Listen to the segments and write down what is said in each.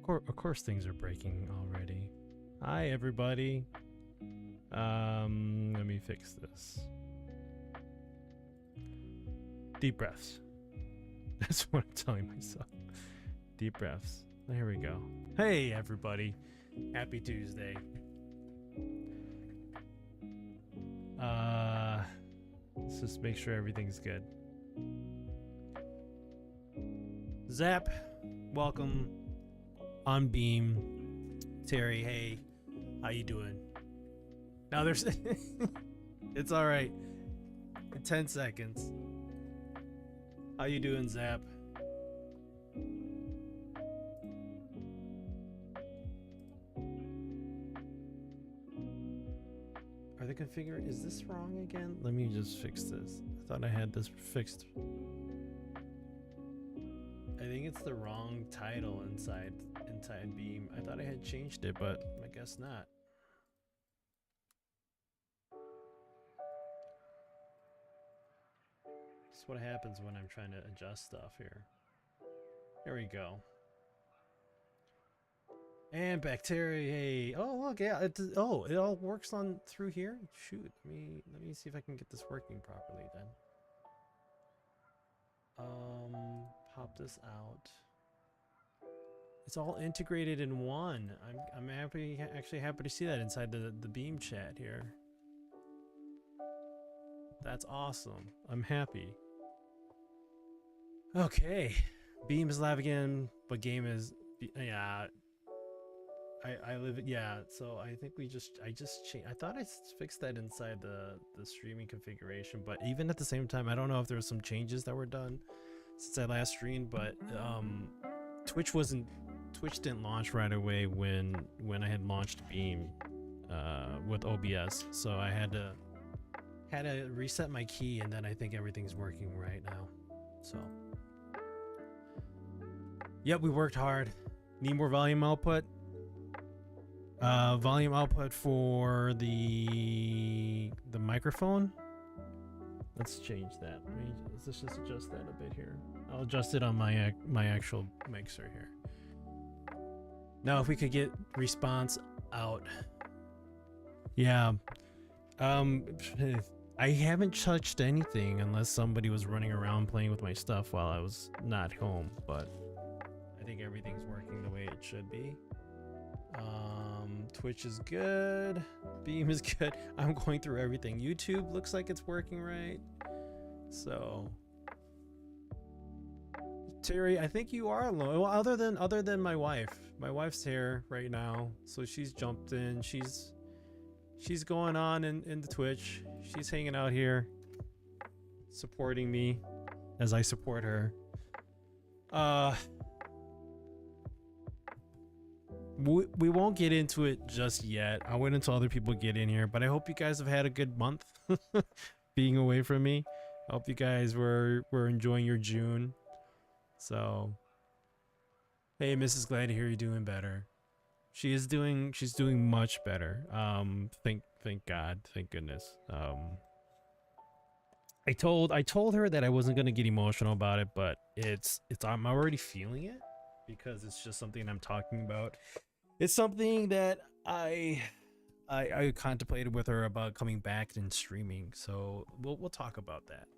Of course things are breaking already. Hi, everybody. Let me fix this. Deep breaths. That's what I'm telling myself. Deep breaths. There we go. Hey, everybody. Happy Tuesday. Let's just make sure everything's good. Zap, welcome on Beam. Terry, hey, how you doing? Now there's it's all right. In 10 seconds. How you doing, Zap? Are the configure? Is this wrong again? Let me just fix this. I thought I had this fixed. I think it's the wrong title inside Beam. I thought I had changed it, but I guess not. That's what happens when I'm trying to adjust stuff here. There we go. And bacteria. Hey. Oh look, yeah. It all works on through here. Shoot. Let me see if I can get this working properly then. Pop this out. It's all integrated in one. I'm actually happy to see that inside the Beam chat here. That's awesome. I'm happy. Okay, Beam is live again, but game is yeah. I live it, yeah. So I think I just changed. I thought I fixed that inside the streaming configuration, but even at the same time, I don't know if there were some changes that were done since I last streamed. But Twitch didn't launch right away when I had launched Beam with OBS, so I had to reset my key, and then I think everything's working right now. So yep, we worked hard. Need more volume output. Volume output for the microphone. Let's change that. Let's just adjust that a bit here. I'll adjust it on my actual mixer here. Now, if we could get response out. Yeah. I haven't touched anything unless somebody was running around playing with my stuff while I was not home, but I think everything's working the way it should be. Twitch is good. Beam is good. I'm going through everything. YouTube looks like it's working right. So Terry, I think you are alone. Well, other than my wife. My wife's here right now, so she's jumped in. She's going on in the Twitch. She's hanging out here, supporting me as I support her. We won't get into it just yet. I'll wait until other people get in here, but I hope you guys have had a good month being away from me. I hope you guys were enjoying your June. So, hey, Mrs. Glad to hear you're doing better. She's doing much better. Thank God, thank goodness. I told her that I wasn't gonna get emotional about it, but I'm already feeling it because it's just something I'm talking about. It's something that I contemplated with her about coming back and streaming. So we'll talk about that.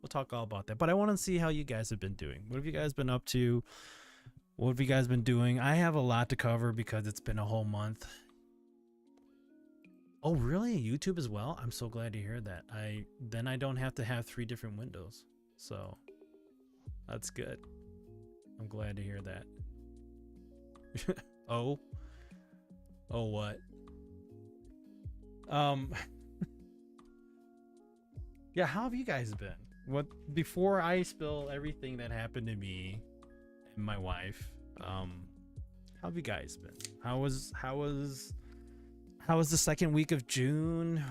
We'll talk all about that. But I want to see how you guys have been doing. What have you guys been up to? What have you guys been doing? I have a lot to cover because it's been a whole month. Oh, really? YouTube as well? I'm so glad to hear that. Then I don't have to have 3 different windows. So that's good. I'm glad to hear that. Oh what? Yeah, how have you guys been? What, before I spill everything that happened to me and my wife, how have you guys been? How was the second week of June?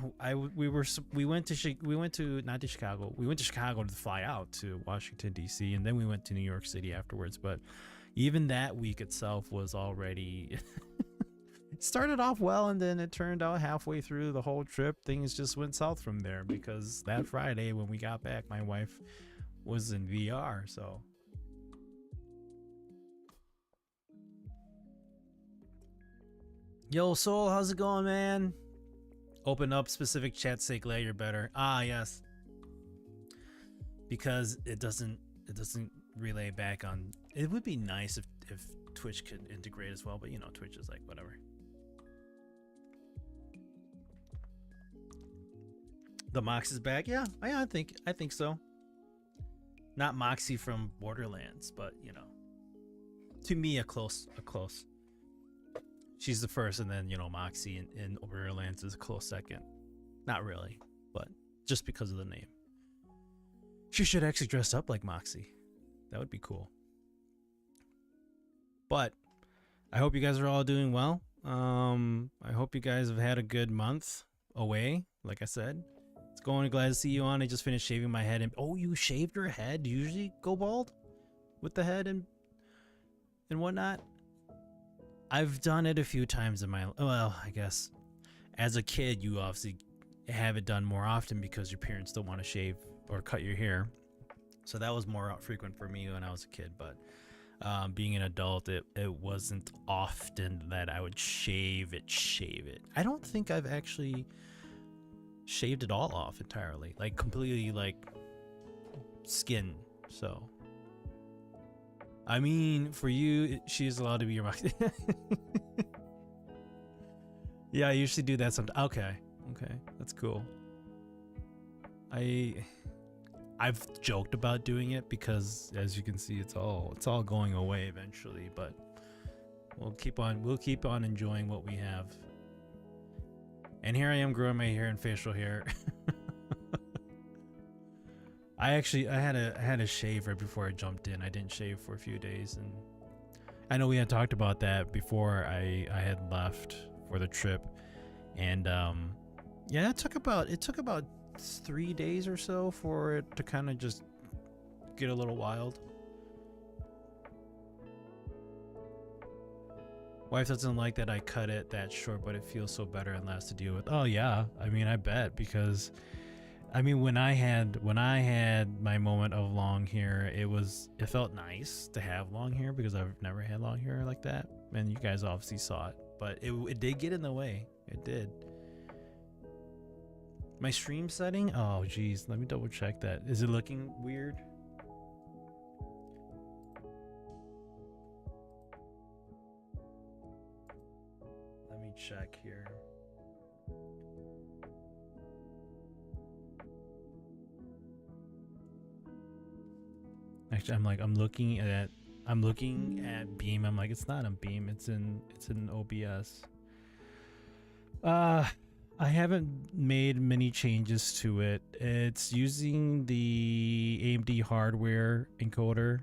We went to Chicago to fly out to Washington D.C. and then we went to New York City afterwards. But even that week itself was already it started off well, and then it turned out halfway through the whole trip things just went south from there, because that Friday when we got back, my wife was in VR. So Yo, Soul, how's it going, man? Open up specific chat, say glad you're better. Ah, yes. Because it doesn't relay back on. It would be nice if Twitch could integrate as well, but you know, Twitch is like whatever. The Mox is back. Yeah, I think so. Not Moxie from Borderlands, but you know, to me a close. She's the first, and then you know Moxie in Borderlands is a close second. Not really, but just because of the name. She should actually dress up like Moxie. That would be cool. But I hope you guys are all doing well. I hope you guys have had a good month away. Like I said, it's going. Glad to see you on. I just finished shaving my head. And oh, you shaved your head? Do you usually go bald with the head and whatnot? I've done it a few times in my, well, I guess as a kid you obviously have it done more often because your parents don't want to shave or cut your hair, so that was more frequent for me when I was a kid. But being an adult, it wasn't often that I would shave it. I don't think I've actually shaved it all off entirely, like completely, like skin. So I mean, for you, she's allowed to be your mom. Yeah, I usually do that sometimes. Okay, that's cool. I've joked about doing it because, as you can see, it's all going away eventually. But we'll keep on enjoying what we have. And here I am growing my hair and facial hair. I had a shave right before I jumped in. I didn't shave for a few days, and I know we had talked about that before I had left for the trip. And yeah, it took about 3 days or so for it to kind of just get a little wild. Wife doesn't like that I cut it that short, but it feels so better and less to deal with. Oh yeah, I mean, I bet, because I mean, when I had my moment of long hair, it felt nice to have long hair because I've never had long hair like that, and you guys obviously saw it, but it did get in the way. It did. My stream setting? Oh geez, let me double check that. Is it looking weird? Let me check here. Actually, I'm looking at Beam. I'm like, it's not in Beam. It's in OBS. I haven't made many changes to it. It's using the AMD hardware encoder.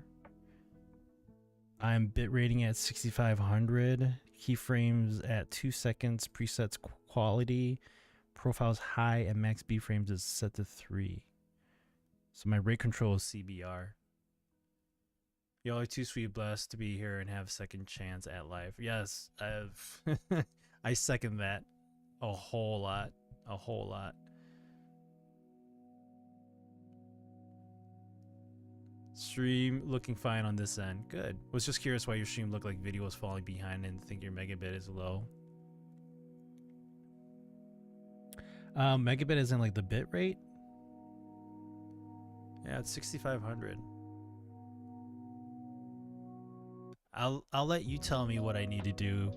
I'm bit rating at 6500, keyframes at 2 seconds, presets quality, profiles high, and max B frames is set to 3. So my rate control is CBR. Y'all are too sweet, blessed to be here and have second chance at life. Yes, I second that a whole lot. Stream looking fine on this end. Good. Was just curious why your stream looked like video was falling behind and think your megabit is low. Megabit isn't like the bit rate. Yeah, it's 6500. I'll let you tell me what I need to do.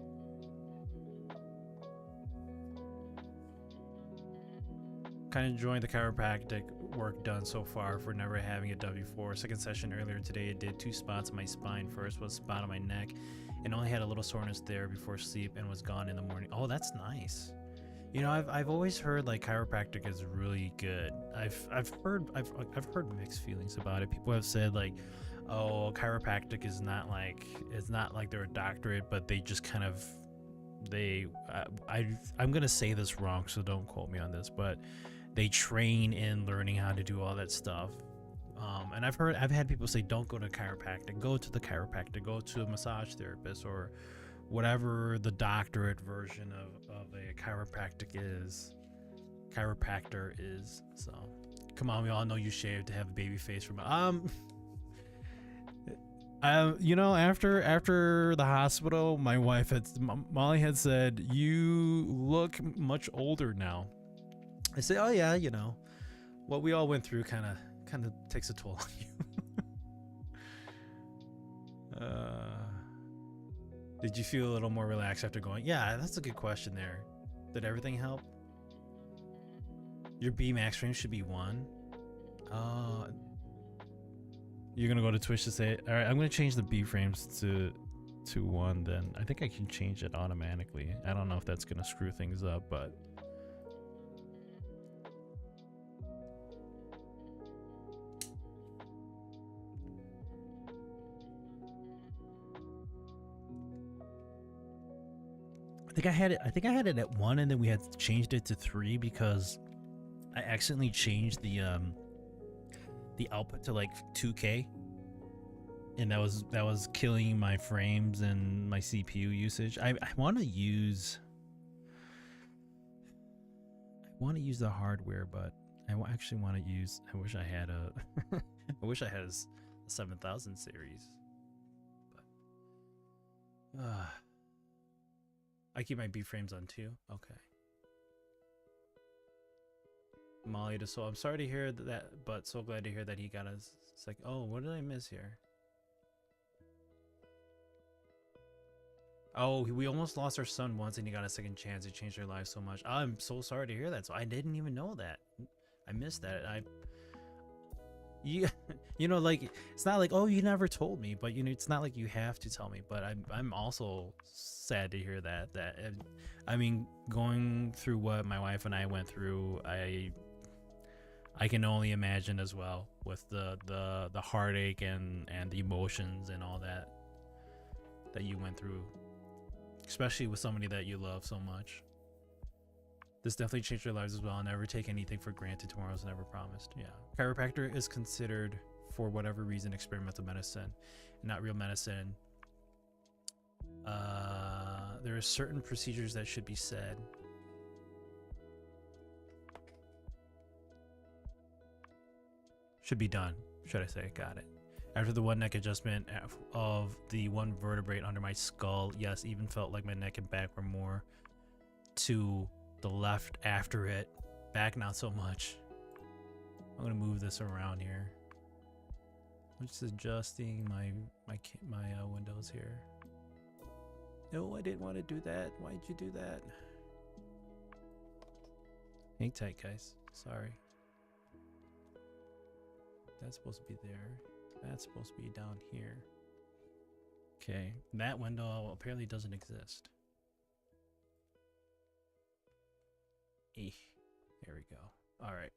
Kind of enjoying the chiropractic work done so far for never having it done before. Second session earlier today, it did 2 spots on my spine. First was a spot on my neck and only had a little soreness there before sleep and was gone in the morning. Oh, that's nice. You know, I've always heard like chiropractic is really good. I've heard mixed feelings about it. People have said like, oh, chiropractic is not like, it's not like they're a doctorate, but they just kind of, I'm gonna say this wrong, so don't quote me on this, but they train in learning how to do all that stuff. And I've had people say, don't go to chiropractic, go to the chiropractor, go to a massage therapist, or whatever the doctorate version of a chiropractor is. So come on, we all know you shaved to have a baby face from You know, after the hospital, my wife had Molly had said, "You look much older now." I say, "Oh yeah, you know, what we all went through kind of takes a toll on you." Did you feel a little more relaxed after going? Yeah, that's a good question there. Did everything help? Your B max frame should be 1. Uh, you're gonna go to Twitch to say it. All right, I'm gonna change the B frames to 1. Then I think I can change it automatically. I don't know if that's gonna screw things up, but I think I had it at 1, and then we had changed it to 3 because I accidentally changed the output to like 2K, and that was killing my frames and my CPU usage. I want to use the hardware, but actually want to use. I wish I had a I wish I had a 7000 series, but I keep my B frames on 2. Okay. Molly to Soul. I'm sorry to hear that, but so glad to hear that he got us. It's like, oh, what did I miss here? Oh, we almost lost our son once, and he got a second chance. It changed our lives so much. I'm so sorry to hear that. So I didn't even know that. I missed that. You, you know, like it's not like, oh, you never told me, but you know, it's not like you have to tell me. But I'm also sad to hear that. I mean, going through what my wife and I went through, I can only imagine as well with the heartache and the emotions and all that you went through, especially with somebody that you love so much. This definitely changed your lives as well. Never take anything for granted. Tomorrow's never promised. Yeah. Chiropractor is considered, for whatever reason, experimental medicine, not real medicine. There are certain procedures that should be said. Should be done, should I say. Got it. After the one neck adjustment of the one vertebrae under my skull, yes, even felt like my neck and back were more to the left after it. Back, not so much. I'm gonna move this around here. I'm just adjusting my windows here. No, I didn't want to do that. Why'd you do that? Hang tight, guys. Sorry. That's supposed to be there. That's supposed to be down here. Okay, that window apparently doesn't exist. There we go. All right.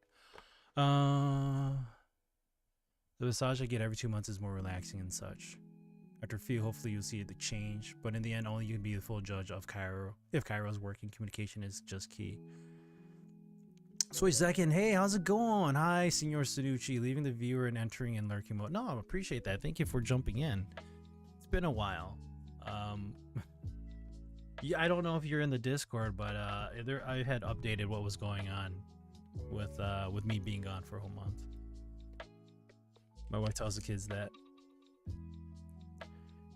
The massage I get every 2 months is more relaxing and such. After a few, hopefully you'll see the change, but in the end, only you can be the full judge of Cairo. If Cairo is working, communication is just key. Soy Second, hey, how's it going? Hi, Senor Sanucci, leaving the viewer and entering in lurking mode. No, I appreciate that. Thank you for jumping in. It's been a while. Yeah, I don't know if you're in the Discord, but I had updated what was going on with me being gone for a whole month. My wife tells the kids that.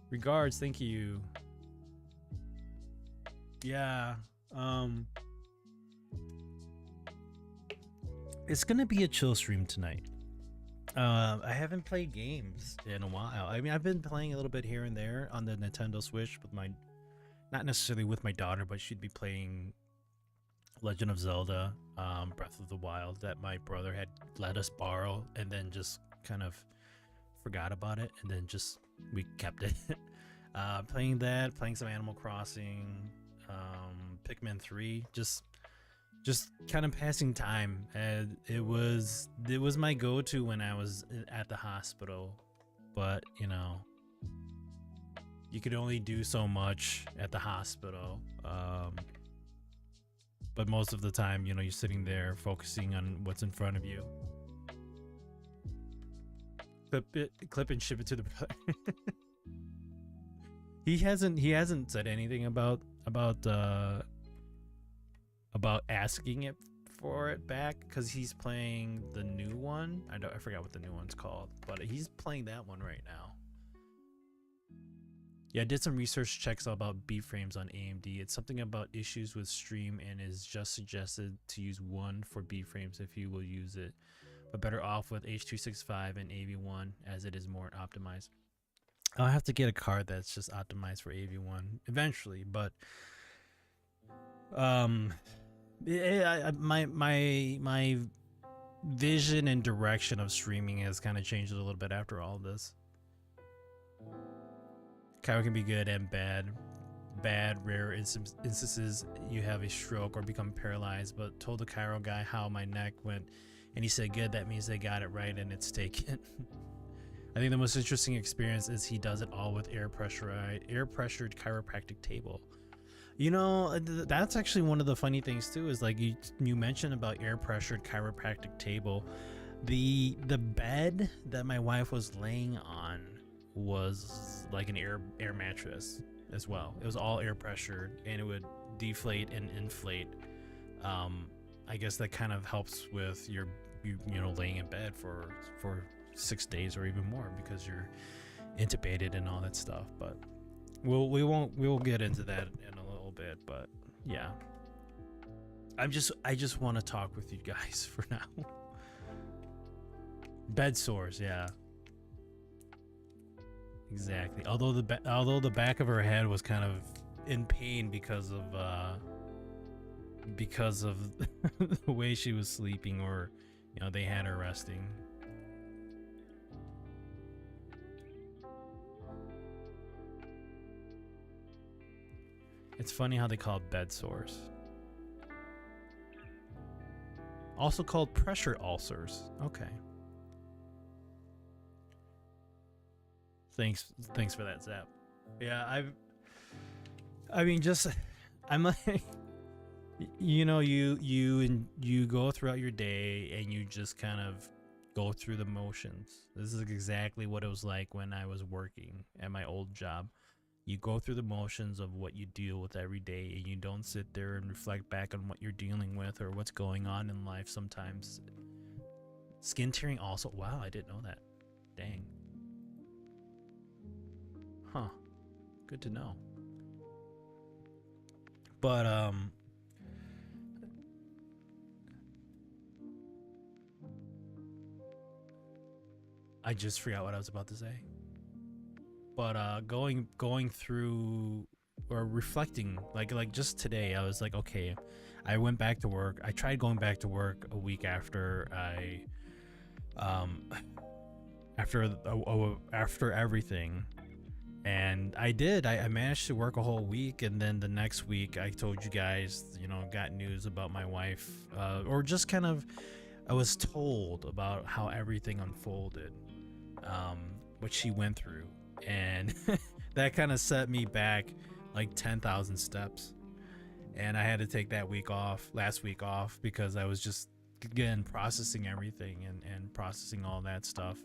Regards, thank you. Yeah, it's gonna be a chill stream tonight. I haven't played games in a while. I mean, I've been playing a little bit here and there on the Nintendo Switch with my, not necessarily with my daughter, but she'd be playing Legend of Zelda, Breath of the Wild, that my brother had let us borrow, and then just kind of forgot about it, and then just we kept it. Playing that, playing some Animal Crossing, Pikmin 3, just kind of passing time. And it was my go-to when I was at the hospital, but you know, you could only do so much at the hospital. But most of the time, you know, you're sitting there focusing on what's in front of you. Clip and ship it to the he hasn't said anything about asking it for it back, because he's playing the new one. I forgot what the new one's called, but he's playing that one right now. Yeah, I did some research checks about B frames on AMD. It's something about issues with stream and is just suggested to use one for B frames if you will use it, but better off with H.265 and AV1 as it is more optimized. I'll have to get a card that's just optimized for AV1 eventually, but um, my vision and direction of streaming has kind of changed a little bit after all this. Cryo can be good and bad. Bad, rare instances you have a stroke or become paralyzed, but told the Cairo guy how my neck went, and he said, good, that means they got it right and it's taken. I think the most interesting experience is he does it all with air pressured chiropractic table. You know, that's actually one of the funny things too, is like you mentioned about air pressured chiropractic table. The bed that my wife was laying on was like an air mattress as well. It was all air pressured and it would deflate and inflate. I guess that kind of helps with you know, laying in bed for 6 days or even more because you're intubated and all that stuff. But we'll get into that in a little bit. But yeah, I just want to talk with you guys for now. Bed sores, yeah. Exactly. Although the back of her head was kind of in pain because of the way she was sleeping, or you know, they had her resting. It's funny how they call it bed sores. Also called pressure ulcers. Okay. Thanks for that, Zap. Yeah, I mean, just I'm like, you know, you go throughout your day and you just kind of go through the motions. This is exactly what it was like when I was working at my old job. You go through the motions of what you deal with every day, and you don't sit there and reflect back on what you're dealing with or what's going on in life sometimes. Skin tearing also. Wow, I didn't know that. Dang. Huh. Good to know. But I just forgot what I was about to say. But going through or reflecting, like just today, I was like, okay, I went back to work. I tried going back to work a week after after everything. And I did. I managed to work a whole week, and then the next week I told you guys, you know, got news about my wife, or just kind of, I was told about how everything unfolded, what she went through, and that kind of set me back like 10,000 steps. And I had to take that last week off, because I was just, again, processing everything and processing all that stuff.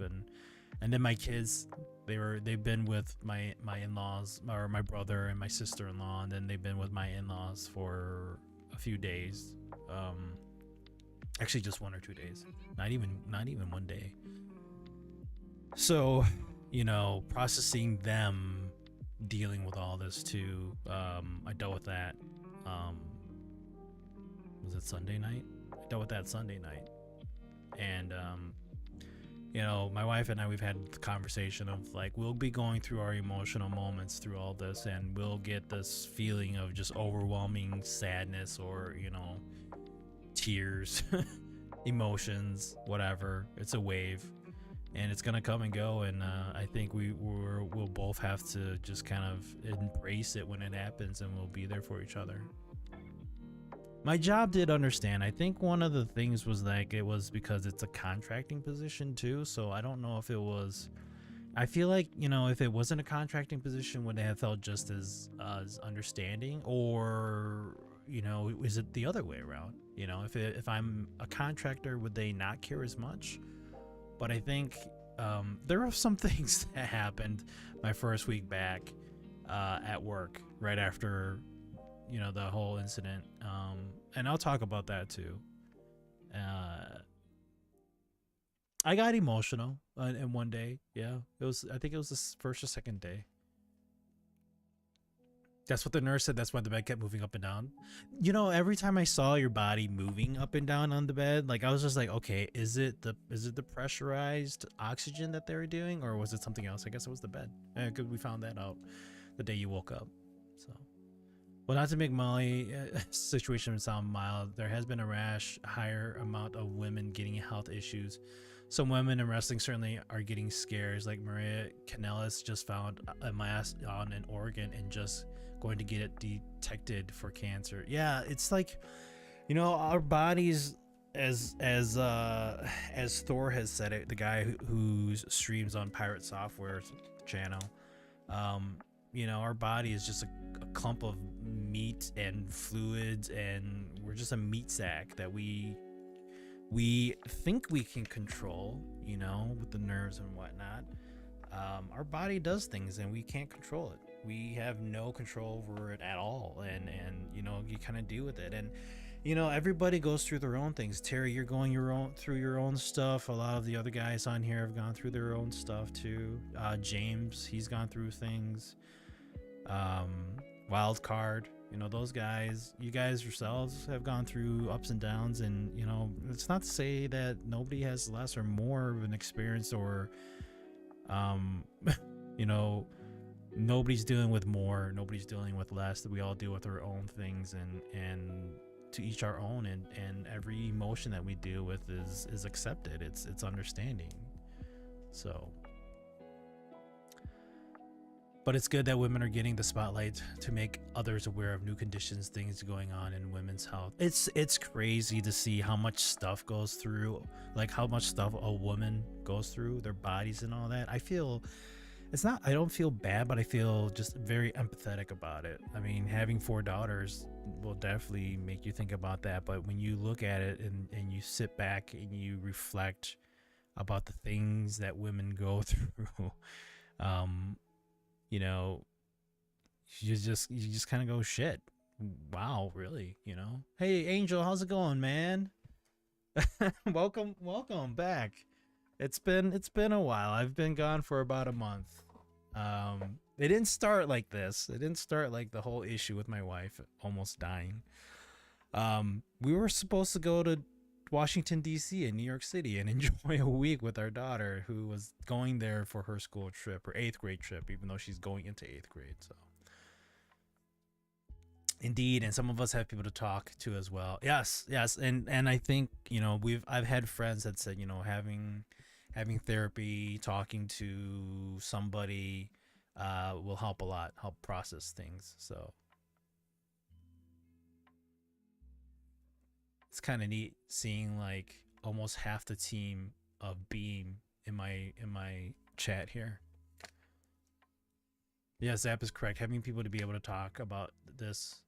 And then my kids, they've been with my in-laws, or my brother and my sister-in-law, and then they've been with my in-laws for a few days. Actually just 1 or 2 days, not even 1 day. So, you know, processing them, dealing with all this too. I dealt with that. Was it Sunday night? I dealt with that Sunday night. And you know, my wife and I, we've had the conversation of like, we'll be going through our emotional moments through all this, and we'll get this feeling of just overwhelming sadness, or, you know, tears, emotions, whatever. It's a wave, and it's gonna come and go. And I think we'll both have to just kind of embrace it when it happens, and we'll be there for each other. My job did understand. I think one of the things was like, it was because it's a contracting position too. So I don't know if it was, I feel like, you know, if it wasn't a contracting position, would they have felt just as understanding, or, you know, is it the other way around? You know, if I'm a contractor, would they not care as much? But I think there were some things that happened my first week back at work, right after, you know, the whole incident, and I'll talk about that too. I got emotional in one day. Yeah, it was, I think it was the first or second day. That's what the nurse said. That's why the bed kept moving up and down. You know, every time I saw your body moving up and down on the bed, like I was just like, okay, is it the pressurized oxygen that they were doing, or was it something else? I guess it was the bed. And we found that out the day you woke up. So, well, not to make Molly situation sound mild, there has been a higher amount of women getting health issues. Some women in wrestling certainly are getting scares. Like Maria Kanellis just found a mass on an organ and just going to get it detected for cancer. Yeah, it's like, you know, our bodies, as Thor has said it, the guy who streams on Pirate Software channel, you know, our body is just a clump of meat and fluids, and we're just a meat sack that we think we can control, you know, with the nerves and whatnot. Our body does things and we can't control it. We have no control over it at all, and you know, you kind of deal with it. And you know, everybody goes through their own things. Terry, you're going through your own stuff. A lot of the other guys on here have gone through their own stuff too. James, he's gone through things. Wild Card, you know, those guys, you guys yourselves have gone through ups and downs, and you know, it's not to say that nobody has less or more of an experience, or you know, nobody's dealing with more, nobody's dealing with less. That we all deal with our own things, and to each our own, and every emotion that we deal with is accepted. It's understanding. So, but it's good that women are getting the spotlight to make others aware of new conditions, things going on in women's health. It's crazy to see how much stuff goes through, like how much stuff a woman goes through, their bodies and all that. I don't feel bad, but I feel just very empathetic about it. I mean, having 4 daughters will definitely make you think about that. But when you look at it and you sit back and you reflect about the things that women go through, you know, you just kind of go, shit, wow, really, you know. Hey, Angel, how's it going, man? welcome back. It's been a while. I've been gone for about a month. It didn't start like this. It didn't start like the whole issue with my wife almost dying. We were supposed to go to Washington, D.C. and New York City and enjoy a week with our daughter, who was going there for her school trip, her 8th grade trip, even though she's going into 8th grade. So indeed, and some of us have people to talk to as well. Yes, and I think, you know, I've had friends that said, you know, having therapy, talking to somebody will help a lot, help process things. So it's kind of neat seeing like almost half the team of Beam in my chat here. Yeah, Zap is correct. Having people to be able to talk about this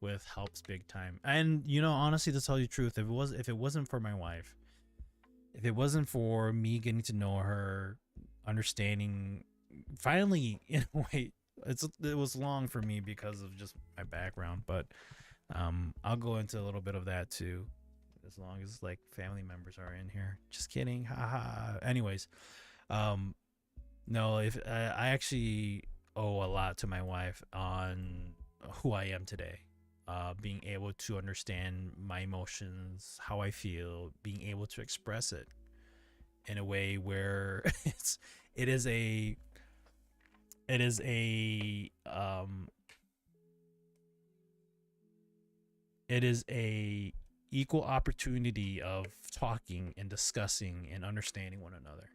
with helps big time. And you know, honestly, to tell you the truth, if it wasn't for my wife, if it wasn't for me getting to know her, understanding, finally, in a way, it was long for me because of just my background, but I'll go into a little bit of that too, as long as like family members are in here. Just kidding, haha. Anyways, no, if I actually owe a lot to my wife on who I am today. Being able to understand my emotions, how I feel, being able to express it in a way where it is a equal opportunity of talking and discussing and understanding one another.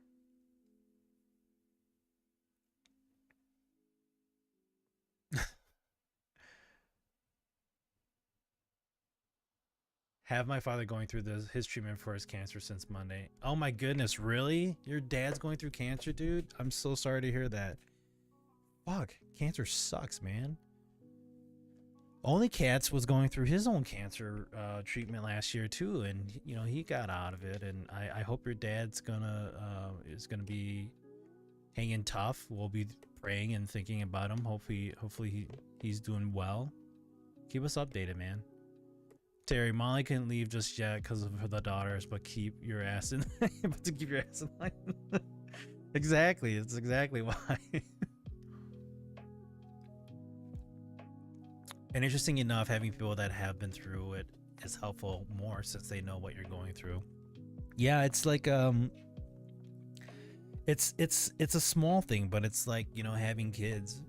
Have my father going through his treatment for his cancer since Monday. Oh my goodness, really? Your dad's going through cancer, dude? I'm so sorry to hear that. Fuck, cancer sucks, man. Only Cats was going through his own cancer treatment last year too, and you know, he got out of it. And I hope your dad's is gonna be hanging tough. We'll be praying and thinking about him. Hopefully he's doing well. Keep us updated, man. Terry, Molly couldn't leave just yet because of the daughters, but keep your ass in but to keep your ass in line. Exactly, it's exactly why. And interesting enough, having people that have been through it is helpful more since they know what you're going through. Yeah, it's like it's a small thing, but it's like, you know, having kids.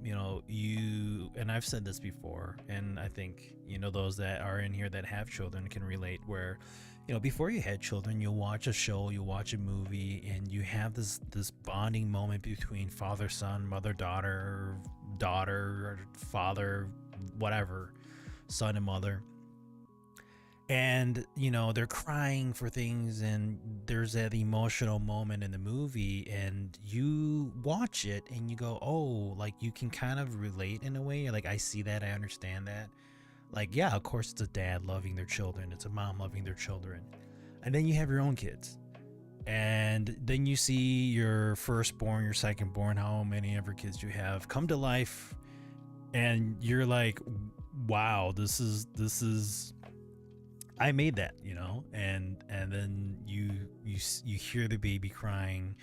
You know, you and I've said this before, and I think, you know, those that are in here that have children can relate. Where, you know, before you had children, you'll watch a show, you watch a movie, and you have this bonding moment between father son, mother daughter, daughter father, whatever, son and mother, and you know they're crying for things, and there's that emotional moment in the movie, and you watch it and you go, oh, like you can kind of relate in a way, like I see that, I understand that. Like, yeah, of course it's a dad loving their children, it's a mom loving their children, and then you have your own kids, and then you see your firstborn, your secondborn, how many ever kids you have come to life, and you're like, wow, this is I made that, you know, and then you hear the baby crying,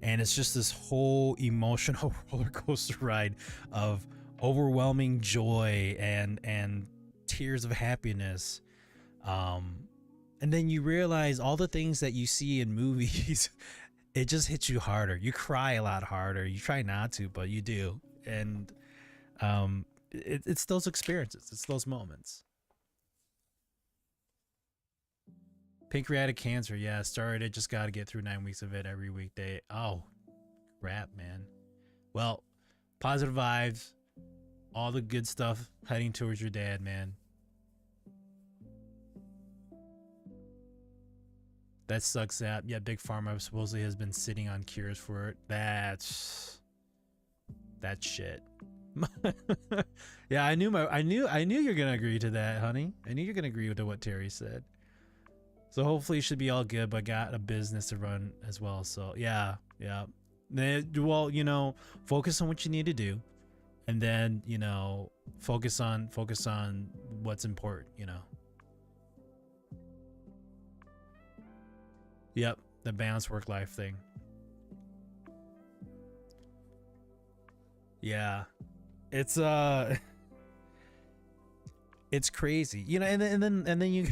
and it's just this whole emotional roller coaster ride of overwhelming joy and tears of happiness. Um, and then you realize all the things that you see in movies, it just hits you harder. You cry a lot harder. You try not to, but you do, and it's those experiences, it's those moments. Pancreatic cancer, yeah, started it. Just got to get through 9 weeks of it every weekday. Oh, crap, man. Well, positive vibes, all the good stuff heading towards your dad, man. That sucks. That, yeah, Big Pharma supposedly has been sitting on cures for it. That's shit. Yeah, I knew you're gonna agree to that, honey. I knew you're gonna agree to what Terry said. So hopefully it should be all good, but got a business to run as well. So yeah, yeah. Well, you know, focus on what you need to do, and then, you know, focus on what's important. You know. Yep, the balanced work life thing. Yeah, it's it's crazy, you know, and then you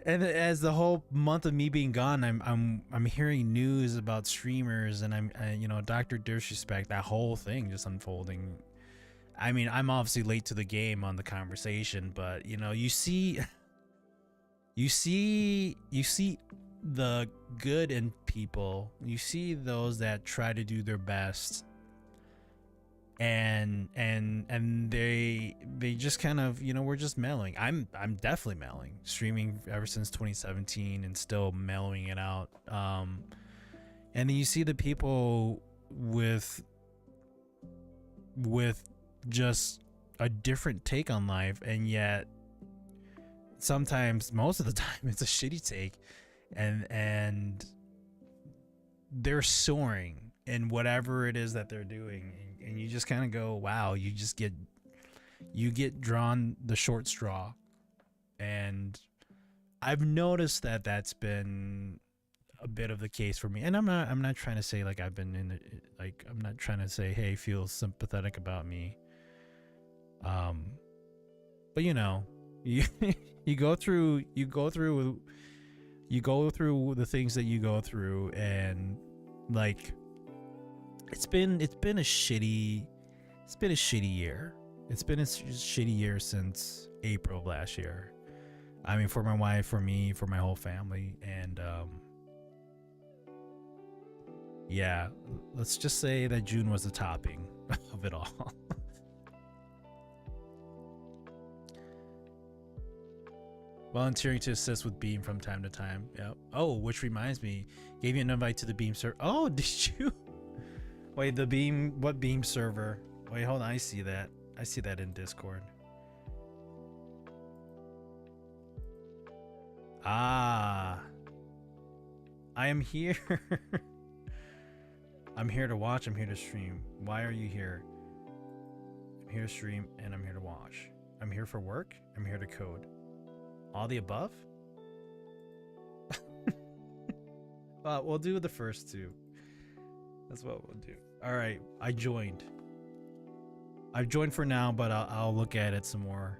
and as the whole month of me being gone, I'm hearing news about streamers, and you know, Dr. Disrespect, that whole thing just unfolding. I mean, I'm obviously late to the game on the conversation, but you know, you see the good in people. You see those that try to do their best, and they just kind of, you know, we're just mellowing. I'm definitely mellowing, streaming ever since 2017 and still mellowing it out. And then you see the people with just a different take on life, and yet sometimes, most of the time, it's a shitty take, and they're soaring in whatever it is that they're doing, and you just kind of go, wow, you get drawn the short straw. And I've noticed that that's been a bit of the case for me, and I'm not trying to say like I've been in it, like I'm not trying to say, hey, feel sympathetic about me. um but you know, you you go through the things that you go through, and like, it's been a shitty year. It's been a shitty year since April of last year. I mean, for my wife, for me, for my whole family, and yeah, let's just say that June was the topping of it all. Volunteering to assist with Beam from time to time. Yep. Oh, which reminds me, gave you an invite to the Beam server. Oh, did you? Wait, the Beam. What Beam server? Wait, hold on. I see that. I see that in Discord. Ah, I am here. I'm here to watch. I'm here to stream. Why are you here? I'm here to stream and I'm here to watch. I'm here for work. I'm here to code. All the above? We'll do the first two. That's what we'll do. All right, I joined. I've joined for now, but I'll look at it some more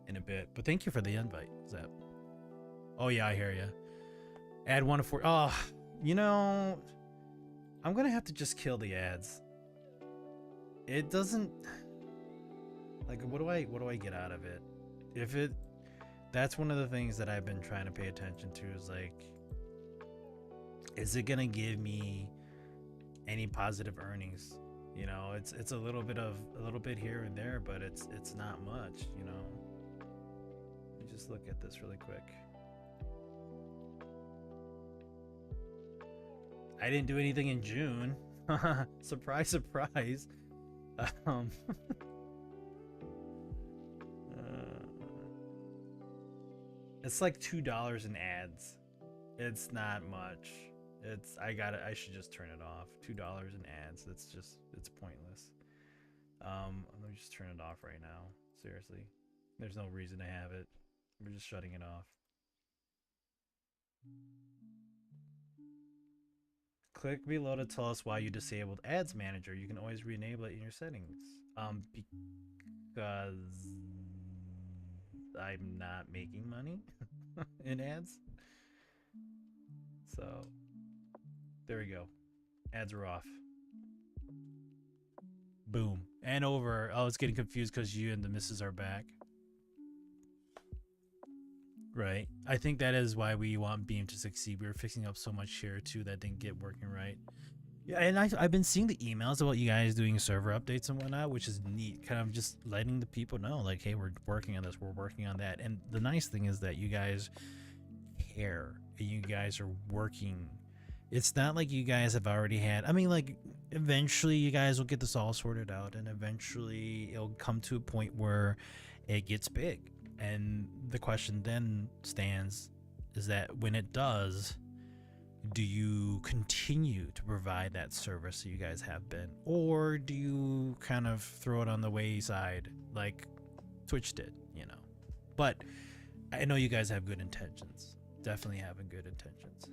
in a bit. But thank you for the invite, Zep. Oh yeah, I hear you. Add 1 to 4. Oh, you know, I'm gonna have to just kill the ads. It doesn't like what do I get out of it? If it that's one of the things that I've been trying to pay attention to is like, is it gonna give me any positive earnings? You know, it's a little bit here and there, but it's not much, you know. Let me just look at this really quick. I didn't do anything in June. Surprise, surprise. It's like $2 in ads. It's not much. I should just turn it off. $2 in ads. It's pointless. Let me just turn it off right now. Seriously. There's no reason to have it. We're just shutting it off. Click below to tell us why you disabled Ads Manager. You can always re-enable it in your settings. Because I'm not making money in ads. So there we go. Ads are off. Boom. And over. Oh, it's getting confused because you and the missus are back. Right. I think that is why we want Beam to succeed. We were fixing up so much here too that didn't get working right. Yeah, and I've been seeing the emails about you guys doing server updates and whatnot, which is neat. Kind of just letting the people know, like, hey, we're working on this, we're working on that. And the nice thing is that you guys care and you guys are working. It's not like you guys have already had, I mean, like, eventually you guys will get this all sorted out and eventually it'll come to a point where it gets big. And the question then stands is that when it does, do you continue to provide that service that you guys have been, or do you kind of throw it on the wayside like Twitch did, you know? But I know you guys have good intentions. Definitely having good intentions.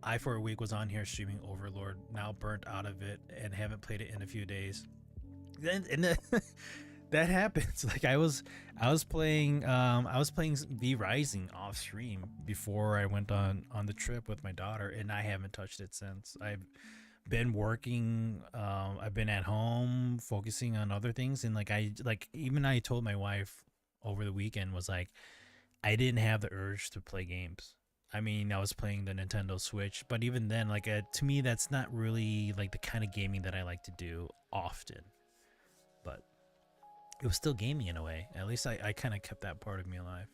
I for a week was on here streaming Overlord, now burnt out of it and haven't played it in a few days. And that happens. Like I was playing V Rising off stream before I went on the trip with my daughter, and I haven't touched it since. I've been working, I've been at home focusing on other things, and I told my wife over the weekend was like, I didn't have the urge to play games. I mean, I was playing the Nintendo Switch, but even then, like, to me, that's not really like the kind of gaming that I like to do often. But it was still gaming in a way. At least I kind of kept that part of me alive.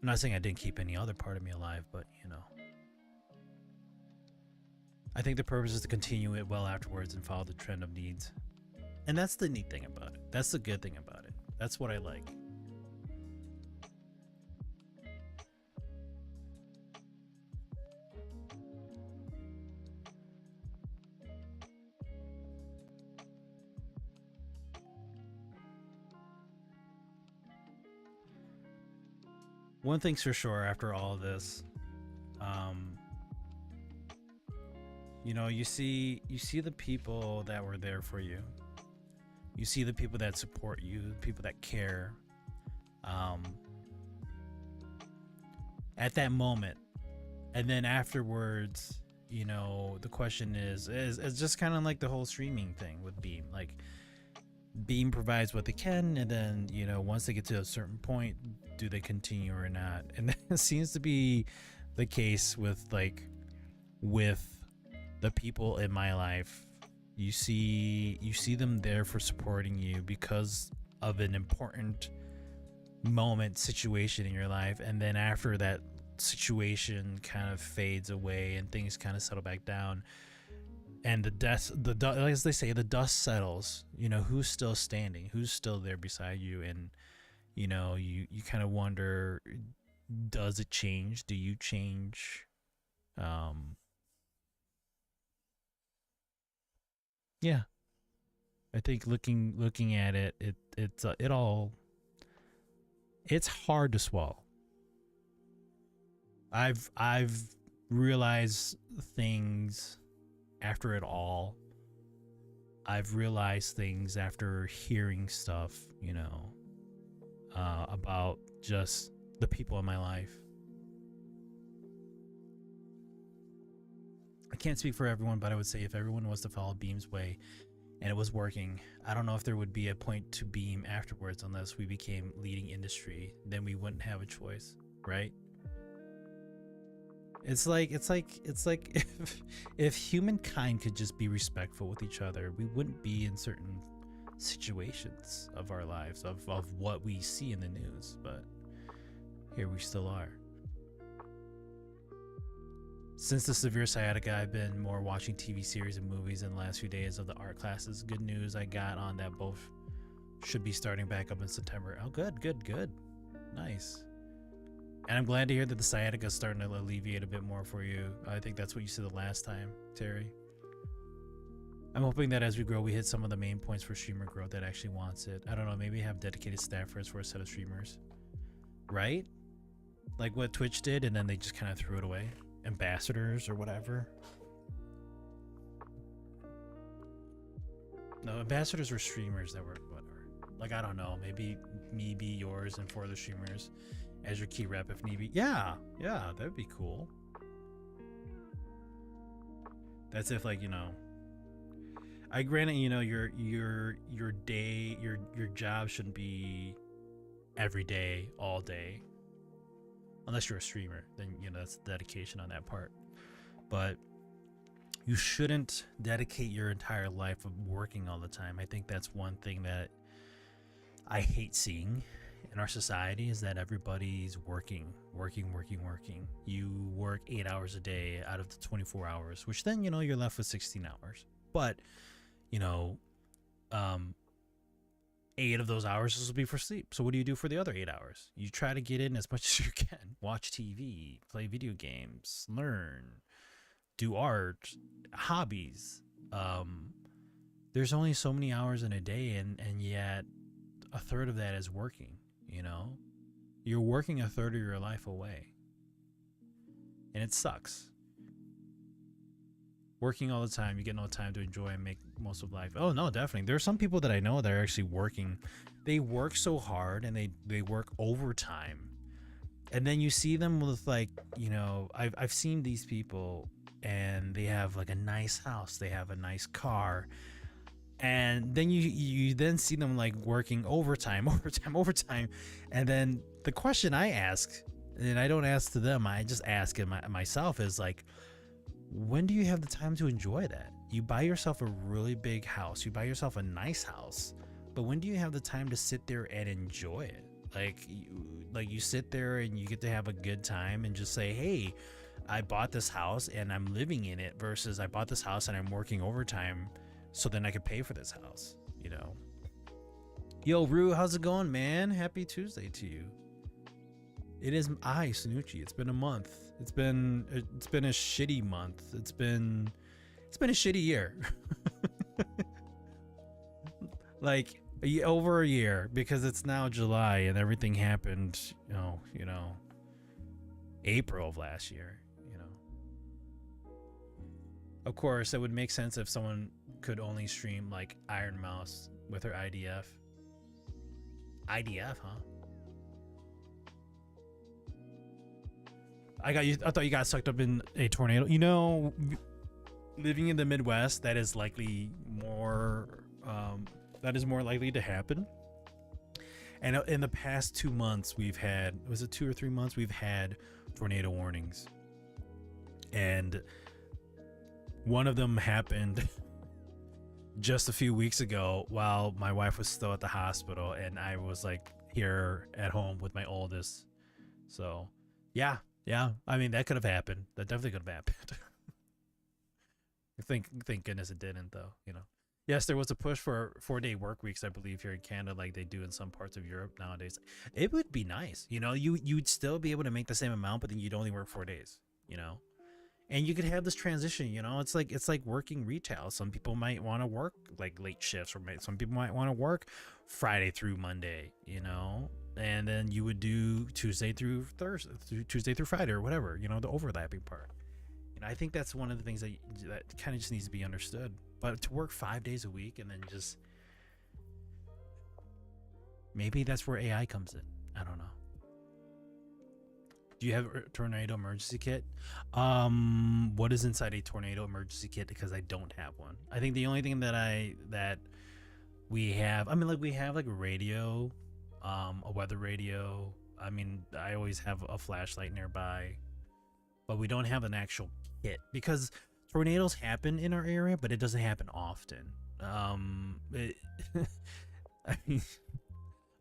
I'm not saying I didn't keep any other part of me alive, but you know. I think the purpose is to continue it well afterwards and follow the trend of needs. And that's the neat thing about it. That's the good thing about it. That's what I like. One thing's for sure after all of this, you know, you see the people that were there for you. You see the people that support you, the people that care. At that moment, and then afterwards, you know, the question is just kind of like the whole streaming thing with Beam. Like, Beam provides what they can, and then, you know, once they get to a certain point, do they continue or not? And that seems to be the case with the people in my life. You see them there for supporting you because of an important moment, situation in your life, and then after that situation kind of fades away and things kind of settle back down, and as they say, the dust settles, you know, who's still standing, who's still there beside you, and you know, you kind of wonder, does it change? Do you change? Yeah, I think looking at it, it's hard to swallow. I've realize things after it all. I've realized things after hearing stuff, about just the people in my life. I can't speak for everyone, but I would say if everyone was to follow Beam's way and it was working, I don't know if there would be a point to Beam afterwards unless we became leading industry. Then we wouldn't have a choice, right? It's like if humankind could just be respectful with each other, we wouldn't be in certain situations of our lives of what we see in the news, but here we still are. Since the severe sciatica, I've been more watching TV series and movies in the last few days of the art classes. Good news I got on that both should be starting back up in September. Oh, good. Nice. And I'm glad to hear that the sciatica is starting to alleviate a bit more for you. I think that's what you said the last time, Terry. I'm hoping that as we grow, we hit some of the main points for streamer growth that actually wants it. I don't know, maybe have dedicated staffers for a set of streamers. Right? Like what Twitch did, and then they just kind of threw it away. Ambassadors or whatever. No, ambassadors were streamers that were whatever. Like, I don't know, maybe me be yours and 4 other streamers as your key rep if need be. Yeah, that'd be cool. That's if, like, I granted, your day, your job shouldn't be every day, all day. Unless you're a streamer, then that's dedication on that part. But you shouldn't dedicate your entire life of working all the time. I think that's one thing that I hate seeing in our society is that everybody's working. You work 8 hours a day out of the 24 hours, which then you're left with 16 hours. But 8 of those hours will be for sleep. So what do you do for the other 8 hours? You try to get in as much as you can. Watch TV, play video games, learn, do art, hobbies. There's only so many hours in a day, and yet a third of that is working, You're working a third of your life away. And it sucks. Working all the time, you get no time to enjoy and make most of life. Oh no, definitely. There are some people that I know that are actually working. They work so hard and they work overtime. And then you see them with I've seen these people and they have like a nice house, they have a nice car. And then you then see them like working overtime. And then the question I ask, and I don't ask to them, I just ask it myself is like, when do you have the time to enjoy that? You buy yourself a really big house, you buy yourself a nice house, but when do you have the time to sit there and enjoy it? You sit there and you get to have a good time and just say, hey, I bought this house and I'm living in it, versus I bought this house and I'm working overtime so then I could pay for this house, Yo, Rue, how's it going, man? Happy Tuesday to you. It is Sanucci. It's been a month. It's been a shitty month. It's been a shitty year. Like over a year, because it's now July and everything happened, April of last year, Of course, it would make sense if someone could only stream like Iron Mouse with her IDF. IDF, huh? I thought you got sucked up in a tornado. Living in the Midwest, that is likely more. That is more likely to happen. And in the past 2 months, we've had, was it 2 or 3 months? We've had tornado warnings, and one of them happened just a few weeks ago while my wife was still at the hospital, and I was like here at home with my oldest. So, yeah. I mean, that could have happened. That definitely could have happened. Thank goodness it didn't, though. Yes, there was a push for 4-day work weeks, I believe, here in Canada, like they do in some parts of Europe nowadays. It would be nice, you'd still be able to make the same amount, but then you'd only work 4 days, and you could have this transition. It's like working retail. Some people might want to work like late shifts, or some people might want to work Friday through Monday, and then you would do Tuesday through Friday or whatever, the overlapping part. I think that's one of the things that kind of just needs to be understood. But to work 5 days a week and then just maybe that's where AI comes in. I don't know. Do you have a tornado emergency kit? What is inside a tornado emergency kit? Because I don't have one. I think the only thing that we have, I mean, like we have like a radio, a weather radio. I mean, I always have a flashlight nearby, but we don't have an actual kit because tornadoes happen in our area, but it doesn't happen often. I mean,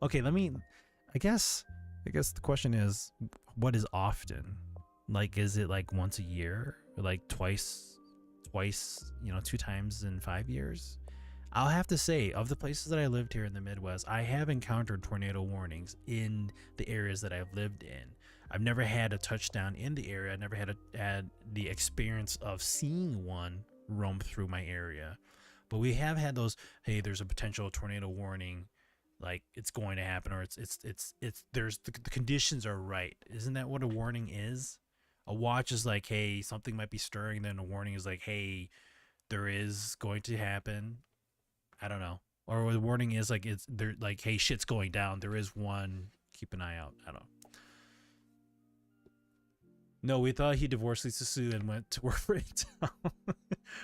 okay, I guess the question is, what is often? Like, is it like once a year, or like twice, 2 times in 5 years? I'll have to say, of the places that I lived here in the Midwest, I have encountered tornado warnings in the areas that I've lived in. I've never had a touchdown in the area. I never had the experience of seeing one roam through my area. But we have had those, hey, there's a potential tornado warning, like it's going to happen, or it's there's the conditions are right. Isn't that what a warning is? A watch is like, hey, something might be stirring, then a warning is like, hey, there is going to happen. I don't know. Or the warning is like, it's they're like, hey, shit's going down. There is one. Keep an eye out. I don't know. No, we thought he divorced Lisa Sue and went to work for it.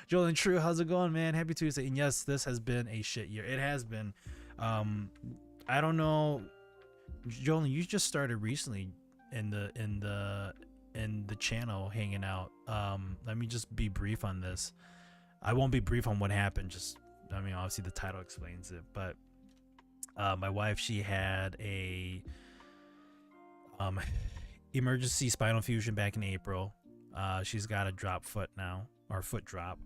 Joel and True, how's it going, man? Happy Tuesday. And yes, this has been a shit year. It has been. I don't know. Joel, you just started recently in the channel hanging out. Let me just be brief on this. I won't be brief on what happened. I mean, obviously the title explains it, but my wife, she had a emergency spinal fusion back in April. She's got a drop foot now, or foot drop.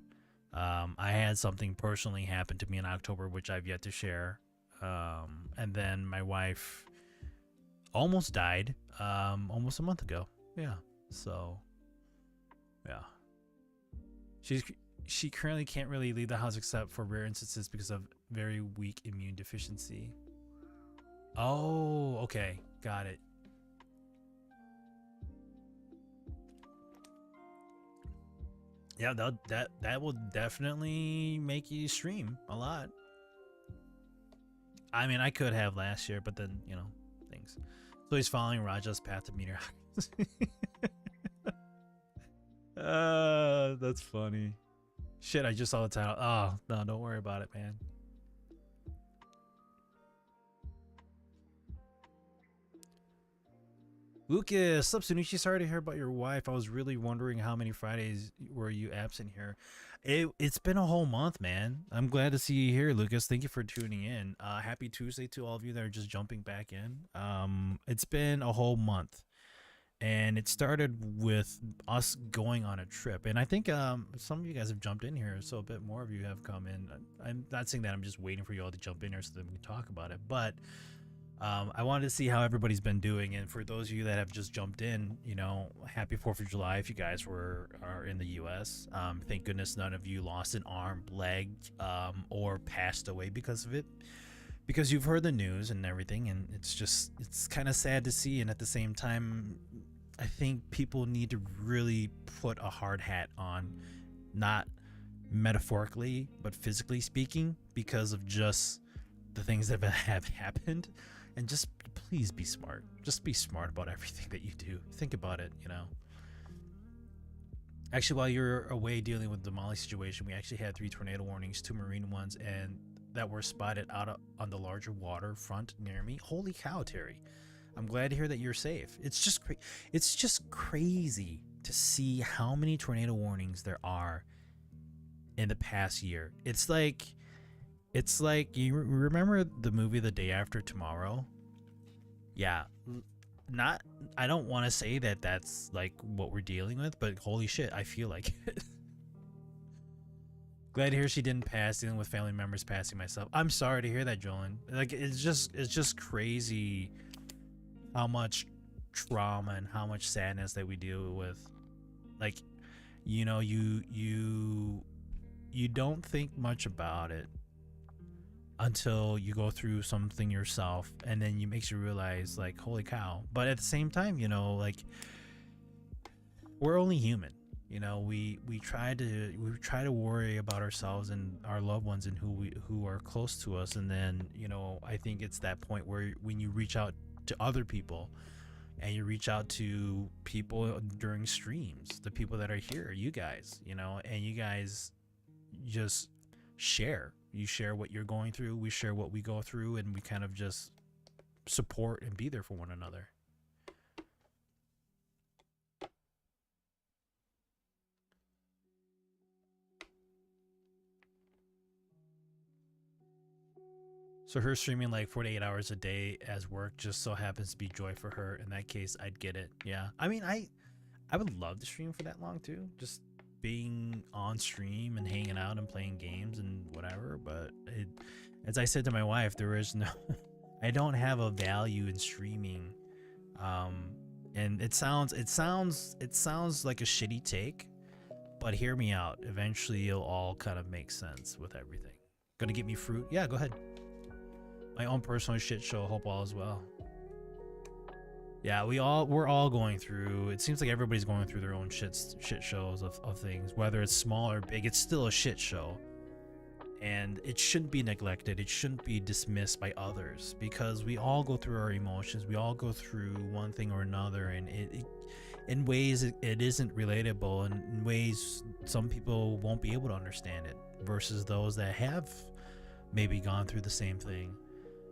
I had something personally happen to me in October, which I've yet to share. And then my wife almost died almost a month ago. Yeah. So, yeah. She currently can't really leave the house except for rare instances because of very weak immune deficiency. Oh, okay. Got it. Yeah, that will definitely make you stream a lot. I mean, I could have last year, but then, things. So he's following Raja's path to meteor. That's funny. Shit, I just saw the title. Oh, no, don't worry about it, man. Lucas, sup, Sunichi? Sorry to hear about your wife. I was really wondering how many Fridays were you absent here. It's been a whole month, man. I'm glad to see you here, Lucas. Thank you for tuning in. Happy Tuesday to all of you that are just jumping back in. It's been a whole month, and it started with us going on a trip. And I think some of you guys have jumped in here, so a bit more of you have come in. I'm not saying that I'm just waiting for you all to jump in here so that we can talk about it, but I wanted to see how everybody's been doing, and for those of you that have just jumped in, happy 4th of July if you guys are in the U.S. Thank goodness none of you lost an arm, leg, or passed away because of it, because you've heard the news and everything, and it's kind of sad to see. And at the same time, I think people need to really put a hard hat on, not metaphorically but physically speaking, because of just the things that have happened. And just please be smart. Just be smart about everything that you do. Think about it, Actually, while you're away dealing with the Mali situation, we actually had 3 tornado warnings, 2 marine ones, and that were spotted out on the larger waterfront near me. Holy cow, Terry. I'm glad to hear that you're safe. It's just crazy to see how many tornado warnings there are in the past year. It's like you remember the movie The Day After Tomorrow? Yeah, I don't want to say that that's like what we're dealing with, but holy shit, I feel like it. Glad to hear she didn't pass, dealing with family members passing myself. I'm sorry to hear that, Jolene. Like, it's just crazy how much trauma and how much sadness that we deal with. Like, you don't think much about it until you go through something yourself, and then it makes you realize, like, holy cow. But at the same time, like, we're only human. You know, we try to worry about ourselves and our loved ones and who are close to us, and then I think it's that point where when you reach out to other people and you reach out to people during streams, the people that are here, you guys, and you guys just share. You share what you're going through, we share what we go through, and we kind of just support and be there for one another. So her streaming like 48 hours a day as work just so happens to be joy for her. In that case, I'd get it. Yeah. I mean, I would love to stream for that long too. Just being on stream and hanging out and playing games and whatever. But as I said to my wife, there is no, I don't have a value in streaming. And it sounds like a shitty take, but hear me out. Eventually, it'll all kind of make sense with everything. Gonna get me fruit? Yeah, go ahead. My own personal shit show. Hope all is well. Yeah, we're all going through. It seems like everybody's going through their own shit shows of things, whether it's small or big. It's still a shit show, and it shouldn't be neglected. It shouldn't be dismissed by others, because we all go through our emotions. We all go through one thing or another, and it in ways it isn't relatable, and in ways some people won't be able to understand it, versus those that have maybe gone through the same thing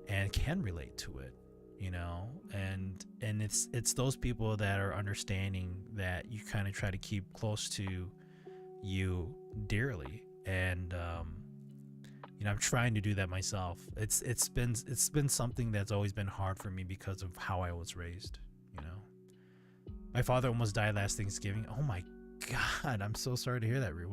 and can relate to it, and it's those people that are understanding that you kind of try to keep close to you dearly. And I'm trying to do that myself. It's been something that's always been hard for me because of how I was raised. My father almost died last Thanksgiving. Oh my God, I'm so sorry to hear that, Rue.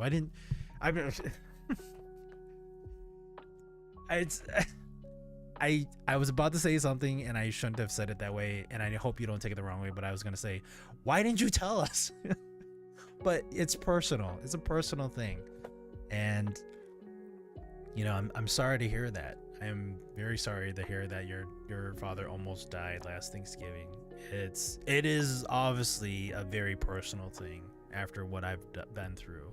I was about to say something and I shouldn't have said it that way, and I hope you don't take it the wrong way, but I was gonna say, why didn't you tell us? But it's personal. It's a personal thing, and I'm sorry to hear that. I'm very sorry to hear that your father almost died last Thanksgiving. It is obviously a very personal thing after what I've been through,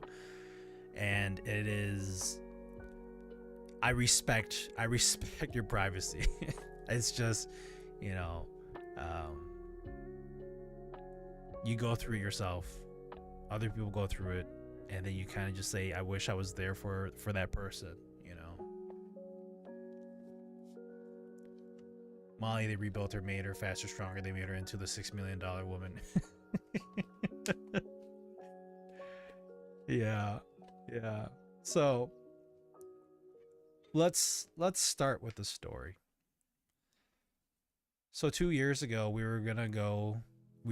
and it is. I respect your privacy. It's just, you go through it yourself. Other people go through it, and then you kind of just say, I wish I was there for that person, Molly, they rebuilt her, made her faster, stronger. They made her into the $6 million woman. Yeah. So let's start with the story. So 2 years ago, we were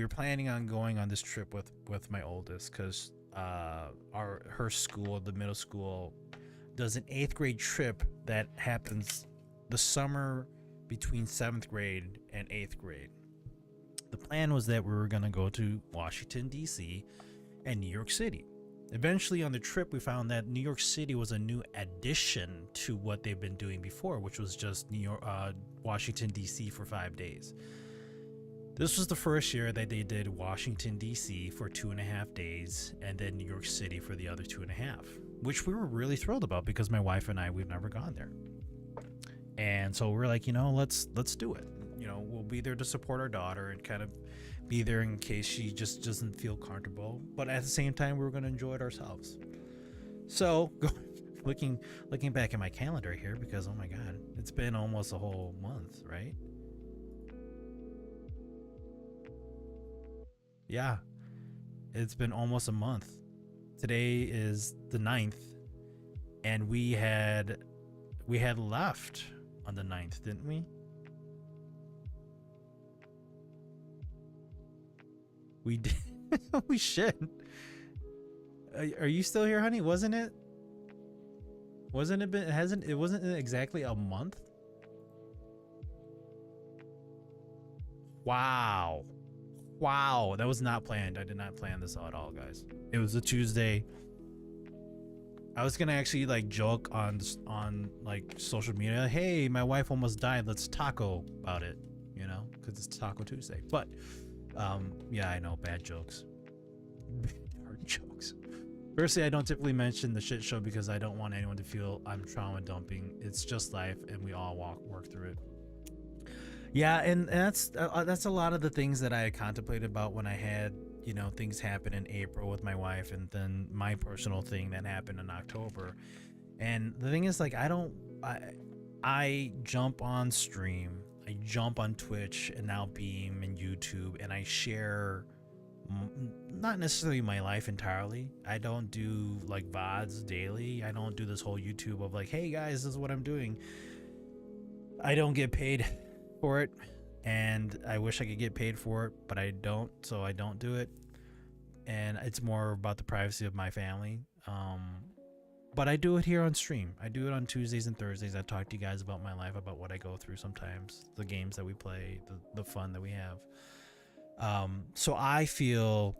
planning on going on this trip with my oldest, because her school, the middle school, does an 8th grade trip that happens the summer between 7th grade and 8th grade. The plan was that we were going to go to Washington, D.C. and New York City. Eventually on the trip, we found that New York City was a new addition to what they've been doing before, which was just Washington, D.C. for 5 days. This was the first year that they did Washington, D.C. for 2.5 days, and then New York City for the other 2.5, which we were really thrilled about, because my wife and we've never gone there. And so we're like, let's do it. We'll be there to support our daughter and kind of be there in case she just doesn't feel comfortable, but at the same time we're going to enjoy it ourselves. So looking back at my calendar here, because oh my God, it's been almost a whole month, right? Yeah, it's been almost a month. Today is the 9th, and we had left on the 9th, didn't we? We did. We should. Are you still here, honey? Wasn't it it wasn't exactly a month? Wow, that was not planned. I did not plan this at all, guys. It was a Tuesday. I was gonna actually like joke on like social media, hey, my wife almost died, let's taco about it, because it's Taco Tuesday. But yeah, I know, bad jokes. Dark jokes. Firstly, I don't typically mention the shit show because I don't want anyone to feel I'm trauma dumping. It's just life, and we all work through it. Yeah, and that's a lot of the things that I had contemplated about when I had, you know, things happen in April with my wife, and then my personal thing that happened in October. And the thing is, like, I jump on stream, I jump on Twitch, and now Beam and YouTube, and I share not necessarily my life entirely. I don't do like VODs daily. I don't do this whole YouTube of like, hey guys, this is what I'm doing. I don't get paid for it, and I wish I could get paid for it, but I don't, so I don't do it. And it's more about the privacy of my family. But I do it here on stream. I do it on Tuesdays and Thursdays. I talk to you guys about my life, about what I go through sometimes, the games that we play, the fun that we have. So I feel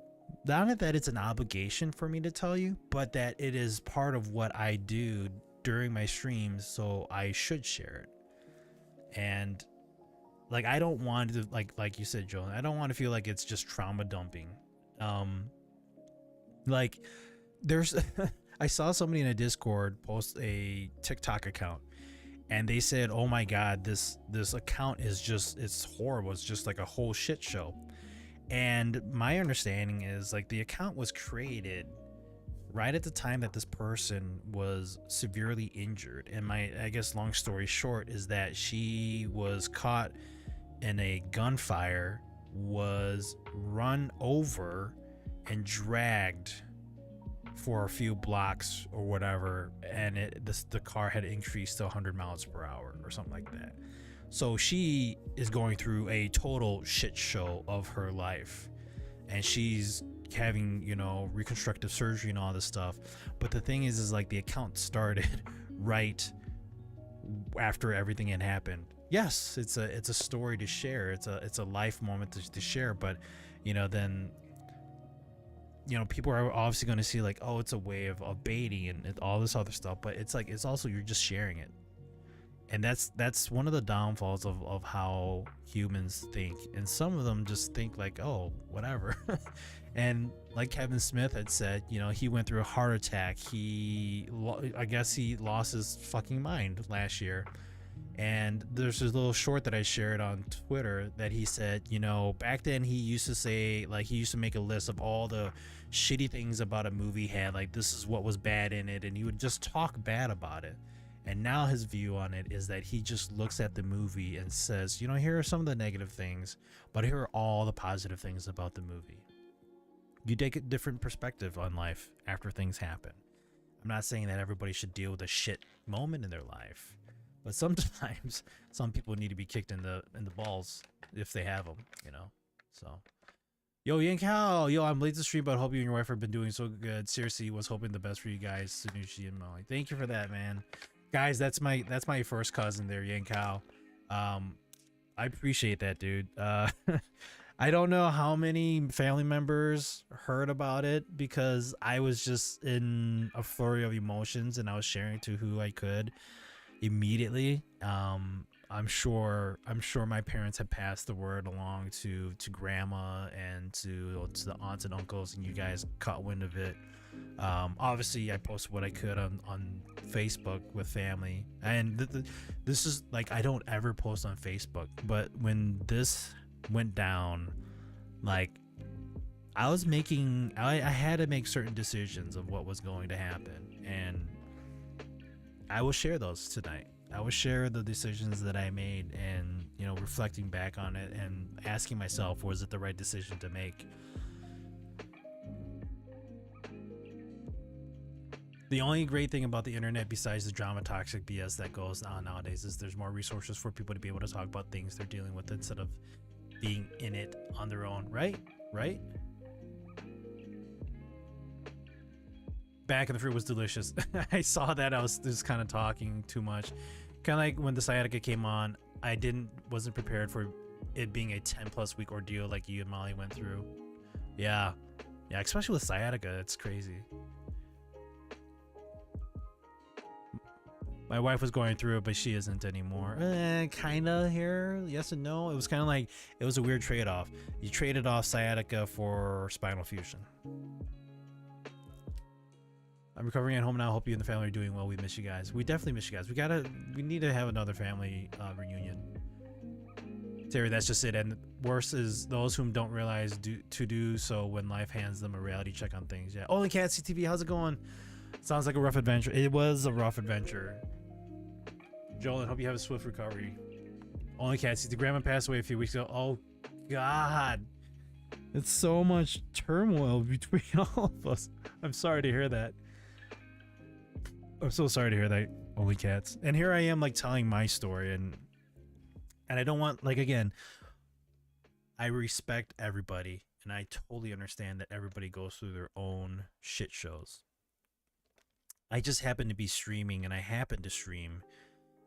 not that it's an obligation for me to tell you, but that it is part of what I do during my streams, so I should share it. And like, I don't want to, like you said, Joel, I don't want to feel like it's just trauma dumping. Like there's I saw somebody in a Discord post a TikTok account, and they said, oh my god, this account is just, it's horrible, it's just like a whole shit show. And my understanding is, like, the account was created right at the time that this person was severely injured. And I guess long story short is that she was caught in a gunfire, was run over and dragged for a few blocks or whatever, and the car had increased to 100 miles per hour or something like that. So she is going through a total shit show of her life, and she's having, you know, reconstructive surgery and all this stuff. But the thing is like, the account started right after everything had happened. Yes, it's a story to share. It's a life moment to share. But, you know, then, you know, people are obviously going to see like, oh, it's a way of baiting and all this other stuff. But it's like, it's also, you're just sharing it. And that's one of the downfalls of how humans think. And some of them just think like, oh, whatever. And like Kevin Smith had said, you know, he went through a heart attack. I guess he lost his fucking mind last year. And there's this little short that I shared on Twitter that he said, you know, back then he used to say, like, he used to make a list of all the shitty things about a movie he had, like, this is what was bad in it, and he would just talk bad about it. And now his view on it is that he just looks at the movie and says, you know, here are some of the negative things, but here are all the positive things about the movie. You take a different perspective on life after things happen. I'm not saying that everybody should deal with a shit moment in their life, but sometimes some people need to be kicked in the balls if they have them, you know. So, yo, Yankao, yo, I'm late to stream, but I hope you and your wife have been doing so good. Seriously, was hoping the best for you guys, Sanushi and Molly. Thank you for that, man. Guys, that's my first cousin there, Yankao. I appreciate that, dude. I don't know how many family members heard about it because I was just in a flurry of emotions and I was sharing to who I could immediately. I'm sure my parents had passed the word along to grandma and to the aunts and uncles, and you guys caught wind of it. Obviously I posted what I could on Facebook with family, and this is like, I don't ever post on Facebook, but when this went down, like, I had to make certain decisions of what was going to happen, and I will share those tonight. I will share the decisions that I made, and, you know, reflecting back on it and asking myself, was it the right decision to make? The only great thing about the internet, besides the drama toxic BS that goes on nowadays, is there's more resources for people to be able to talk about things they're dealing with instead of being in it on their own, right? Back in the Fruit was delicious. I saw that. I was just kind of talking too much. Kind of like when the sciatica came on, I wasn't prepared for it being a 10+ week ordeal like you and Molly went through. Yeah, especially with sciatica, it's crazy. My wife was going through it, but she isn't anymore. Kind of here, yes and no. It was kind of like, it was a weird trade-off. You traded off sciatica for spinal fusion. I'm recovering at home now. Hope you and the family are doing well. We miss you guys. We definitely miss you guys. We need to have another family reunion. Terry, that's just it. And worse is those whom don't realize to do so when life hands them a reality check on things. Yeah. Only Cat CTV, how's it going? Sounds like a rough adventure. It was a rough adventure. Joel, I hope you have a swift recovery. Only Cat CTV. Grandma passed away a few weeks ago. Oh, God. It's so much turmoil between all of us. I'm sorry to hear that. I'm so sorry to hear that, Only Cats. And here I am, like, telling my story, and I don't want, like, again, I respect everybody, and I totally understand that everybody goes through their own shit shows. I just happen to be streaming, and I happen to stream,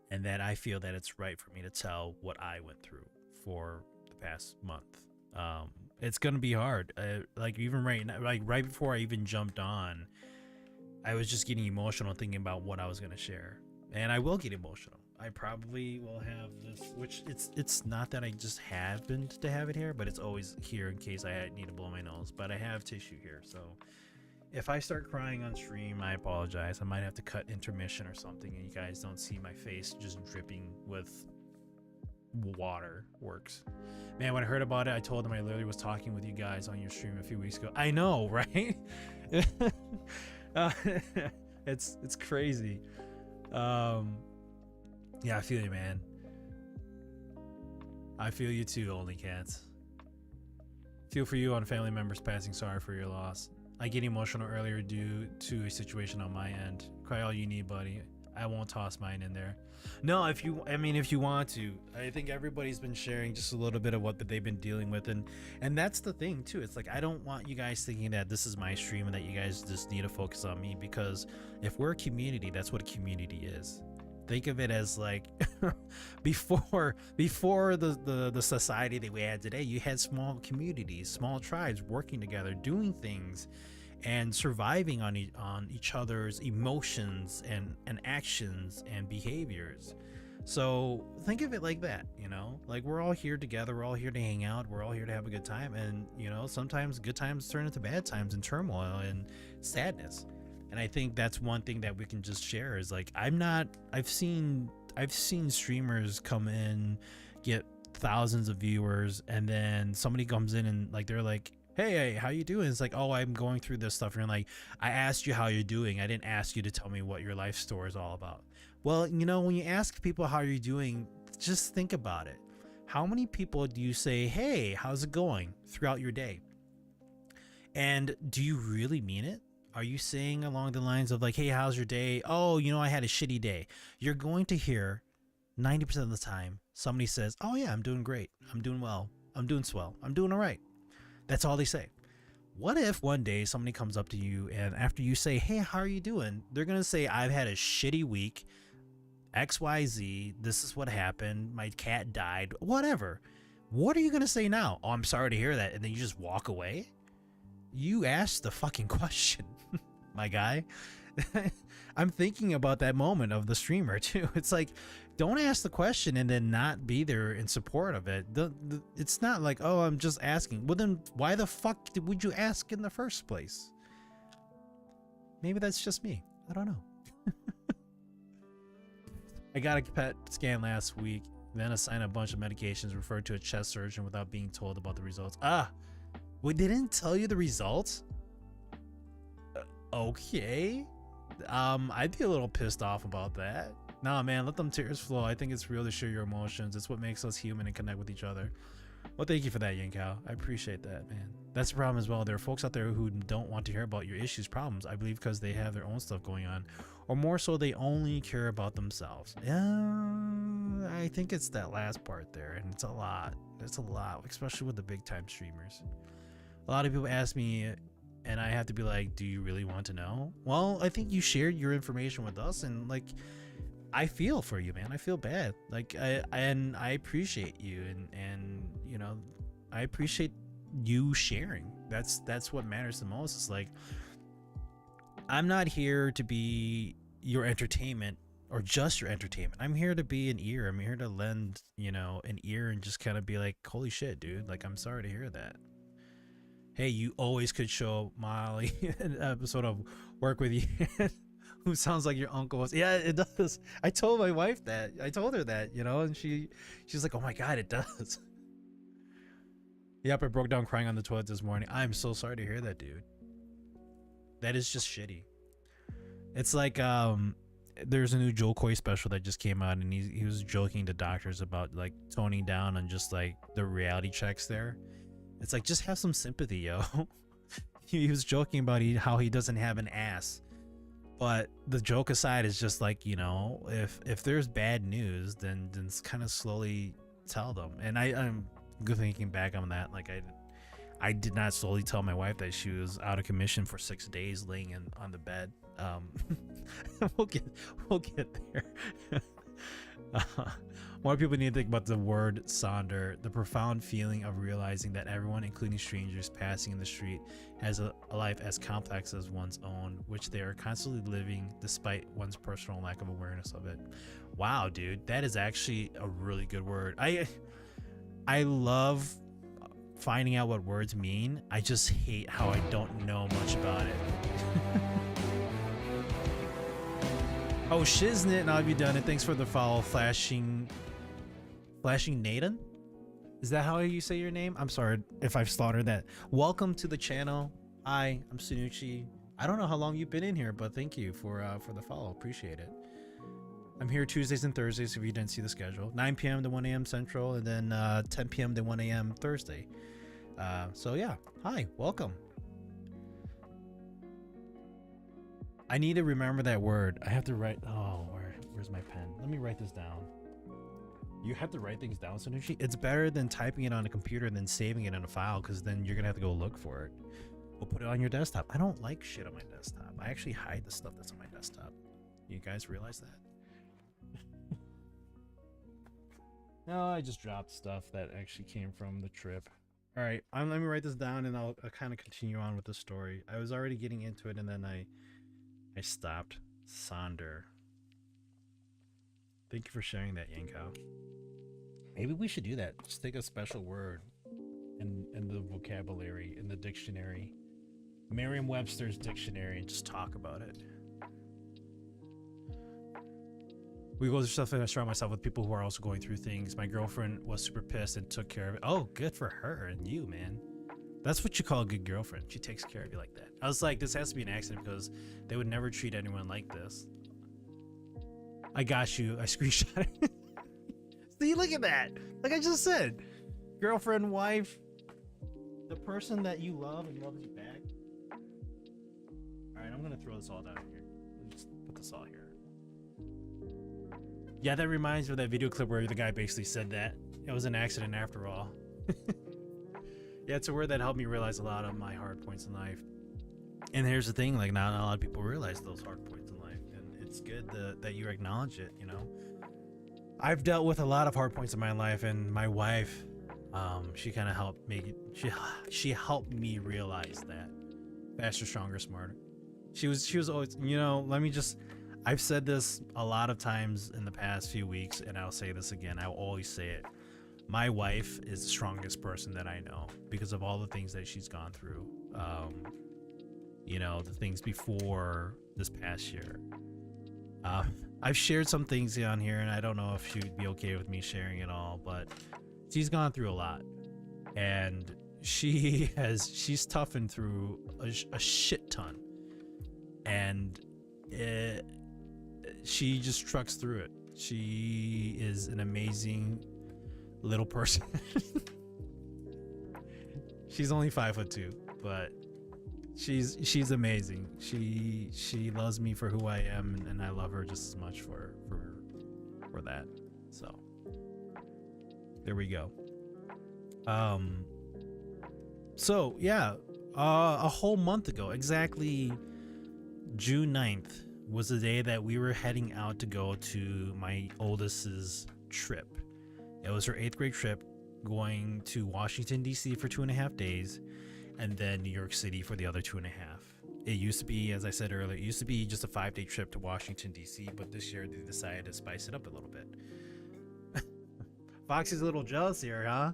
and that I feel that it's right for me to tell what I went through for the past month. It's gonna be hard. Like, even right now, like right before I even jumped on, I was just getting emotional thinking about what I was gonna share, and I will get emotional. I probably will have this, which it's not that I just happened to have it here, but it's always here in case I need to blow my nose. But I have tissue here, so if I start crying on stream, I apologize. I might have to cut intermission or something, and you guys don't see my face just dripping with water. Works. Man, when I heard about it, I told them I literally was talking with you guys on your stream a few weeks ago. I know, right? It's crazy. Yeah, I feel you, man. I feel you too, Only Cats. Feel for you on family members passing. Sorry for your loss. I get emotional earlier due to a situation on my end. Cry all you need, buddy. I won't toss mine in there. No, if you want to. I think everybody's been sharing just a little bit of what they've been dealing with, and that's the thing too. It's like, I don't want you guys thinking that this is my stream and that you guys just need to focus on me, because if we're a community, that's what a community is. Think of it as like before the society that we had today, you had small communities, small tribes working together, doing things and surviving on each other's emotions and actions and behaviors. So think of it like that, you know, like we're all here together, we're all here to hang out, we're all here to have a good time, and you know, sometimes good times turn into bad times and turmoil and sadness. And I think that's one thing that we can just share is like, I've seen streamers come in, get thousands of viewers, and then somebody comes in and like they're like, hey, how you doing? It's like, oh, I'm going through this stuff. And you're like, I asked you how you're doing. I didn't ask you to tell me what your life story is all about. Well, you know, when you ask people how you're doing, just think about it. How many people do you say, hey, how's it going throughout your day? And do you really mean it? Are you saying along the lines of like, hey, how's your day? Oh, you know, I had a shitty day. You're going to hear 90% of the time somebody says, oh yeah, I'm doing great. I'm doing well. I'm doing swell. I'm doing all right. That's all they say. What if one day somebody comes up to you and after you say, hey, how are you doing? They're going to say, I've had a shitty week. XYZ. This is what happened. My cat died. Whatever. What are you going to say now? Oh, I'm sorry to hear that. And then you just walk away? You asked the fucking question, my guy. I'm thinking about that moment of the streamer too. It's like, don't ask the question and then not be there in support of it. It's not like, oh, I'm just asking. Well, then why the fuck would you ask in the first place? Maybe that's just me. I don't know. I got a PET scan last week, then assigned a bunch of medications, referred to a chest surgeon without being told about the results. We didn't tell you the results? Okay. I'd be a little pissed off about that. Nah, man, let them tears flow. I think it's real to share your emotions. It's what makes us human and connect with each other. Well, thank you for that, Yankow. I appreciate that, man. That's the problem as well. There are folks out there who don't want to hear about your issues, problems, I believe because they have their own stuff going on. Or more so, they only care about themselves. Yeah, I think it's that last part there, and it's a lot. It's a lot, especially with the big-time streamers. A lot of people ask me, and I have to be like, do you really want to know? Well, I think you shared your information with us, and like, I feel for you, man. I feel bad. Like, I appreciate you, and you know, I appreciate you sharing. That's what matters the most. It's like, I'm not here to be your entertainment or just your entertainment. I'm here to be an ear. I'm here to lend, you know, an ear and just kind of be like, holy shit, dude. Like, I'm sorry to hear that. hey, you always could show Molly an episode of Work With You, who sounds like your uncle. Yeah, it does. I told my wife that. I told her that, and she's like, oh my god, it does. Yep, I broke down crying on the toilet this morning. I'm so sorry to hear that, dude. That is just shitty. It's like there's a new Joel Coy special that just came out, and he was joking to doctors about like toning down on just like the reality checks there. It's like, just have some sympathy, yo. He was joking about how he doesn't have an ass. But the joke aside is just like, if there's bad news, then kind of slowly tell them. And I'm good thinking back on that. Like I did not slowly tell my wife that she was out of commission for 6 days laying on the bed. We'll get there. More people need to think about the word sonder, the profound feeling of realizing that everyone, including strangers passing in the street, has a life as complex as one's own, which they are constantly living despite one's personal lack of awareness of it. Wow, dude, that is actually a really good word. I love finding out what words mean. I just hate how I don't know much about it. Oh, shiznit, now have you done it? Thanks for the follow, Flashing Nathan? Is that how you say your name? I'm sorry if I've slaughtered that. Welcome to the channel. Hi, I'm Sunuchi. I don't know how long you've been in here, but thank you for the follow. Appreciate it. I'm here Tuesdays and Thursdays if you didn't see the schedule. 9 p.m. to 1 a.m. Central, and then 10 p.m. to 1 a.m. Thursday. So yeah, hi, welcome. I need to remember that word. I have to write. Oh, where's my pen? Let me write this down. You have to write things down, Sunuchi. It's better than typing it on a computer and then saving it in a file, because then you're gonna have to go look for it. We'll put it on your desktop. I don't like shit on my desktop. I actually hide the stuff that's on my desktop. You guys realize that? No, I just dropped stuff that actually came from the trip. All right, let me write this down, and I'll kind of continue on with the story. I was already getting into it, and then I stopped. Sonder. Thank you for sharing that, Yanko. Maybe we should do that. Just take a special word in the vocabulary, in the dictionary, Merriam-Webster's dictionary, and just talk about it. We go through stuff, and I surround myself with people who are also going through things. My girlfriend was super pissed and took care of it. Oh, good for her and you, man. That's what you call a good girlfriend. She takes care of you like that. I was like, this has to be an accident, because they would never treat anyone like this. I got you. I screenshot it. See, look at that. Like I just said. Girlfriend, wife, the person that you love and loves you back. Alright, I'm going to throw this all down here. Let's put this all here. Yeah, that reminds me of that video clip where the guy basically said that. It was an accident after all. Yeah, it's a word that helped me realize a lot of my hard points in life. And here's the thing, like, not a lot of people realize those hard points in life. And it's good that you acknowledge it, I've dealt with a lot of hard points in my life, and my wife, she kind of helped make it, she helped me realize that. Faster, stronger, smarter. She was always, I've said this a lot of times in the past few weeks, and I'll say this again. I'll always say it. My wife is the strongest person that I know because of all the things that she's gone through. The things before this past year. I've shared some things on here, and I don't know if she would be okay with me sharing it all, but she's gone through a lot, and she's toughened through a shit ton, and she just trucks through it. She is an amazing little person. She's only 5'2", but she's amazing. She loves me for who I am, and I love her just as much for that. So there we go. So yeah, a whole month ago, exactly June 9th was the day that we were heading out to go to my oldest's trip. It was her 8th grade trip, going to Washington, D.C. for 2.5 days, and then New York City for the other 2.5. It used to be, as I said earlier, it used to be just a 5-day trip to Washington, D.C., but this year they decided to spice it up a little bit. Foxy's a little jealous here, huh?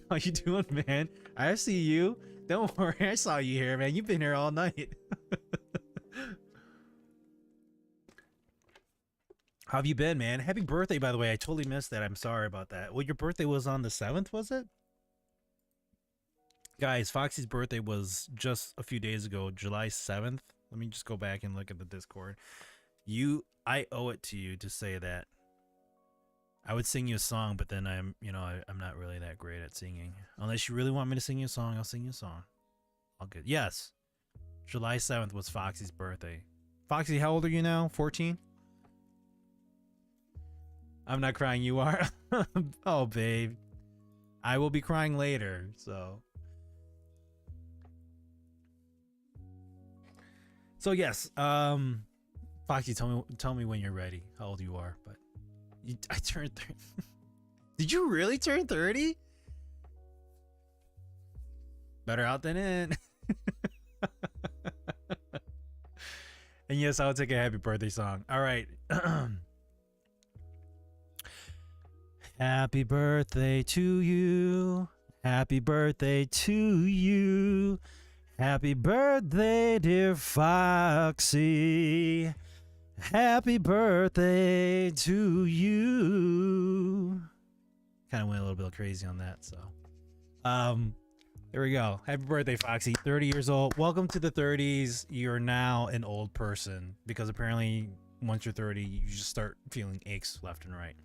How you doing, man? I see you. Don't worry, I saw you here, man. You've been here all night. How have you been, man? Happy birthday, by the way. I totally missed that. I'm sorry about that. Well, your birthday was on the 7th, was it? Guys, Foxy's birthday was just a few days ago, July 7th. Let me just go back and look at the Discord. I owe it to you to say that. I would sing you a song, but then I'm not really that great at singing. Unless you really want me to sing you a song, I'll sing you a song. All good. Yes. July 7th was Foxy's birthday. Foxy, how old are you now? 14? I'm not crying, you are? Oh, babe. I will be crying later, so. So yes, Foxy, tell me when you're ready, how old you are, but I turned 30. Did you really turn 30? Better out than in. And yes, I'll take a happy birthday song. All right. Happy birthday to you. Happy birthday to you. Happy birthday, dear Foxy. Happy birthday to you. Kind of went a little bit crazy on that, so. There we go. Happy birthday, Foxy. 30 years old. Welcome to the 30s. You're now an old person because apparently once you're 30, you just start feeling aches left and right.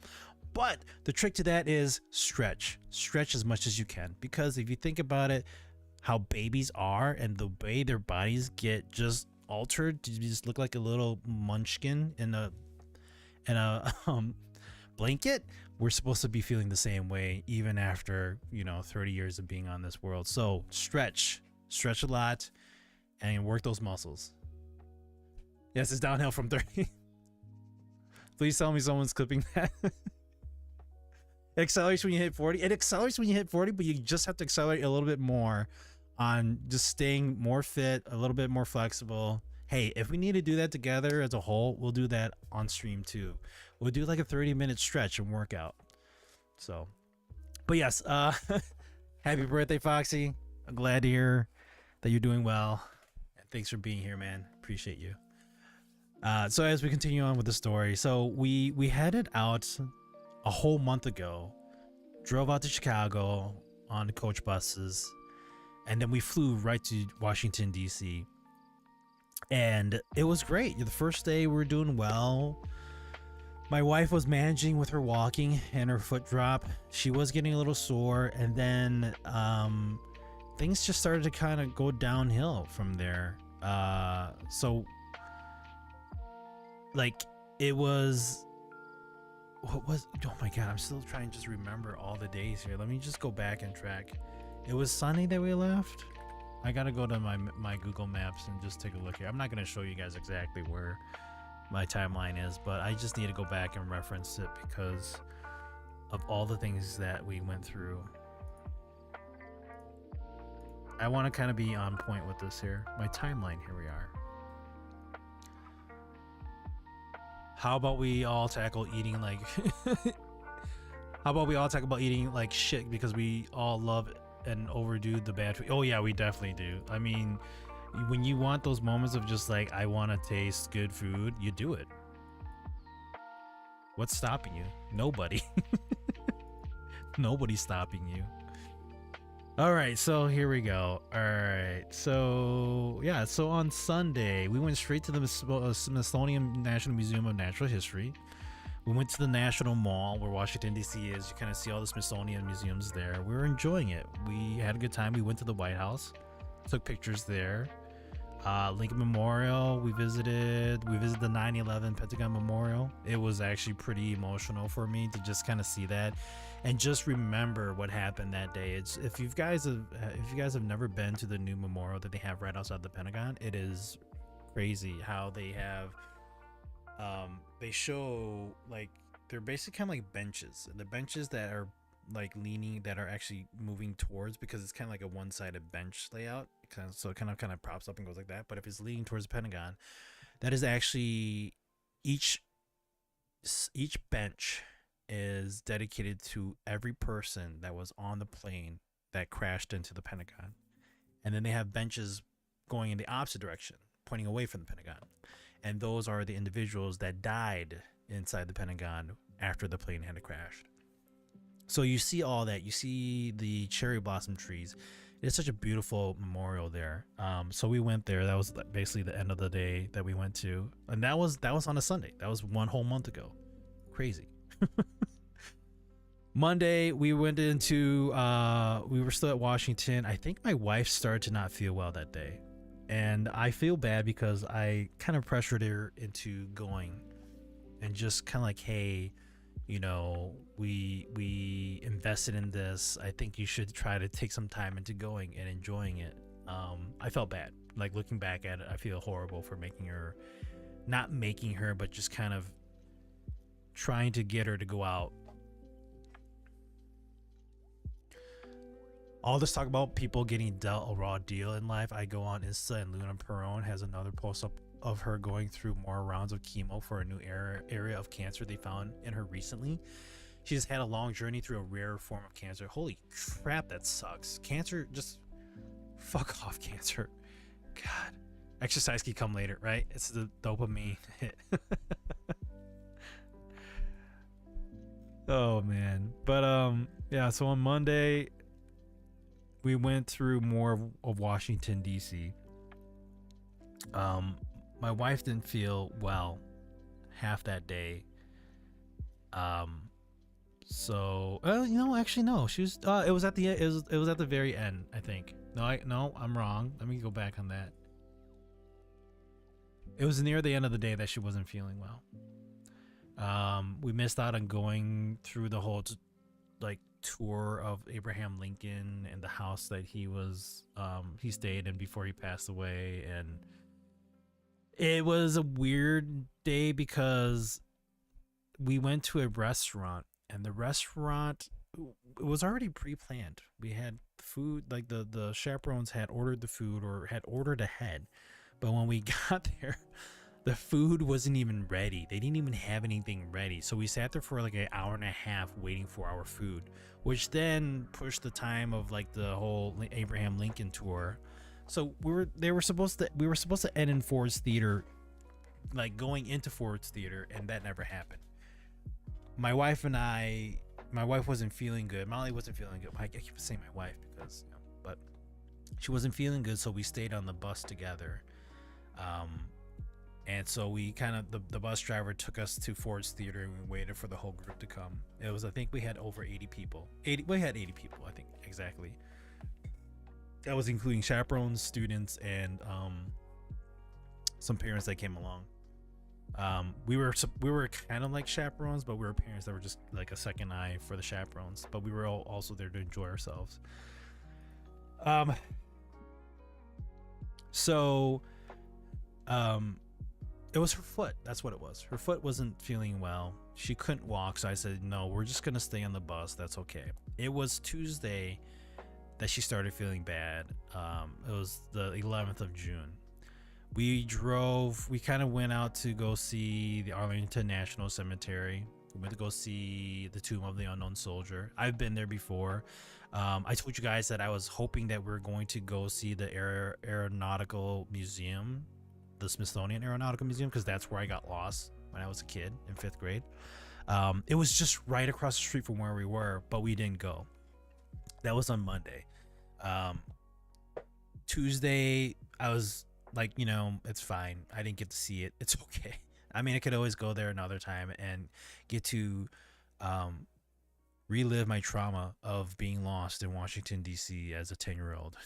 But the trick to that is stretch. Stretch as much as you can, because if you think about it, how babies are and the way their bodies get just altered to just look like a little munchkin in a blanket, we're supposed to be feeling the same way even after 30 years of being on this world. So stretch a lot and work those muscles. Yes, it's downhill from 30. Please tell me someone's clipping that. It accelerates when you hit 40. It accelerates when you hit 40, but you just have to accelerate a little bit more on just staying more fit, a little bit more flexible. Hey, if we need to do that together as a whole, we'll do that on stream too. We'll do like a 30-minute stretch and workout. So, but yes, happy birthday, Foxy. I'm glad to hear that you're doing well. And thanks for being here, man. Appreciate you. So as we continue on with the story, so we headed out a whole month ago, drove out to Chicago on the coach buses, and then we flew right to Washington, D.C. And it was great. The first day we were doing well. My wife was managing with her walking and her foot drop. She was getting a little sore, and then things just started to kind of go downhill from there. So like it was, oh my god, I'm still trying to just remember all the days here. Let me just go back and track. It was Sunday that we left. I gotta go to my Google Maps and just take a look here. I'm not gonna show you guys exactly where my timeline is, but I just need to go back and reference it because of all the things that we went through. I want to kind of be on point with this here. My timeline, here we are. How about we all tackle eating like how about we all talk about eating like shit because we all love and overdo the bad food. Oh yeah, we definitely do. I mean, when you want those moments of just like, I want to taste good food, you do it. What's stopping you? Nobody. Nobody's stopping you. All right, so here we go. All right, so yeah, so on Sunday we went straight to the Smithsonian National Museum of Natural History. We went to the National Mall where Washington D.C. is. You kind of see all the Smithsonian museums there. We were enjoying it. We had a good time. We went to the White House, took pictures there. Lincoln Memorial, we visited the 9/11 Pentagon Memorial. It was actually pretty emotional for me to just kind of see that and just remember what happened that day. It's if you guys have never been to the new memorial that they have right outside the Pentagon, it is crazy how they have they show like they're basically kind of like benches. The benches that are like leaning, that are actually moving towards, because it's kind of like a one-sided bench layout, so it kind of props up and goes like that. But if it's leaning towards the Pentagon, that is actually each bench is dedicated to every person that was on the plane that crashed into the Pentagon. and then they have benches going in the opposite direction, pointing away from the Pentagon. And those are the individuals that died inside the Pentagon after the plane had crashed. So you see all that. You see the cherry blossom trees. It's such a beautiful memorial there. So we went there. That was basically the end of the day that we went to, and that was on a Sunday. That was 1 whole month ago. Crazy. Monday we went into we were still at Washington. I think my wife started to not feel well that day, and I feel bad because I kind of pressured her into going, and just kind of like, hey, you know, we invested in this. I think you should try to take some time into going and enjoying it. I felt bad. Like, looking back at it, I feel horrible for not making her, but just kind of trying to get her to go out. All this talk about people getting dealt a raw deal in life. I go on Insta, and Luna Perone has another post up of her going through more rounds of chemo for a new area of cancer they found in her recently. She's had a long journey through a rare form of cancer. Holy crap, that sucks. Cancer, just fuck off, cancer. God. Exercise can come later, right? It's the dopamine hit. Oh man. But yeah, so on Monday we went through more of Washington DC. My wife didn't feel well half that day. So actually no, she was it was at the very end, I think. No, I'm wrong. Let me go back on that. It was near the end of the day that she wasn't feeling well. We missed out on going through the whole tour of Abraham Lincoln and the house that he stayed in before he passed away, and it was a weird day because we went to a restaurant, and the restaurant, it was already pre-planned. We had food, like the chaperones had ordered the food or had ordered ahead, but when we got there, the food wasn't even ready. They didn't even have anything ready. So we sat there for like an hour and a half waiting for our food, which then pushed the time of like the whole Abraham Lincoln tour. So we were supposed to end in Ford's Theater, like going into Ford's Theater, and that never happened. My wife wasn't feeling good. Molly wasn't feeling good. I keep saying my wife because, but she wasn't feeling good, so we stayed on the bus together. And so we the bus driver took us to Ford's Theater, and we waited for the whole group to come. I think we had over 80 people. We had 80 people, I think, exactly. That was including chaperones, students, and some parents that came along. We were kind of like chaperones, but we were parents that were just like a second eye for the chaperones. But we were all also there to enjoy ourselves. It was her foot. That's what it was. Her foot wasn't feeling well. She couldn't walk, so I said, no, we're just gonna stay on the bus. That's okay. It was Tuesday that she started feeling bad. It was the 11th of June. We kind of went out to go see the Arlington National Cemetery. We went to go see the Tomb of the Unknown Soldier. I've been there before. I told you guys that I was hoping that we're going to go see the Aeronautical Museum, the Smithsonian Aeronautical Museum, because that's where I got lost when I was a kid in 5th grade. It was just right across the street from where we were, but we didn't go. That was on Monday. Tuesday, I was like, it's fine. I didn't get to see it. It's okay. I mean, I could always go there another time and get to relive my trauma of being lost in Washington, D.C. as a 10-year-old.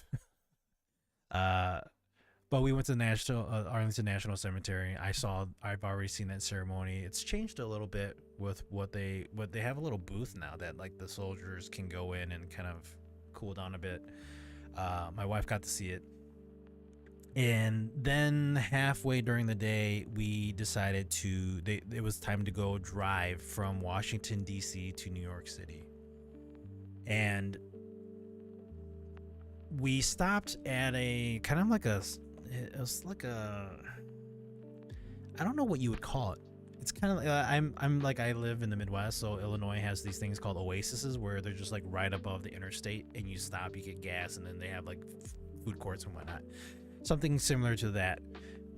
But we went to the Arlington National Cemetery. I've already seen that ceremony. It's changed a little bit with what they have a little booth now that like the soldiers can go in and kind of cool down a bit. My wife got to see it. And then halfway during the day, we decided it was time to go drive from Washington, D.C. to New York City. And we stopped at a kind of like it was like a, I don't know what you would call it. It's kind of like, I live in the Midwest, so Illinois has these things called oases where they're just like right above the interstate, and you stop, you get gas, and then they have like food courts and whatnot. Something similar to that.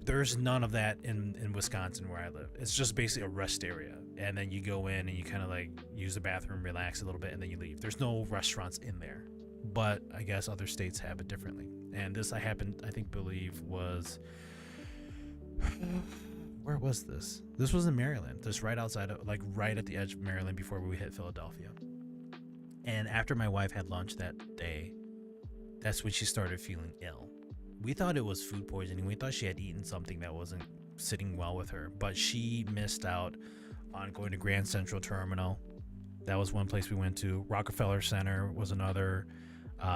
There's none of that in Wisconsin where I live. It's just basically a rest area, and then you go in and you kind of like use the bathroom, relax a little bit, and then you leave. There's no restaurants in there, but I guess other states have it differently. And this I believe was where was this? This was in Maryland, just right outside of, like right at the edge of Maryland before we hit Philadelphia. And after my wife had lunch that day, that's when she started feeling ill. We thought it was food poisoning. We thought she had eaten something that wasn't sitting well with her, but she missed out on going to Grand Central Terminal. That was one place we went to. Rockefeller Center was another,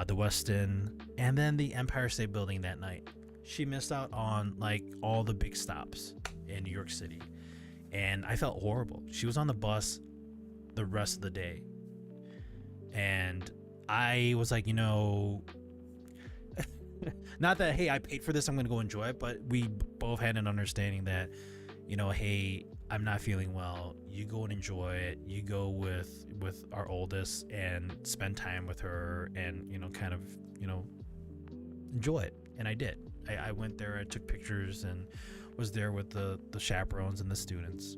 the Westin, and then the Empire State Building that night. She missed out on like all the big stops in New York City, and I felt horrible. She was on the bus the rest of the day, and I was like, not that, hey, I paid for this, I'm gonna go enjoy it, but we both had an understanding that, hey, I'm not feeling well, you go and enjoy it. You go with our oldest and spend time with her, and enjoy it. And I did. I went there, I took pictures, and was there with the chaperones and the students.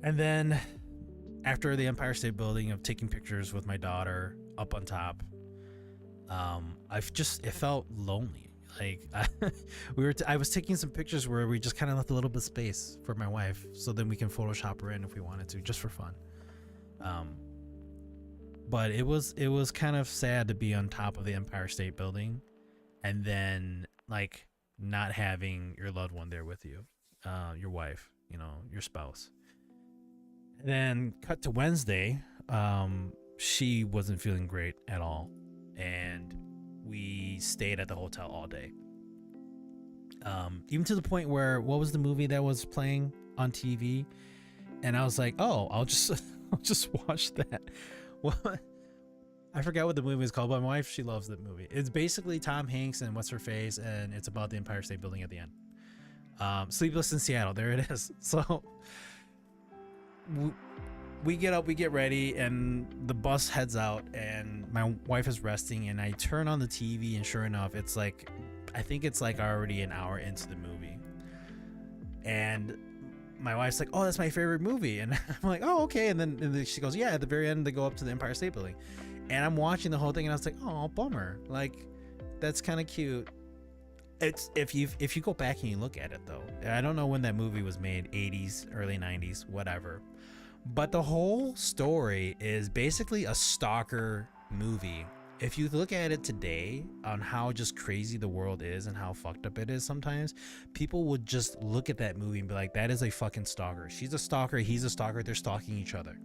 And then after the Empire State Building, of taking pictures with my daughter up on top, it felt lonely. Like I was taking some pictures where we just kind of left a little bit of space for my wife, so then we can Photoshop her in if we wanted to, just for fun. But it was kind of sad to be on top of the Empire State Building, and then like not having your loved one there with you, your wife, your spouse. And then cut to Wednesday, she wasn't feeling great at all, and we stayed at the hotel all day. Even to the point where, what was the movie that was playing on TV? And I was like, oh, I'll just watch that. Well, I forgot what the movie is called, but my wife, she loves that movie. It's basically Tom Hanks and what's her face, and it's about the Empire State Building at the end. Sleepless in Seattle, there it is. So we get up, we get ready, and the bus heads out, and my wife is resting, and I turn on the TV, and sure enough, it's like, I think it's like already an hour into the movie, and my wife's like, oh, that's my favorite movie. And I'm like, oh, okay. And then she goes, yeah, at the very end they go up to the Empire State Building, and I'm watching the whole thing, and I was like, oh, bummer, like that's kind of cute. It's if you go back and you look at it, though, I don't know when that movie was made, 80s, early 90s, whatever, but the whole story is basically a stalker movie. If you look at it today on how just crazy the world is and how fucked up it is, sometimes people would just look at that movie and be like, that is a fucking stalker. She's a stalker, he's a stalker, they're stalking each other.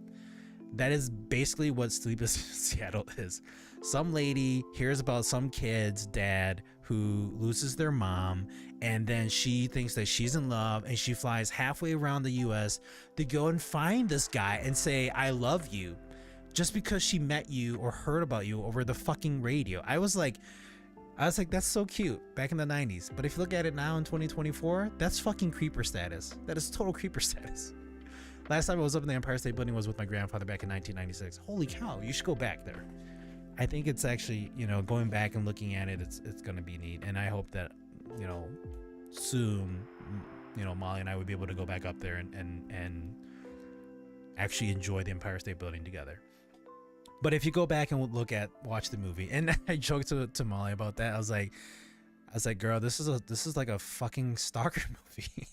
That is basically what Sleepless in Seattle is. Some lady hears about some kid's dad who loses their mom, and then she thinks that she's in love, and she flies halfway around the US to go and find this guy and say, I love you, just because she met you or heard about you over the fucking radio. I was like, that's so cute back in the 90s. But if you look at it now in 2024, that's fucking creeper status. That is total creeper status. Last time I was up in the Empire State Building was with my grandfather back in 1996. Holy cow, you should go back there. I think it's actually, going back and looking at it, it's going to be neat. And I hope that, soon, Molly and I would be able to go back up there and actually enjoy the Empire State Building together. But if you go back and watch the movie, and I joked to Molly about that, I was like, girl, this is like a fucking stalker movie.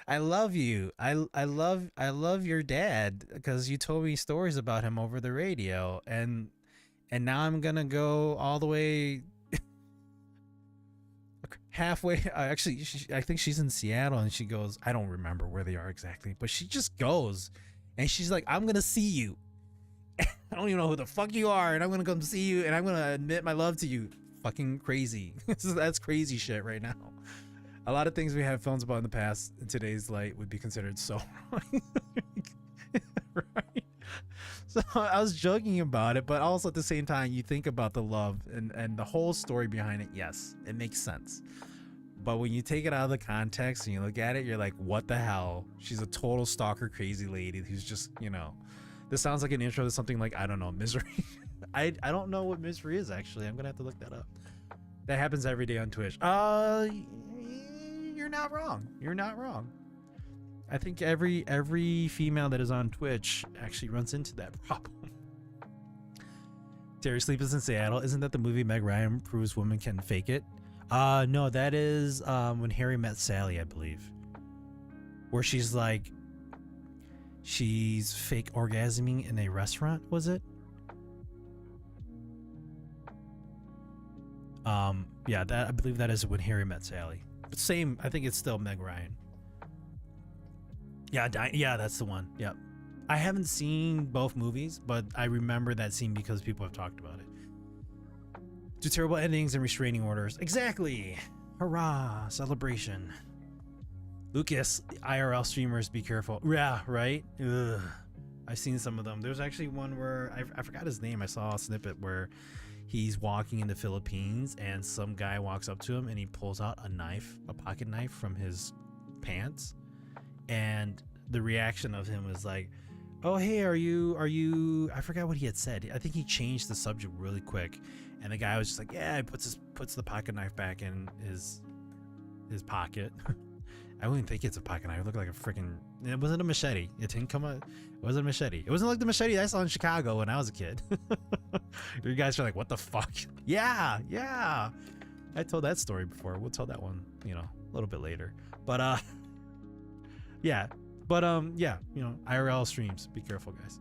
I love you. I love your dad because you told me stories about him over the radio, and now I'm gonna go all the way halfway. I think she's in Seattle, and she goes, I don't remember where they are exactly, but she just goes, and she's like, I'm gonna see you. I don't even know who the fuck you are, and I'm gonna come see you, and I'm gonna admit my love to you. Fucking crazy. That's crazy shit right now. A lot of things we have films about in the past, in today's light, would be considered so wrong. Right? So I was joking about it, but also at the same time, you think about the love and the whole story behind it. Yes, it makes sense. But when you take it out of the context and you look at it, you're like, what the hell? She's a total stalker, crazy lady who's just, this sounds like an intro to something like, I don't know, Misery. I don't know what misery is actually. I'm gonna have to look that up. That happens every day on Twitch. You're not wrong. You're not wrong. I think every female that is on Twitch actually runs into that problem. Terry Sleepless in Seattle. Isn't that the movie Meg Ryan proves women can fake it? No, that is When Harry Met Sally, I believe. Where she's like, she's fake orgasming in a restaurant, was it? Yeah, that I believe that is When Harry Met Sally. But same, I think it's still Meg Ryan. Yeah, yeah, that's the one. Yep. I haven't seen both movies, but I remember that scene because people have talked about it. Two terrible endings and restraining orders. Exactly. Hurrah! Celebration. Lucas, IRL streamers, be careful. Yeah, right? Ugh. I've seen some of them. There's actually one where I forgot his name. I saw a snippet where he's walking in the Philippines and some guy walks up to him and he pulls out a knife, a pocket knife from his pants. And the reaction of him was like, oh, hey, are you, I forgot what he had said. I think he changed the subject really quick. And the guy was just like, yeah, he puts the pocket knife back in his pocket. I wouldn't think it's a pocket knife. It looked like a freaking, it wasn't a machete. It didn't come out, it wasn't a machete. It wasn't like the machete I saw in Chicago when I was a kid. You guys are like, what the fuck? Yeah. I told that story before. We'll tell that one, a little bit later. But, yeah. But, yeah, IRL streams. Be careful, guys.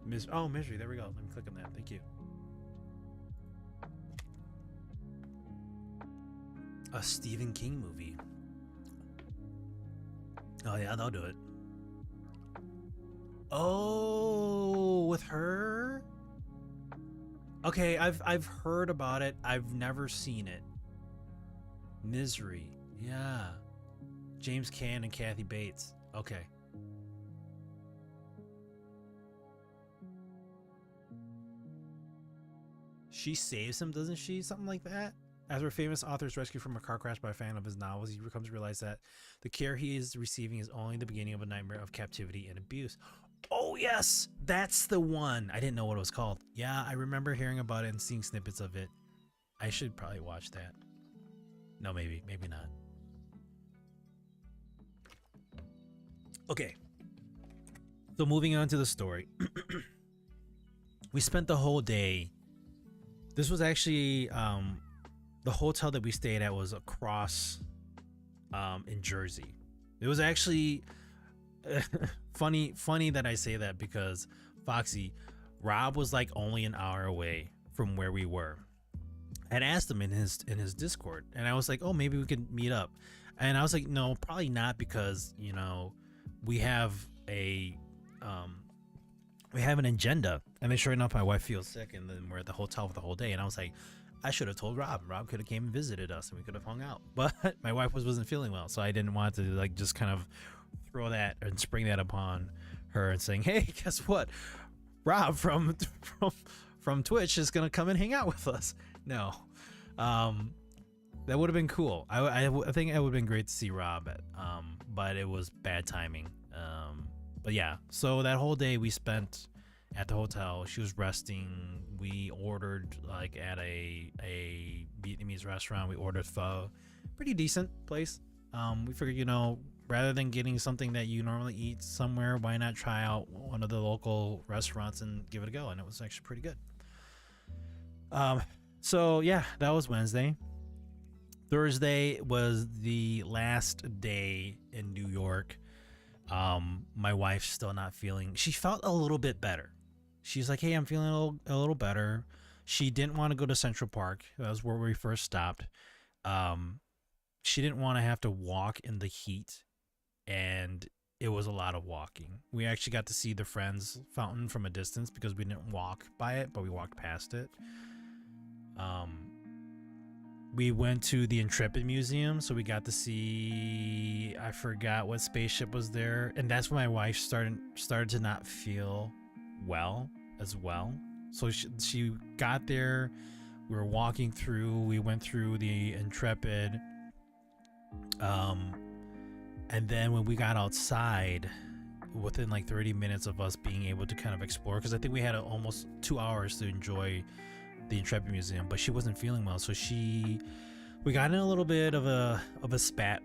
Misery. There we go. Let me click on that. Thank you. A Stephen King movie. Oh yeah, they'll do it. Oh, with her? Okay, I've heard about it. I've never seen it. Misery. Yeah. James Caan and Kathy Bates. Okay. She saves him, doesn't she? Something like that? After a famous author is rescued from a car crash by a fan of his novels, he comes to realize that the care he is receiving is only the beginning of a nightmare of captivity and abuse. Oh, yes! That's the one! I didn't know what it was called. Yeah, I remember hearing about it and seeing snippets of it. I should probably watch that. No, maybe not. Okay. So moving on to the story. We spent the whole day. This was actually... the hotel that we stayed at was across in Jersey. It was actually funny that I say that because Foxy, Rob was like only an hour away from where we were. I had asked him in his Discord, and I was like, oh, maybe we could meet up. And I was like, no, probably not, because we have an agenda. And then sure enough, my wife feels sick, and then we're at the hotel for the whole day. And I was like, I should have told Rob. Rob could have came and visited us, and we could have hung out. But my wife wasn't feeling well, so I didn't want to like just kind of throw that and spring that upon her and saying, "Hey, guess what? Rob from Twitch is gonna come and hang out with us." No, that would have been cool. I think it would have been great to see Rob, but it was bad timing. But yeah, so that whole day we spent at the hotel. She was resting. We ordered like at a Vietnamese restaurant. We ordered pho, pretty decent place. We figured, rather than getting something that you normally eat somewhere, why not try out one of the local restaurants and give it a go? And it was actually pretty good. So yeah, that was Wednesday. Thursday was the last day in New York. My wife's still not feeling. She felt a little bit better. She's like, hey, I'm feeling a little better. She didn't want to go to Central Park. That was where we first stopped. She didn't want to have to walk in the heat, and it was a lot of walking. We actually got to see the Friends fountain from a distance because we didn't walk by it, but we walked past it. We went to the Intrepid Museum, so we got to see, I forgot what spaceship was there, and that's when my wife started to not feel well as well. So she got there, we were walking through, we went through the Intrepid, and then when we got outside, within like 30 minutes of us being able to kind of explore, because I think we had almost 2 hours to enjoy the Intrepid Museum, but she wasn't feeling well, so we got in a little bit of a spat.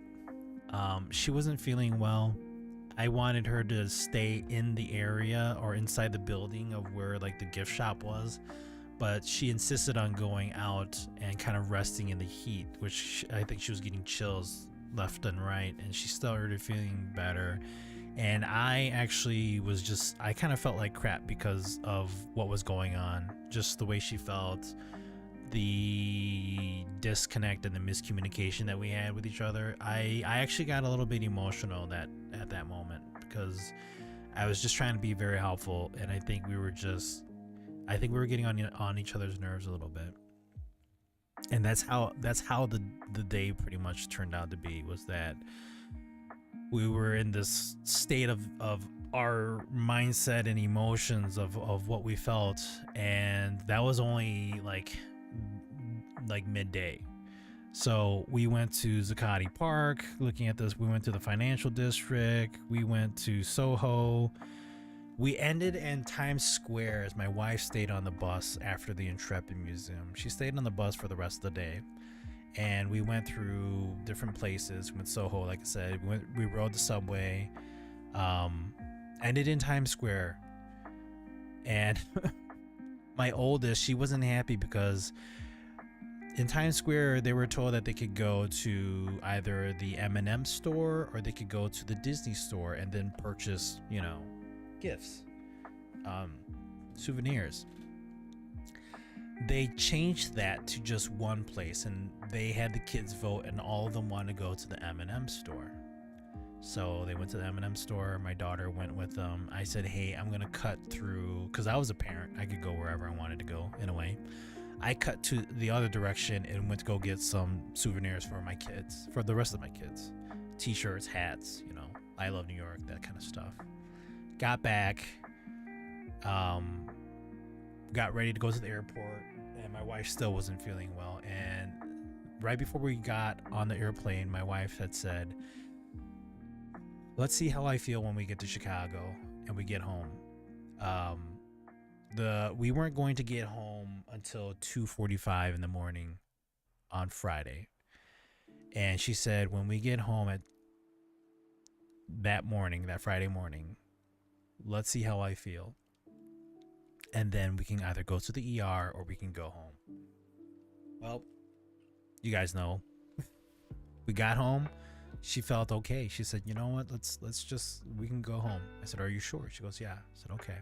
She wasn't feeling well. I wanted her to stay in the area or inside the building of where like the gift shop was, but she insisted on going out and kind of resting in the heat, which I think she was getting chills left and right, and she started feeling better. And I actually I kind of felt like crap because of what was going on, just the way she felt, the disconnect and the miscommunication that we had with each other. I actually got a little bit emotional at that moment, because I was just trying to be very helpful, and I think we were getting on each other's nerves a little bit. And that's how the day pretty much turned out to be, was that we were in this state of our mindset and emotions of what we felt, and that was only like midday. So we went to Zuccotti Park looking at this. We went to the financial district. We went to Soho. We ended in Times Square as my wife stayed on the bus after the Intrepid Museum. She stayed on the bus for the rest of the day. And we went through different places. We went to Soho, like I said. We rode the subway. Ended in Times Square. And my oldest, she wasn't happy because in Times Square, they were told that they could go to either the M&M store or they could go to the Disney store and then purchase, gifts, souvenirs. They changed that to just one place, and they had the kids vote, and all of them wanted to go to the M&M store. So they went to the M&M store. My daughter went with them. I said, hey, I'm going to cut through, because I was a parent. I could go wherever I wanted to go in a way. I cut to the other direction and went to go get some souvenirs for my kids, for the rest of my kids. T-shirts, hats, I love New York, that kind of stuff. Got back, got ready to go to the airport, and my wife still wasn't feeling well. And right before we got on the airplane, my wife had said, let's see how I feel when we get to Chicago and we get home. We weren't going to get home until 2:45 in the morning on Friday. And she said, when we get home at that Friday morning, let's see how I feel. And then we can either go to the ER or we can go home. Well, you guys know. We got home. She felt okay. She said, you know what? We can go home. I said, are you sure? She goes, yeah. I said, okay.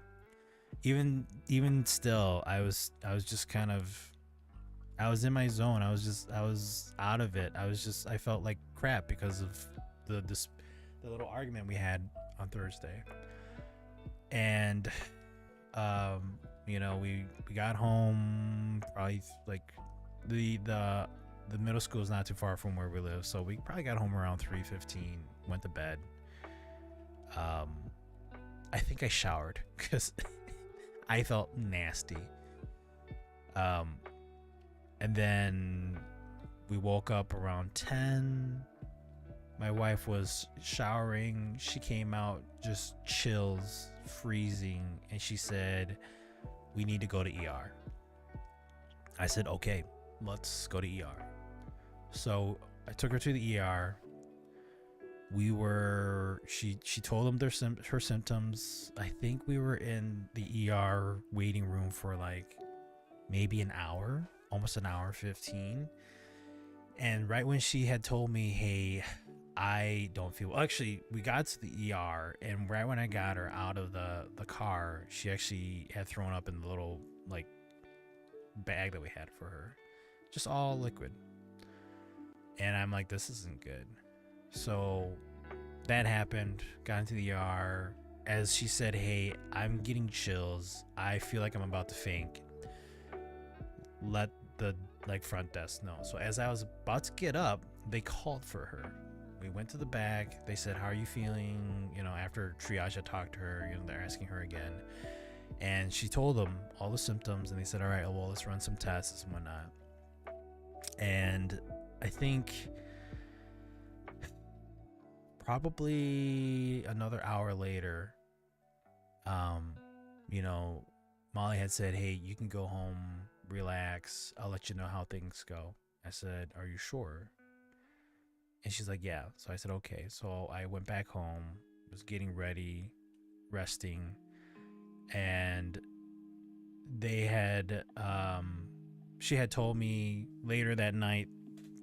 Even still, I was just kind of, I was in my zone. I was out of it. I felt like crap because of the little argument we had on Thursday. And we got home probably like the middle school is not too far from where we live, so we probably got home around 3:15. Went to bed. I think I showered because I felt nasty. And then we woke up around 10. My wife was showering. She came out just chills, freezing, and she said, we need to go to ER. I said, okay, let's go to ER. So I took her to the ER. She told them her symptoms. I think we were in the ER waiting room for like maybe an hour, almost an hour 15. And right when she had told me, hey, I don't feel well. Actually, we got to the ER, and right when I got her out of the car, she actually had thrown up in the little like bag that we had for her, just all liquid. And I'm like, this isn't good. So that happened, got into the ER. As she said, hey, I'm getting chills. I feel like I'm about to faint. Let the front desk know. So as I was about to get up, they called for her. We went to the back. They said, how are you feeling? After triage had talked to her, they're asking her again. And she told them all the symptoms, and they said, all right, well, let's run some tests and whatnot. And I think probably another hour later, um, you know, Molly had said, "Hey, you can go home, relax. I'll let you know how things go." I said, "Are you sure?" And she's like, "Yeah." So I said, "Okay." So I went back home, was getting ready, resting, and they had she had told me later that night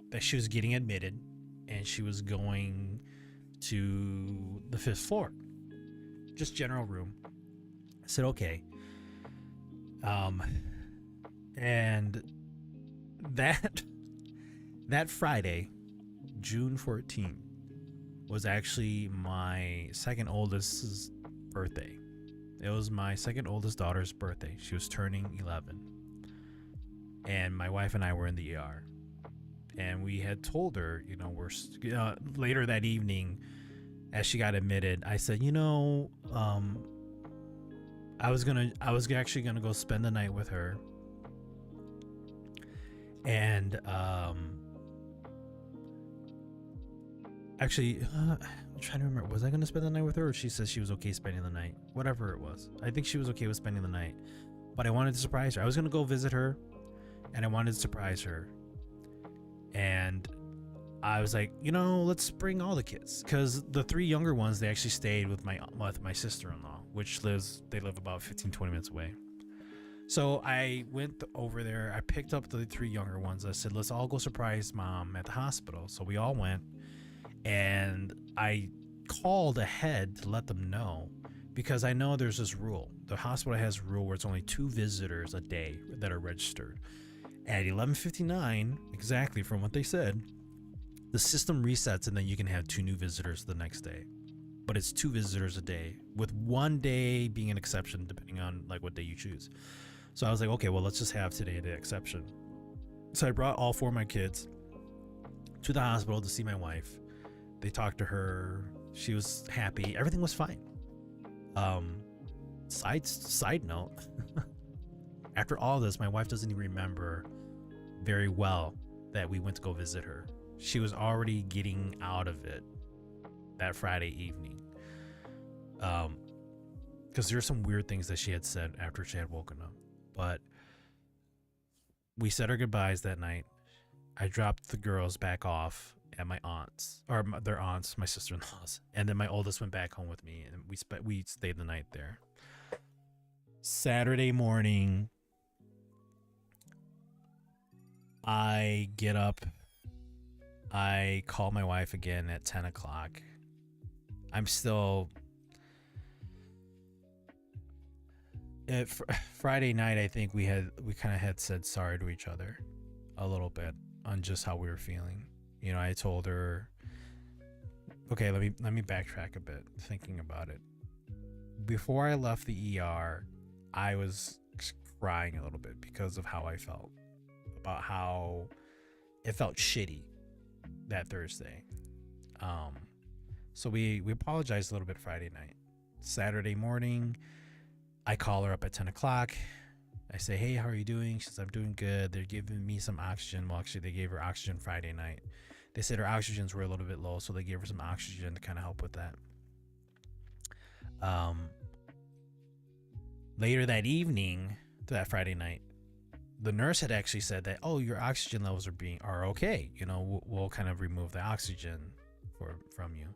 that she was getting admitted and she was going to the 5th floor, just general room. I said, "Okay." And that that Friday, June 14th, was actually my second oldest's birthday. It was my second oldest daughter's birthday. She was turning 11. And my wife and I were in the ER. And we had told her, we're later that evening, as she got admitted, I said, I was actually gonna go spend the night with her. And actually, I'm trying to remember. Was I gonna spend the night with her, or she said she was okay spending the night? Whatever it was, I think she was okay with spending the night. But I wanted to surprise her. I was gonna go visit her, and I wanted to surprise her. And I was like, let's bring all the kids, because the 3 younger ones, they actually stayed with my sister-in-law, which they live about 15-20 minutes away. So I went over there. I picked up the 3 younger ones. I said, let's all go surprise mom at the hospital. So we all went, and I called ahead to let them know, because I know there's this rule. The hospital has a rule where it's only 2 visitors a day that are registered. At 11:59, exactly from what they said, the system resets, and then you can have 2 new visitors the next day. But it's 2 visitors a day, with 1 day being an exception depending on what day you choose. So I was like, okay, well, let's just have today the exception. So I brought all 4 of my kids to the hospital to see my wife. They talked to her. She was happy. Everything was fine. Side note, after all this, my wife doesn't even remember very well that we went to go visit her. She was already getting out of it that Friday evening. Because there were some weird things that she had said after she had woken up. But we said our goodbyes that night. I dropped the girls back off at my aunt's, or their aunts, my sister-in-law's, and then my oldest went back home with me, and we stayed the night there. Saturday morning, I get up. I call my wife again at 10 o'clock. I'm still... Friday night, I think we kind of had said sorry to each other a little bit on just how we were feeling. I told her, okay, let me backtrack a bit, thinking about it. Before I left the ER, I was crying a little bit because of how I felt, about how it felt shitty that Thursday. So we apologized a little bit Friday night. Saturday morning, I call her up at 10 o'clock. I say, hey, how are you doing? She says, I'm doing good. They're giving me some oxygen. Well, actually, they gave her oxygen Friday night. They said her oxygens were a little bit low, so they gave her some oxygen to kind of help with that. Later that evening, that Friday night, the nurse had actually said that, oh, your oxygen levels are okay. We'll kind of remove the oxygen from you.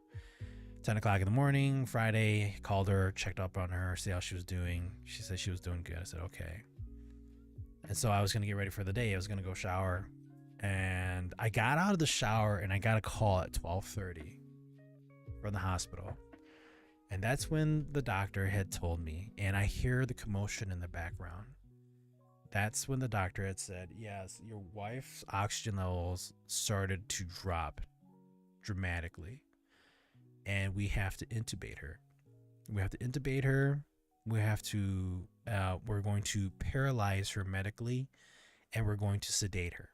10 o'clock in the morning, Friday, called her, checked up on her, see how she was doing. She said she was doing good. I said, okay. And so I was going to get ready for the day. I was going to go shower. And I got out of the shower and I got a call at 12:30 from the hospital. And that's when the doctor had told me, and I hear the commotion in the background. That's when the doctor had said, yes, your wife's oxygen levels started to drop dramatically. And we have to intubate her. We have to intubate her. We're going to paralyze her medically, and we're going to sedate her.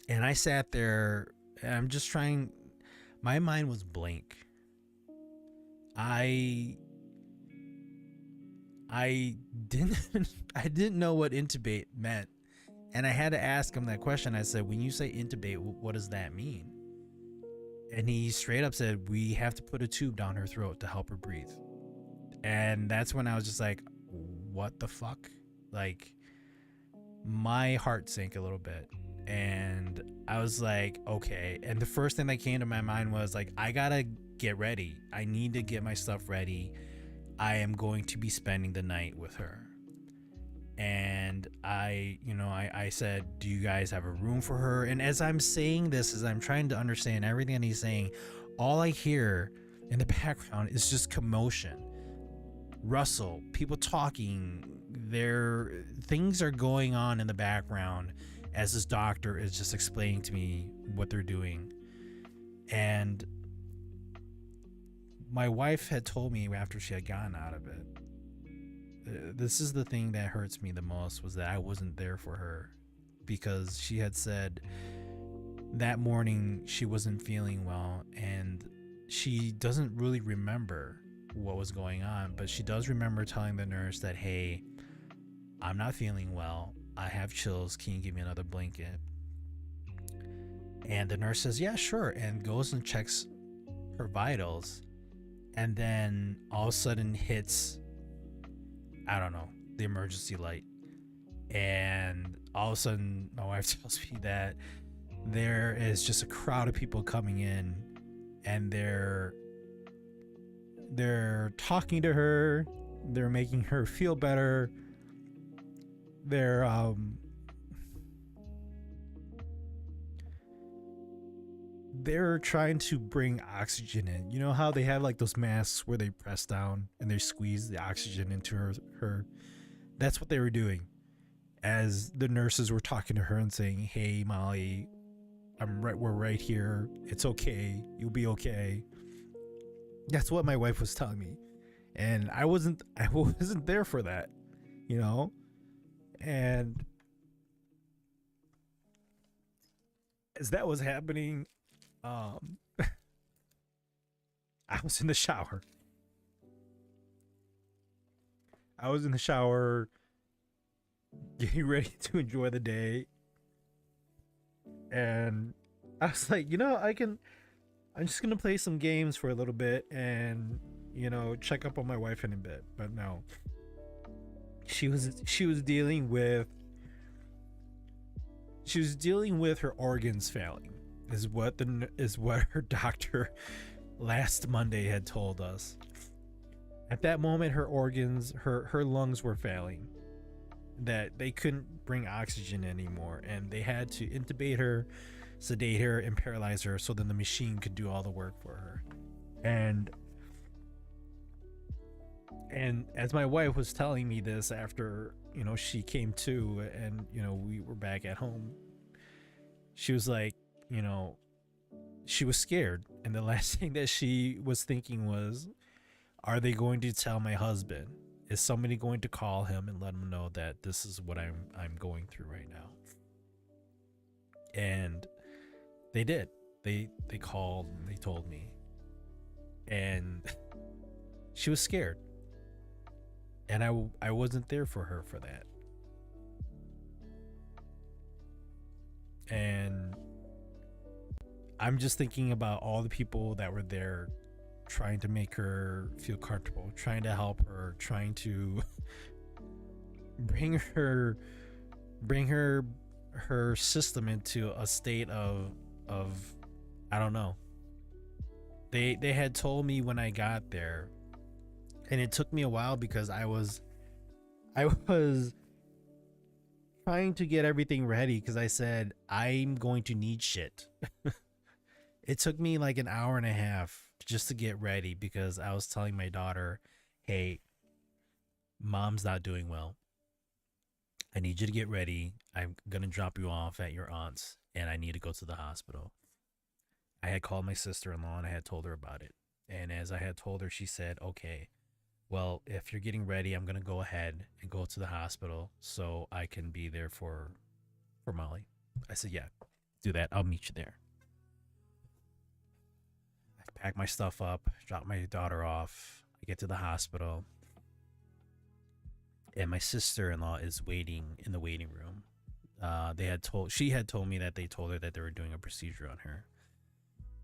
And I sat there, and I'm just trying, my mind was blank. I didn't know what intubate meant. And I had to ask him that question. I said, when you say intubate, what does that mean? And he straight up said, we have to put a tube down her throat to help her breathe. And that's when I was just like, what the fuck? Like, my heart sank a little bit. And I was like, okay. And the first thing that came to my mind was like, I gotta get ready. I need to get my stuff ready. I am going to be spending the night with her. And I said, do you guys have a room for her? And as I'm saying this, as I'm trying to understand everything that he's saying, all I hear in the background is just commotion, rustle, people talking. Things are going on in the background as this doctor is just explaining to me what they're doing. And my wife had told me after she had gotten out of it, this is the thing that hurts me the most, was that I wasn't there for her, because she had said that morning she wasn't feeling well, and she doesn't really remember what was going on, but she does remember telling the nurse that, hey, I'm not feeling well, I have chills, can you give me another blanket? And the nurse says, yeah, sure, and goes and checks her vitals, and then all of a sudden hits, I don't know, the emergency light. And all of a sudden my wife tells me that there is just a crowd of people coming in, and they're talking to her, they're making her feel better, they're trying to bring oxygen in. You know how they have like those masks where they press down and they squeeze the oxygen into her? That's what they were doing, as the nurses were talking to her and saying, hey Molly, we're right here, it's okay, you'll be okay. That's what my wife was telling me, and I wasn't there for that, you know. And as that was happening, I was in the shower. Getting ready to enjoy the day. And I was like, I'm just going to play some games for a little bit and, check up on my wife in a bit. But no. She was dealing with her organs failing, is what her doctor last Monday had told us. At that moment, her organs, her lungs were failing, that they couldn't bring oxygen anymore, and they had to intubate her, sedate her, and paralyze her so then the machine could do all the work for her. And as my wife was telling me this after, she came to, and, we were back at home, she was like, she was scared. And the last thing that she was thinking was, are they going to tell my husband? Is somebody going to call him and let him know that this is what I'm going through right now? And they did. They called and they told me. And she was scared. And I wasn't there for her for that. And I'm just thinking about all the people that were there trying to make her feel comfortable, trying to help her, trying to bring her system into a state of I don't know. They had told me when I got there, and it took me a while because I was trying to get everything ready, because I said I'm going to need shit. It took me like an hour and a half just to get ready, because I was telling my daughter, hey, mom's not doing well. I need you to get ready. I'm going to drop you off at your aunt's, and I need to go to the hospital. I had called my sister-in-law and I had told her about it. And as I had told her, she said, okay, well, if you're getting ready, I'm going to go ahead and go to the hospital so I can be there for Molly. I said, yeah, do that. I'll meet you there. I pack my stuff up, drop my daughter off. I get to the hospital, and my sister-in-law is waiting in the waiting room. She had told me that they told her that they were doing a procedure on her.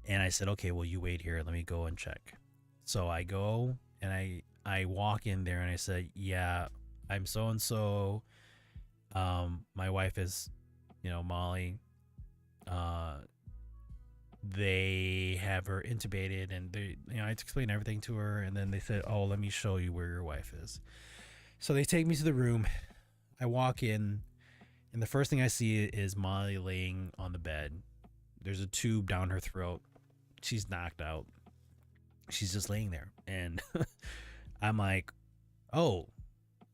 And I said, okay, well, you wait here. Let me go and check. So I go and I walk in there and I said, "Yeah, I'm so and so. My wife is, Molly. Uh, they have her intubated, and I explained everything to her, and then they said, "Oh, let me show you where your wife is." So they take me to the room. I walk in, and the first thing I see is Molly laying on the bed. There's a tube down her throat. She's knocked out. She's just laying there, and I'm like, "Oh,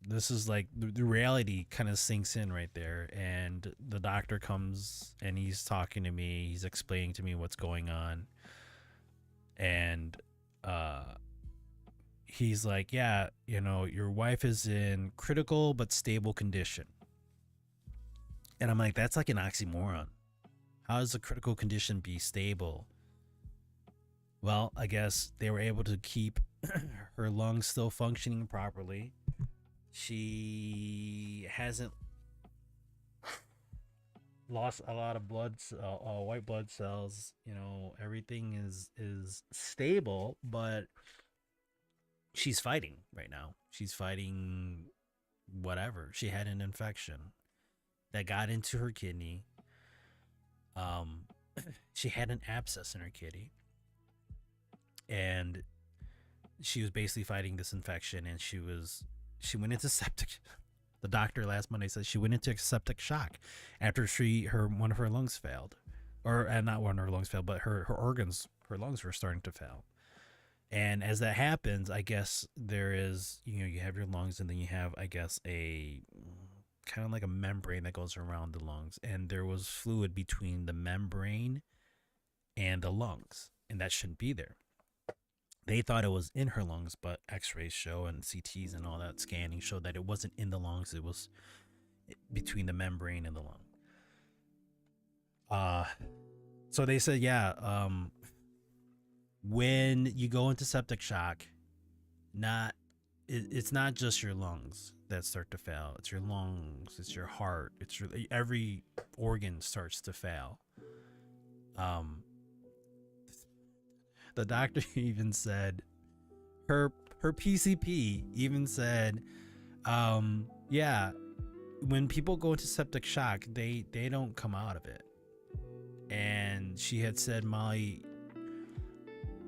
this is like the reality kind of sinks in right there." And the doctor comes and he's talking to me. He's explaining to me what's going on, and he's like, "Yeah, your wife is in critical but stable condition." And I'm like, "That's like an oxymoron. How does a critical condition be stable?" Well, I guess they were able to keep her lungs still functioning properly. She hasn't lost a lot of white blood cells. Everything is stable, but she's fighting right now. She's fighting whatever. She had an infection that got into her kidney. She had an abscess in her kidney, and she was basically fighting this infection, and she went into septic. The doctor last Monday said she went into septic shock after one of her lungs failed, or not one of her lungs failed, but her lungs were starting to fail. And as that happens, I guess there is, you have your lungs, and then you have, I guess, a kind of like a membrane that goes around the lungs, and there was fluid between the membrane and the lungs, and that shouldn't be there. They thought it was in her lungs, but x-rays show and CTs and all that scanning showed that it wasn't in the lungs. It was between the membrane and the lung. So they said, yeah, when you go into septic shock, it's not just your lungs that start to fail. It's your lungs, it's your heart, every organ starts to fail. The doctor even said, her PCP even said, yeah, when people go into septic shock, they don't come out of it. And she had said, "Molly,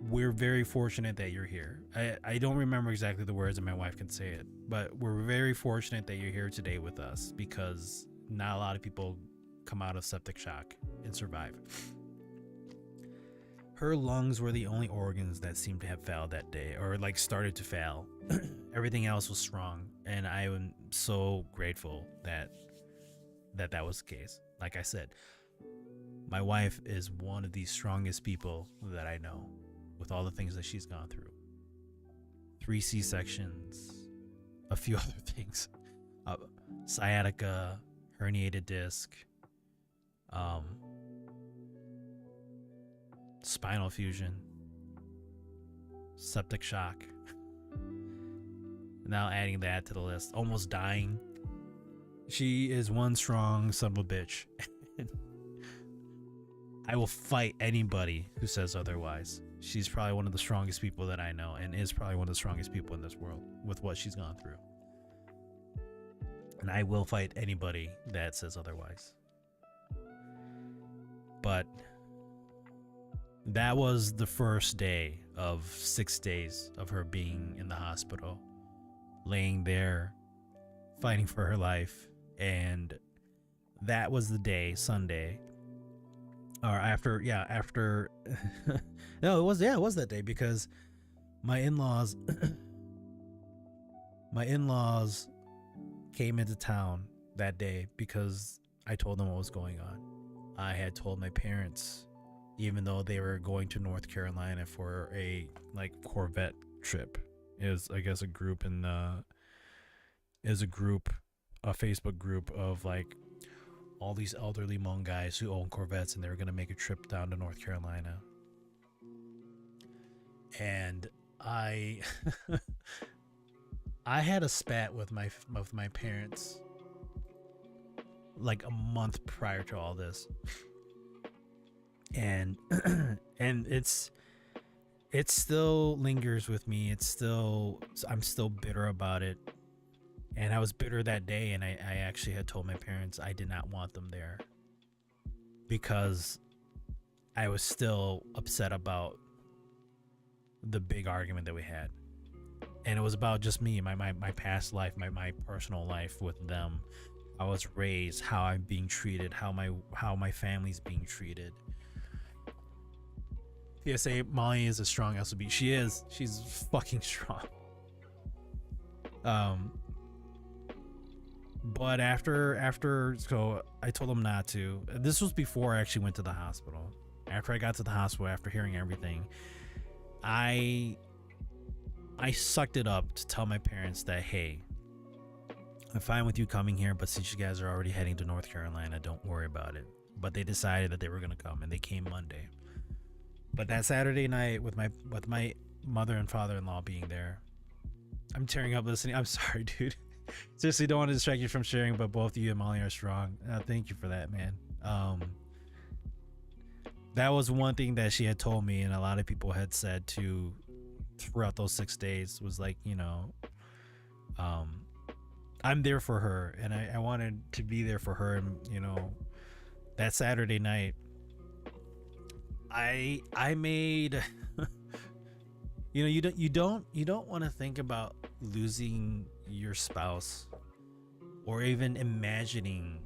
we're very fortunate that you're here." I don't remember exactly the words, and my wife can say it, but we're very fortunate that you're here today with us, because not a lot of people come out of septic shock and survive. Her lungs were the only organs that seemed to have failed that day, or like started to fail. Everything else was strong, and I am so grateful that was the case. Like I said, my wife is one of the strongest people that I know, with all the things that she's gone through. 3 C-sections, a few other things, sciatica, herniated disc, spinal fusion, septic shock. Now adding that to the list, almost dying. She is one strong son of a bitch. I will fight anybody who says otherwise. She's probably one of the strongest people that I know, and is probably one of the strongest people in this world with what she's gone through. And I will fight anybody that says otherwise. But that was the first day of 6 days of her being in the hospital, laying there, fighting for her life. And that was the day, Sunday, or after no, it was that day, because my in-laws came into town that day because I told them what was going on. I had told my parents, even though they were going to North Carolina for a Corvette trip. Is, I guess, a group a Facebook group of all these elderly Hmong guys who own Corvettes, and they were going to make a trip down to North Carolina. And I had a spat with my parents a month prior to all this. And and it still lingers with me. I'm still bitter about it. And I was bitter that day, and I actually had told my parents I did not want them there because I was still upset about the big argument that we had. And it was about just me, my past life, my personal life with them. I was raised, how I'm being treated, how my family's being treated. PSA, Molly is a strong SOB. She is. She's fucking strong. But after so I told him not to. This was before I actually went to the hospital. After I got to the hospital, after hearing everything, I sucked it up to tell my parents that, hey, I'm fine with you coming here, but since you guys are already heading to North Carolina, don't worry about it. But they decided that they were gonna come, and they came Monday. But that Saturday night, with my mother and father-in-law being there, I'm tearing up listening. I'm sorry, dude. Seriously, don't want to distract you from sharing, but both you and Molly are strong. Thank you for that, man. That was one thing that she had told me, and a lot of people had said too throughout those 6 days, was like, I'm there for her, and I wanted to be there for her. And that Saturday night, I made you don't want to think about losing your spouse or even imagining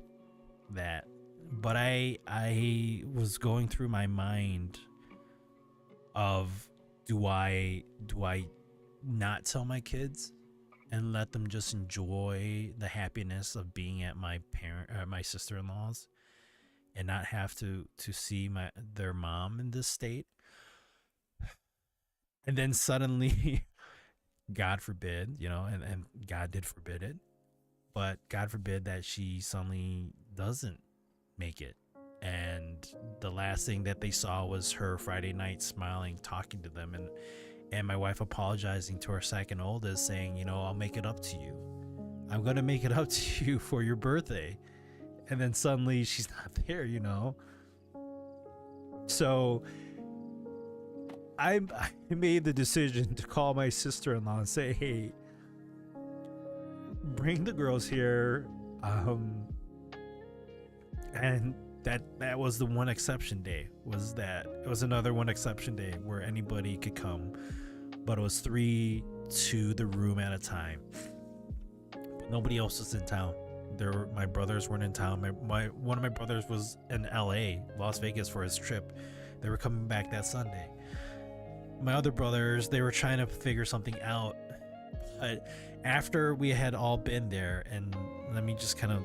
that, but I was going through my mind of, do I not tell my kids and let them just enjoy the happiness of being at my sister-in-law's and not have to see their mom in this state? And then suddenly, God forbid, and God did forbid it, but God forbid that she suddenly doesn't make it. And the last thing that they saw was her Friday night smiling, talking to them, and my wife apologizing to her second oldest, saying, I'll make it up to you. I'm going to make it up to you for your birthday. And then suddenly she's not there, So I made the decision to call my sister-in-law and say, hey, bring the girls here. And that was the one exception day, it was another one exception day where anybody could come, but it was 3 to the room at a time. Nobody else was in town. My brothers weren't in town. One of my brothers was in Las Vegas for his trip. They were coming back that Sunday. My other brothers, they were trying to figure something out. But after we had all been there, and let me just kind of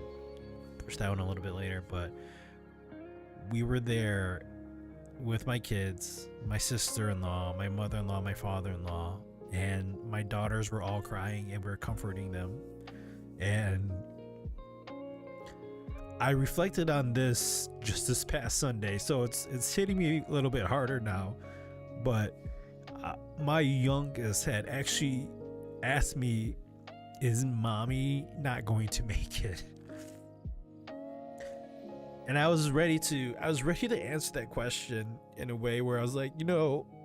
push that one a little bit later, but we were there with my kids, my sister-in-law, my mother-in-law, my father-in-law, and my daughters were all crying, and we were comforting them. And I reflected on this just this past Sunday, so it's hitting me a little bit harder now. But my youngest had actually asked me, is mommy not going to make it? And I was ready to answer that question in a way where I was like,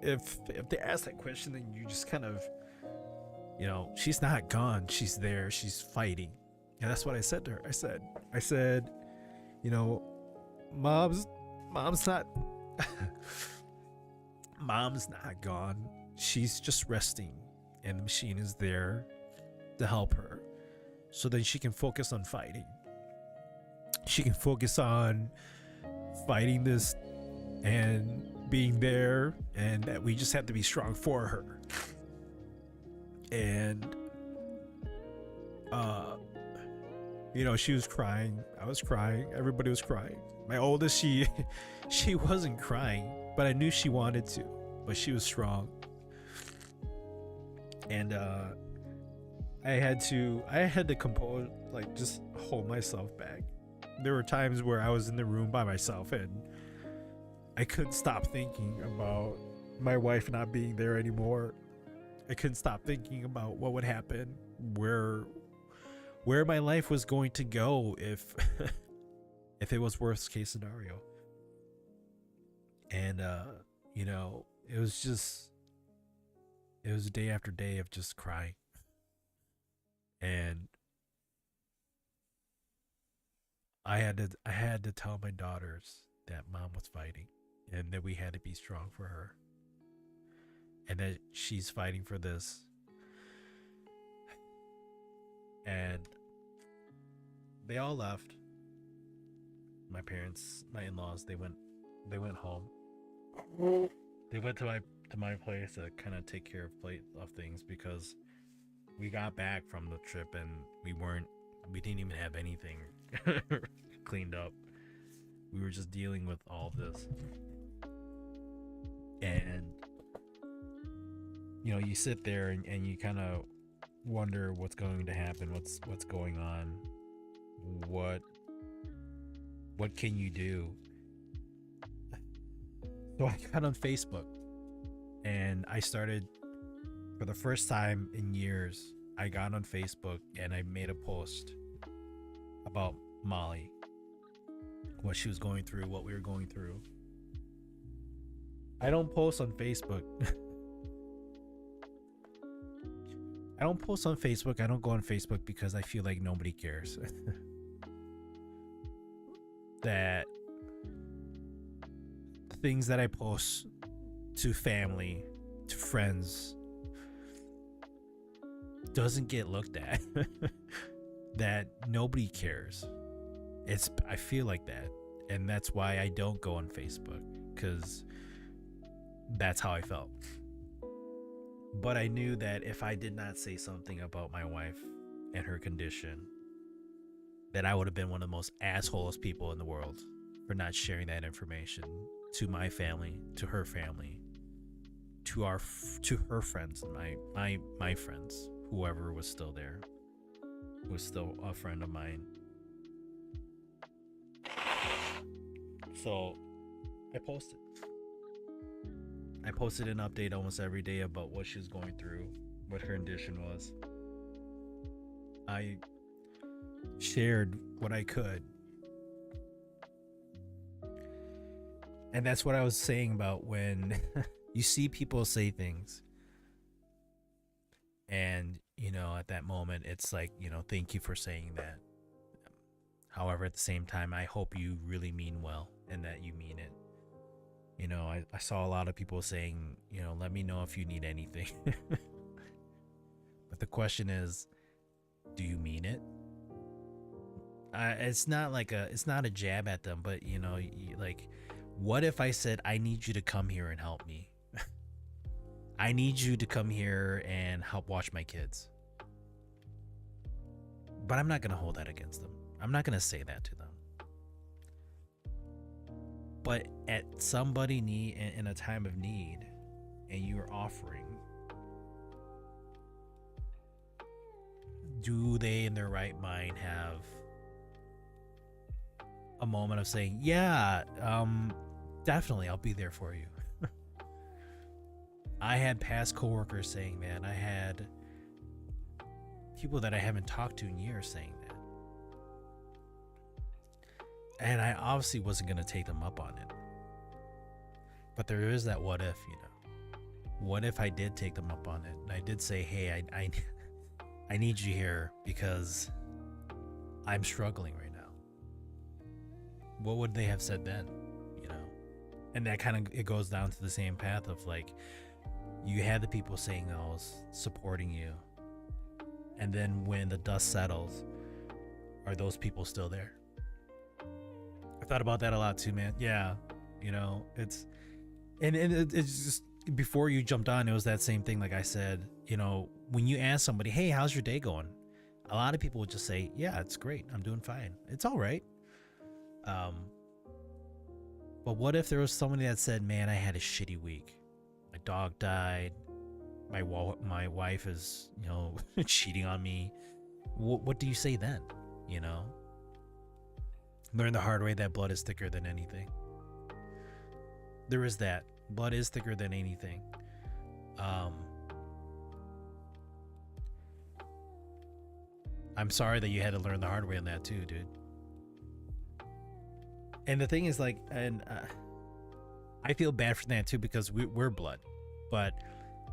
if they ask that question, then you just kind of, she's not gone, she's there, she's fighting. And that's what I said to her. I said, mom's not mom's not gone. She's just resting, and the machine is there to help her, so then she can focus on fighting. She can focus on fighting this and being there, and that we just have to be strong for her. And she was crying, I was crying, everybody was crying. My oldest, she wasn't crying, but I knew she wanted to, but she was strong. And I had to compose, like, just hold myself back. There were times where I was in the room by myself and I couldn't stop thinking about my wife not being there anymore. I couldn't stop thinking about what would happen, where my life was going to go if if it was worst case scenario. And it was just it was day after day of just crying. And I had to tell my daughters that mom was fighting and that we had to be strong for her and that she's fighting for this. And they all left. My parents, my in-laws, they went home. They went to my place to kind of take care of things because we got back from the trip and we didn't even have anything cleaned up. We were just dealing with all this. And you sit there and you kind of wonder what's going to happen, what's going on, what can you do. So I got on Facebook and I started, for the first time in years, I got on Facebook and I made a post about Molly, what she was going through, what we were going through. I don't post on Facebook. I don't post on Facebook. I don't go on Facebook because I feel like nobody cares. That the things that I post to family, to friends, doesn't get looked at. That nobody cares. I feel like that. And that's why I don't go on Facebook, because that's how I felt. But I knew that if I did not say something about my wife and her condition, that I would have been one of the most assholes people in the world for not sharing that information to my family, to her family, to her friends, my friends, whoever was still there, was still a friend of mine. So I posted an update almost every day about what she was going through, what her condition was. I shared what I could. And that's what I was saying about when you see people say things. And, at that moment, it's like, thank you for saying that. However, at the same time, I hope you really mean well and that you mean it. I saw a lot of people saying, let me know if you need anything. But the question is, do you mean it? It's not a jab at them, but like, what if I said, I need you to come here and help me? I need you to come here and help watch my kids. But I'm not going to hold that against them. I'm not going to say that to them. But at somebody in a time of need, and you are offering, do they in their right mind have a moment of saying, yeah, definitely, I'll be there for you? I had past coworkers saying that. I had people that I haven't talked to in years saying that. And I obviously wasn't going to take them up on it. But there is that what if, What if I did take them up on it? And I did say, hey, I need you here because I'm struggling right now. What would they have said then? And that kind of, it goes down to the same path of like, you had the people saying those, supporting you. And then when the dust settles, are those people still there? I thought about that a lot too, man. Yeah. It's just, before you jumped on, it was that same thing. Like I said, when you ask somebody, hey, how's your day going? A lot of people would just say, yeah, it's great. I'm doing fine. It's all right. But what if there was somebody that said, man, I had a shitty week. My dog died. My wife is, cheating on me. What do you say then? Learn the hard way that blood is thicker than anything. There is that. Blood is thicker than anything. I'm sorry that you had to learn the hard way on that too, dude. And the thing is, like, I feel bad for that too because we're blood. But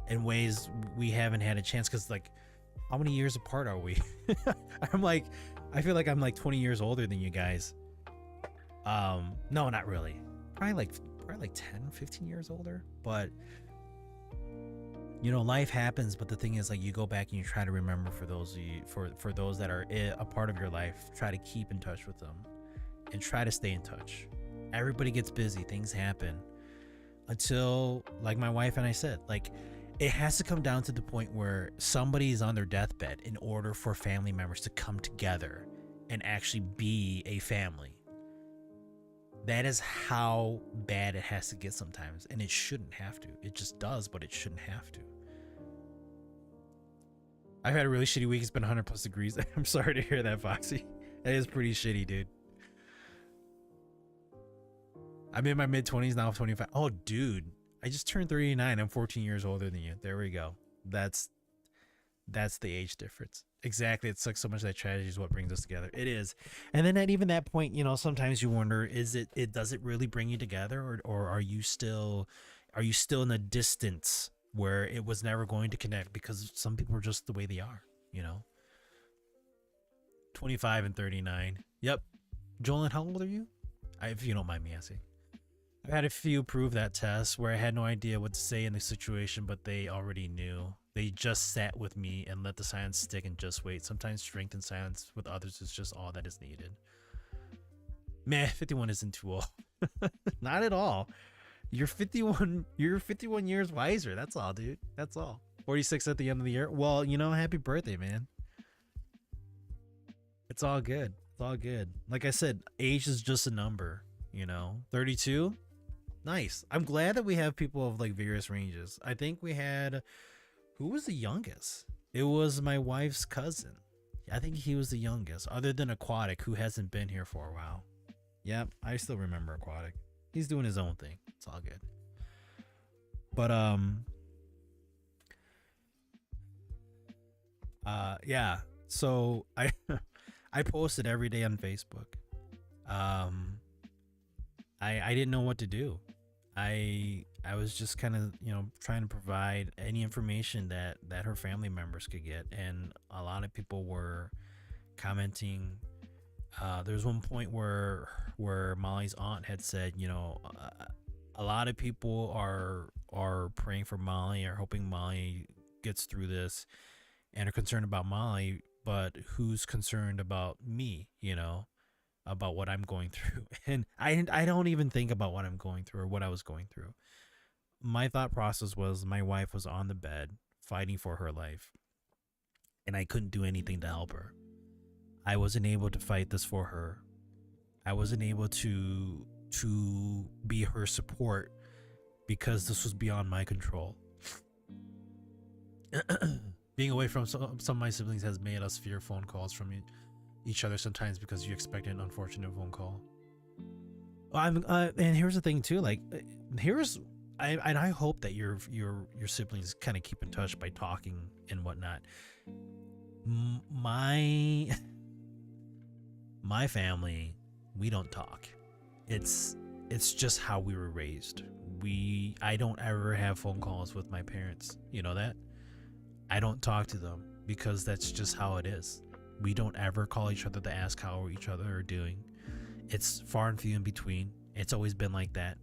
in ways we haven't had a chance. Because like, how many years apart are we? I'm like, I feel like I'm like 20 years older than you guys. No, not really. Probably like 10, 15 years older. But you know, life happens. But the thing is, like, you go back and you try to remember for those of you, for those that are a part of your life. Try to keep in touch with them, and try to stay in touch. Everybody gets busy. Things happen. Until, like my wife and I said, like, it has to come down to the point where somebody is on their deathbed in order for family members to come together and actually be a family. That is how bad it has to get sometimes, and it shouldn't have to. It just does, but it shouldn't have to. I've had a really shitty week. It's been 100 plus degrees. I'm sorry to hear that, Foxy. That is pretty shitty, dude. I'm in my mid 20s now, 25. Oh, dude, I just turned 39. I'm 14 years older than you. There we go. That's the age difference. Exactly. It sucks so much that tragedy is what brings us together. It is. And then at even that point, you know, sometimes you wonder, does it really bring you together, or are you still in a distance where it was never going to connect because some people are just the way they are, you know? 25 and 39. Yep. Jolene, how old are you? If you don't mind me asking. I've had a few prove that test where I had no idea what to say in the situation, but they already knew. They just sat with me and let the silence stick and just wait. Sometimes strength and silence with others is just all that is needed. Man, 51 isn't too old. Not at all. You're 51 years wiser. That's all, dude. That's all. 46 at the end of the year. Well, you know, happy birthday, man. It's all good. It's all good. Like I said, age is just a number, you know. 32? Nice. I'm glad that we have people of like various ranges. I think we had, who was the youngest? It was my wife's cousin. I think he was the youngest, other than Aquatic, who hasn't been here for a while. Yep, I still remember Aquatic. He's doing his own thing. It's all good. But yeah. So I posted every day on Facebook. I didn't know what to do. I was just kind of, you know, trying to provide any information that her family members could get, and a lot of people were commenting. There's one point where Molly's aunt had said, you know, a lot of people are praying for Molly, or hoping Molly gets through this, and are concerned about Molly, but who's concerned about me, you know, about what I'm going through? And I don't even think about what I'm going through or what I was going through. My thought process was, my wife was on the bed fighting for her life, and I couldn't do anything to help her. I wasn't able to fight this for her. I wasn't able to be her support because this was beyond my control. Being away from some of my siblings has made us fear phone calls from each other sometimes, because you expect an unfortunate phone call. And here's the thing too, like, I hope that your siblings kind of keep in touch by talking and whatnot. My family, we don't talk. It's just how we were raised. I don't ever have phone calls with my parents. You know that? I don't talk to them because that's just how it is. We don't ever call each other to ask how each other are doing. It's far and few in between. It's always been like that.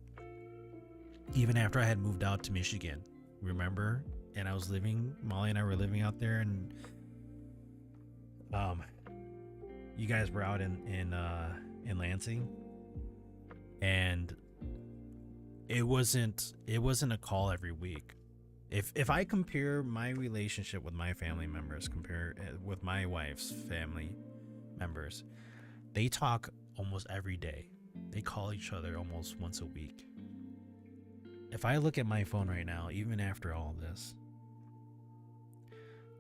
Even after I had moved out to Michigan, remember? And Molly and I were living out there, and you guys were out in Lansing, and it wasn't a call every week. If I compare my relationship with my family members with my wife's family members, they talk almost every day. They call each other almost once a week. If I look at my phone right now, even after all this,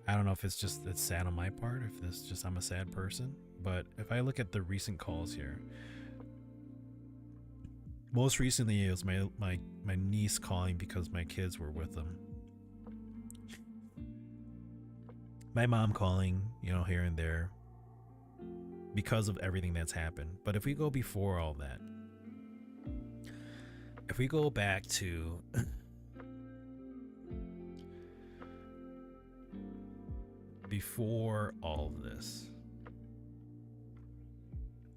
I don't know if it's sad on my part, if it's just I'm a sad person, but if I look at the recent calls here, most recently it was my niece calling because my kids were with them. My mom calling, you know, here and there because of everything that's happened. But if we go before all that, if we go back to before all of this,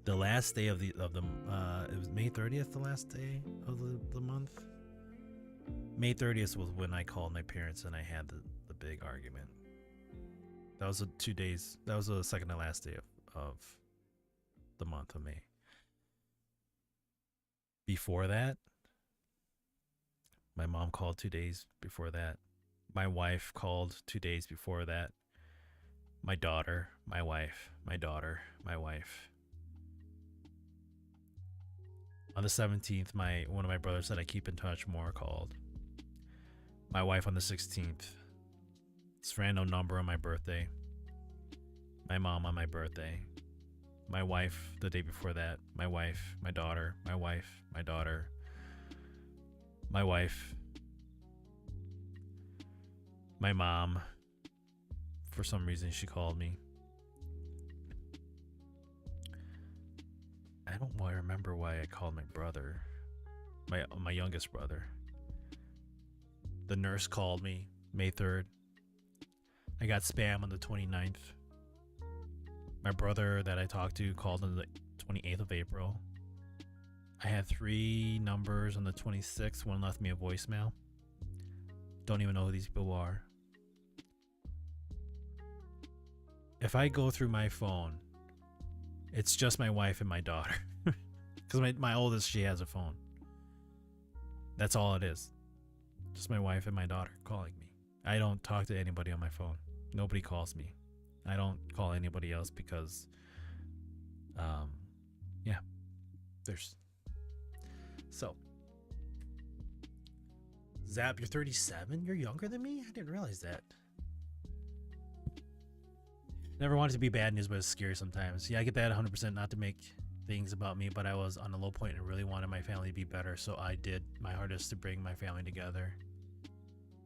the last day of the it was May 30th, the last day of the month. May 30th was when I called my parents and I had the big argument. That was 2 days. That was the second to last day of the month of May. Before that, my mom called 2 days before that. My wife called 2 days before that. My daughter, my wife, my daughter, my wife. On the 17th, one of my brothers that I keep in touch more called. My wife on the 16th. This random number on my birthday. My mom on my birthday. My wife the day before that. My wife, my daughter, my wife, my daughter. My wife. My mom. For some reason she called me. I don't remember why I called my brother. My youngest brother. The nurse called me May 3rd. I got spam on the 29th. My brother that I talked to called on the 28th of April. I had 3 numbers on the 26th. One left me a voicemail. Don't even know who these people are. If I go through my phone, it's just my wife and my daughter. Because my oldest, she has a phone. That's all it is. Just my wife and my daughter calling me. I don't talk to anybody on my phone. Nobody calls me. I don't call anybody else because, yeah, there's. So, Zap, you're 37? You're younger than me? I didn't realize that. Never wanted to be bad news, but it's scary sometimes. Yeah, I get that 100%, not to make things about me, but I was on a low point and really wanted my family to be better, so I did my hardest to bring my family together.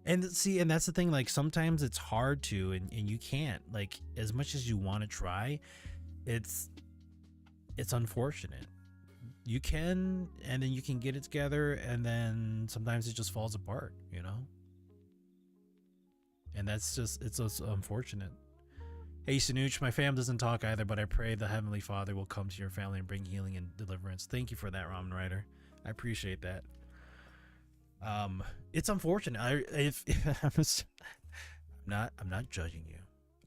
And see, and that's the thing, like, sometimes it's hard to, and you can't, like, as much as you want to try, it's unfortunate. You can, and then you can get it together, and then sometimes it just falls apart, you know? And that's just, it's unfortunate. Hey, Sanuch, my fam doesn't talk either, but I pray the Heavenly Father will come to your family and bring healing and deliverance. Thank you for that, Ramen Rider. I appreciate that. It's unfortunate. I'm not judging you.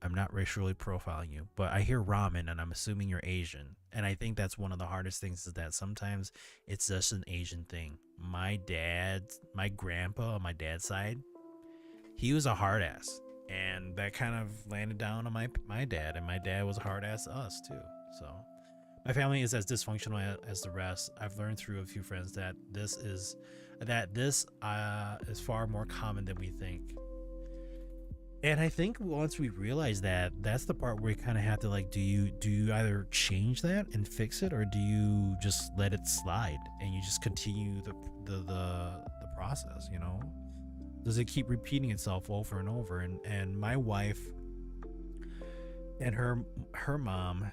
I'm not racially profiling you, but I hear ramen and I'm assuming you're Asian. And I think that's one of the hardest things is that sometimes it's just an Asian thing. My grandpa on my dad's side, he was a hard ass. And that kind of landed down on my dad, and my dad was a hard ass to us too. So my family is as dysfunctional as the rest. I've learned through a few friends that this is far more common than we think. And I think once we realize that, that's the part where you kind of have to, like, do you either change that and fix it, or do you just let it slide and you just continue the process, you know? Does it keep repeating itself over and over? And my wife and her mom,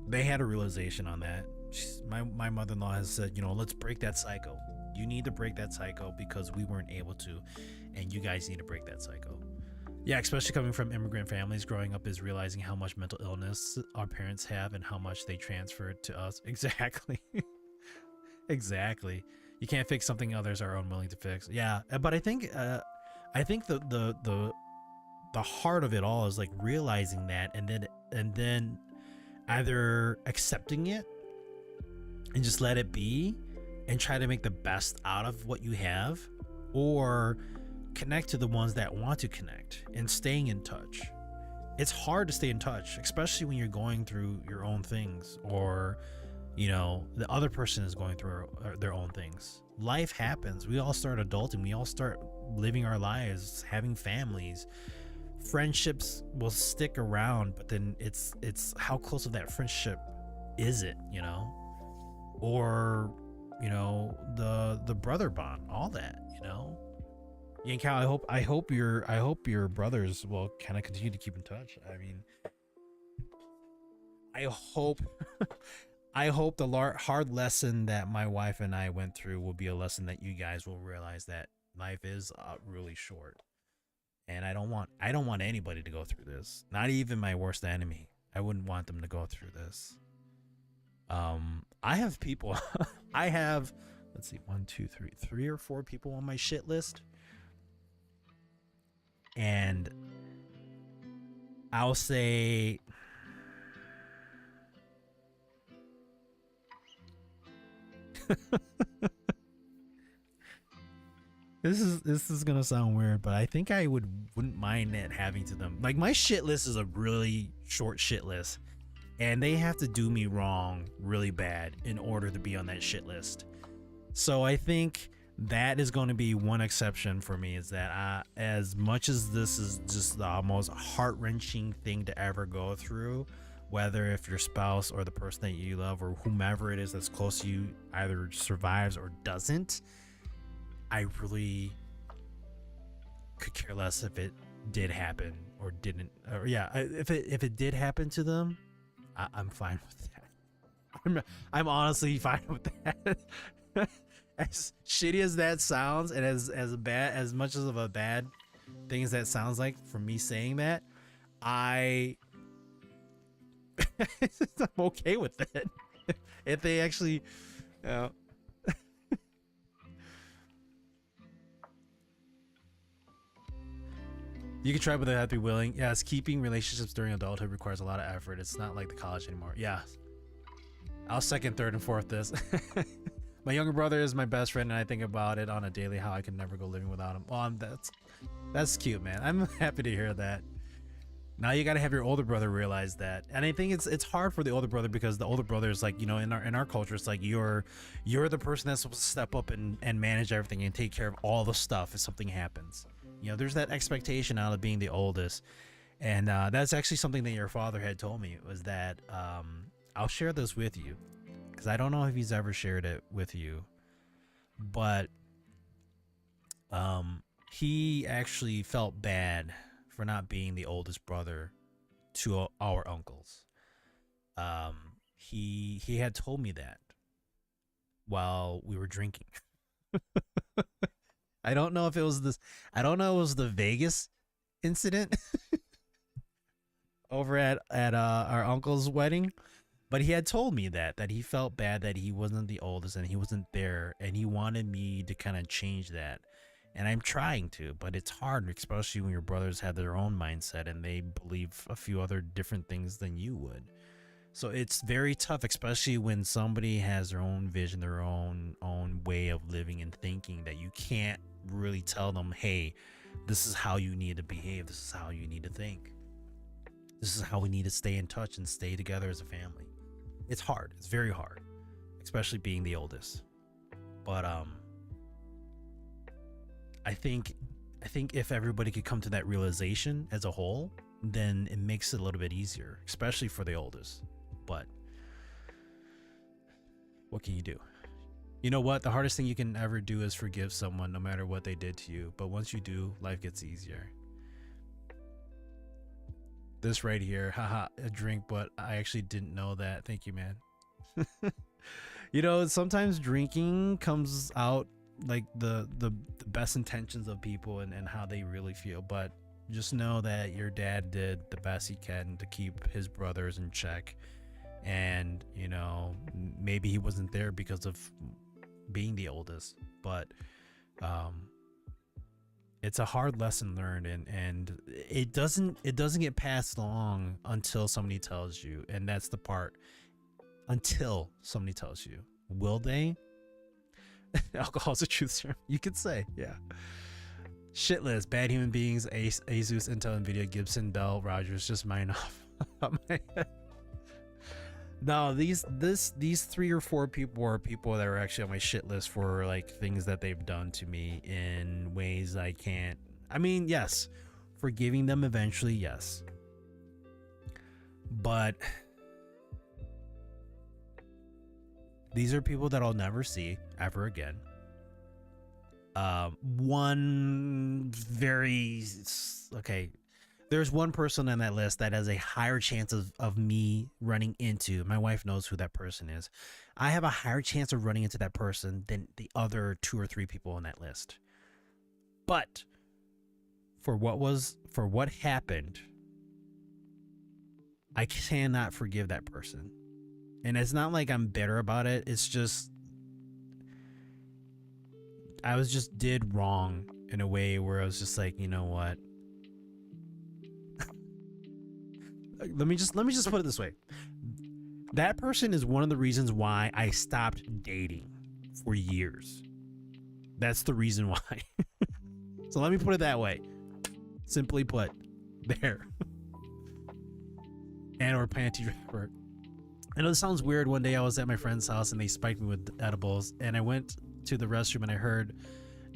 they had a realization on that. My mother-in-law has said, you know, let's break that cycle. You need to break that cycle because we weren't able to, and you guys need to break that cycle. Yeah, especially coming from immigrant families, growing up is realizing how much mental illness our parents have and how much they transferred to us. Exactly. Exactly. You can't fix something others are unwilling to fix. Yeah, but I think the heart of it all is like realizing that, and then either accepting it and just let it be and try to make the best out of what you have, or connect to the ones that want to connect and staying in touch. It's hard to stay in touch, especially when you're going through your own things, or you know, the other person is going through their own things. Life happens. We all start adulting. We all start living our lives, having families. Friendships will stick around, but then it's how close of that friendship is it, you know? Or, you know, the brother bond, all that, you know? Yeah, and Cal, I hope your brothers will kind of continue to keep in touch. I mean, I hope the hard lesson that my wife and I went through will be a lesson that you guys will realize that life is really short, And I don't want anybody to go through this. Not even my worst enemy. I wouldn't want them to go through this. I have people I have, let's see, three or four people on my shit list. And I'll say this is gonna sound weird, but I think I wouldn't mind it having to them. Like, my shit list is a really short shit list, and they have to do me wrong really bad in order to be on that shit list. So I think that is going to be one exception for me, is that as much as this is just the most heart-wrenching thing to ever go through, whether if your spouse or the person that you love or whomever it is that's close to you either survives or doesn't, I really could care less if it did happen or didn't. Or yeah, if it did happen to them, I'm fine with that. I'm honestly fine with that. As shitty as that sounds, and as much of a bad thing as that sounds like for me saying that, I'm okay with it. If they actually, you can try, but they have to be willing. Yes, keeping relationships during adulthood requires a lot of effort. It's not like the college anymore. Yeah, I'll second, third, and fourth this. My younger brother is my best friend, and I think about it on a daily how I can never go living without him. Well, that's cute, man. I'm happy to hear that. Now you got to have your older brother realize that, and I think it's hard for the older brother, because the older brother is like, in our culture, it's like you're the person that's supposed to step up and manage everything and take care of all the stuff if something happens. There's that expectation out of being the oldest, and that's actually something that your father had told me, was that I'll share this with you, because I don't know if he's ever shared it with you, but he actually felt bad for not being the oldest brother to our uncles. He had told me that while we were drinking. I don't know if it was this. I don't know if it was the Vegas incident over at our uncle's wedding, but he had told me that he felt bad that he wasn't the oldest and he wasn't there, and he wanted me to kind of change that. And I'm trying to, but it's hard, especially when your brothers have their own mindset and they believe a few other different things than you would. So it's very tough, especially when somebody has their own vision, their own way of living and thinking, that you can't really tell them, hey, this is how you need to behave. This is how you need to think. This is how we need to stay in touch and stay together as a family. It's hard. It's very hard, especially being the oldest. But I think if everybody could come to that realization as a whole, then it makes it a little bit easier, especially for the oldest. But what can you do? You know what? The hardest thing you can ever do is forgive someone, no matter what they did to you. But once you do, life gets easier. This right here, haha, a drink, but I actually didn't know that. Thank you, man. Sometimes drinking comes out like the best intentions of people and how they really feel, but just know that your dad did the best he can to keep his brothers in check, and maybe he wasn't there because of being the oldest, but it's a hard lesson learned, and it doesn't get passed along until somebody tells you. And that's the part, until somebody tells you. Will they? Alcohol's a truth serum, you could say. Yeah. Shitless, bad human beings, Asus, Intel, Nvidia, Gibson, Bell, Rogers, just mine off my head. No, these 3 or 4 people are people that are actually on my shit list for like things that they've done to me in ways I can't. I mean, yes, forgiving them eventually, yes, but these are people that I'll never see ever again. There's one person on that list that has a higher chance of me running into. My wife knows who that person is. I have a higher chance of running into that person than the other 2 or 3 people on that list. But for what happened, I cannot forgive that person. And it's not like I'm bitter about it. It's just I was just did wrong in a way where I was just like, you know what? let me just put it this way. That person is one of the reasons why I stopped dating for years. That's the reason why. So let me put it that way. Simply put, there. And or panty dropper. I know this sounds weird. One day I was at my friend's house and they spiked me with edibles, and I went to the restroom and I heard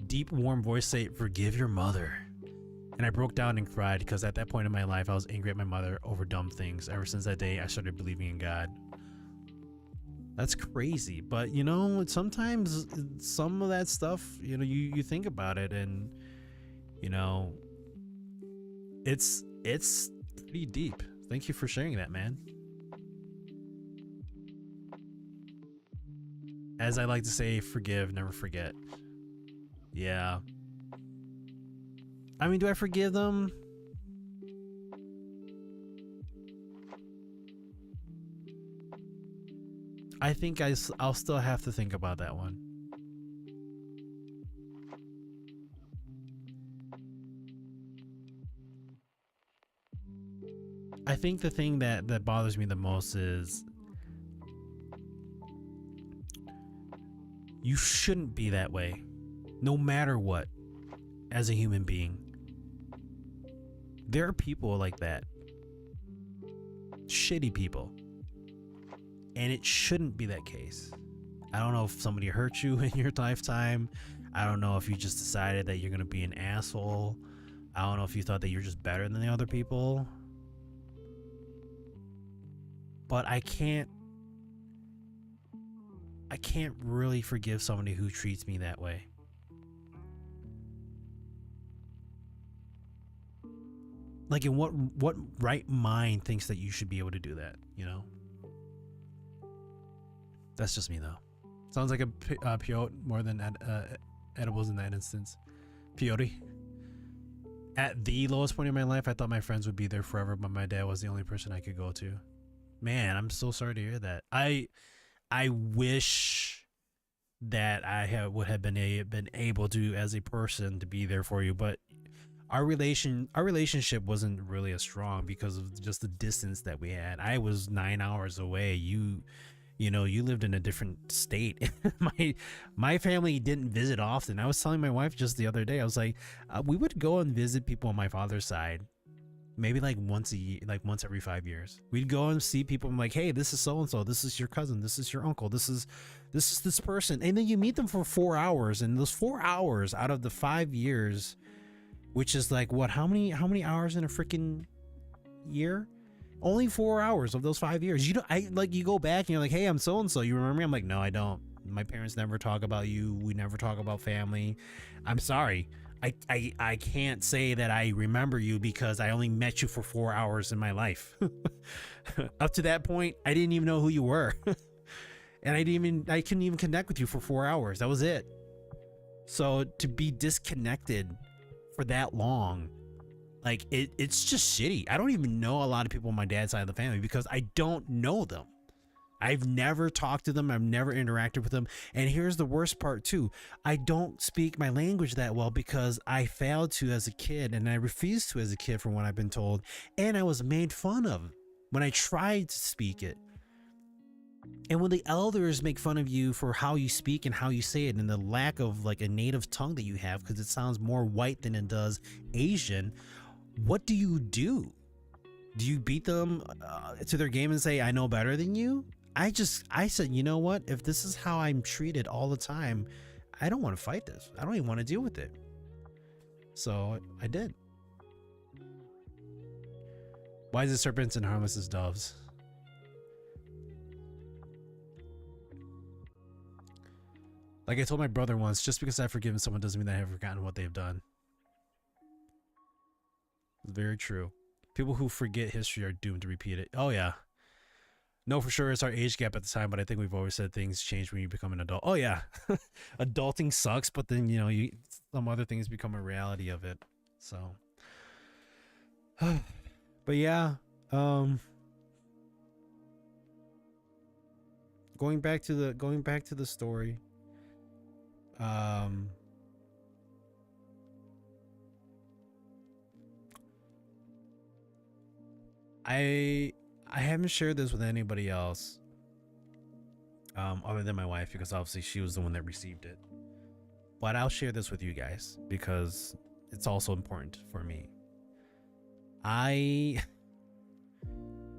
deep, warm voice say, "Forgive your mother." And I broke down and cried because at that point in my life I was angry at my mother over dumb things. Ever since that day I started believing in God. That's crazy, but you know, sometimes some of that stuff, you know, you think about it and you know, it's pretty deep. Thank you for sharing that, man. As I like to say, forgive, never forget. Yeah. I mean, do I forgive them? I think I'll still have to think about that one. I think the thing that bothers me the most is you shouldn't be that way, no matter what, as a human being. There are people like that. Shitty people. And it shouldn't be that case. I don't know if somebody hurt you in your lifetime. I don't know if you just decided that you're going to be an asshole. I don't know if you thought that you're just better than the other people. But I can't really forgive somebody who treats me that way. Like, in what right mind thinks that you should be able to do that, you know? That's just me, though. Sounds like a peyote more than edibles in that instance. Peyote. At the lowest point in my life, I thought my friends would be there forever, but my dad was the only person I could go to. Man, I'm so sorry to hear that. I wish that I would have been able to, as a person, to be there for you, but our relationship wasn't really as strong because of just the distance that we had. I was 9 hours away. You know, you lived in a different state. my family didn't visit often. I was telling my wife just the other day, I was like, we would go and visit people on my father's side, maybe like once a year, like once every 5 years. We'd go and see people. I'm like, hey, this is so and so. This is your cousin. This is your uncle. This is this person. And then you meet them for 4 hours, and those 4 hours out of the 5 years, which is like what? How many hours in a freaking year? Only 4 hours of those 5 years. You go back and you're like, hey, I'm so and so. You remember me? I'm like, no, I don't. My parents never talk about you. We never talk about family. I'm sorry. I can't say that I remember you because I only met you for 4 hours in my life. Up to that point, I didn't even know who you were. And I couldn't even connect with you for 4 hours. That was it. So to be disconnected for that long, like it's just shitty. I don't even know a lot of people on my dad's side of the family because I don't know them. I've never talked to them. I've never interacted with them. And here's the worst part too. I don't speak my language that well because I failed to as a kid, and I refused to as a kid from what I've been told. And I was made fun of when I tried to speak it. And when the elders make fun of you for how you speak and how you say it and the lack of like a native tongue that you have, because it sounds more white than it does Asian, what do? Do you beat them to their game and say, I know better than you? I said, you know what? If this is how I'm treated all the time, I don't want to fight this. I don't even want to deal with it. So I did. Wise as serpents and harmless as doves. Like I told my brother once, just because I've forgiven someone doesn't mean that I have forgotten what they've done. Very true. People who forget history are doomed to repeat it. Oh yeah. No, for sure it's our age gap at the time, but I think we've always said things change when you become an adult. Oh yeah. Adulting sucks, but then, you know, some other things become a reality of it. So But yeah, um, going back to the story. Um, I I haven't shared this with anybody else, other than my wife, because obviously she was the one that received it. But I'll share this with you guys because it's also important for me. I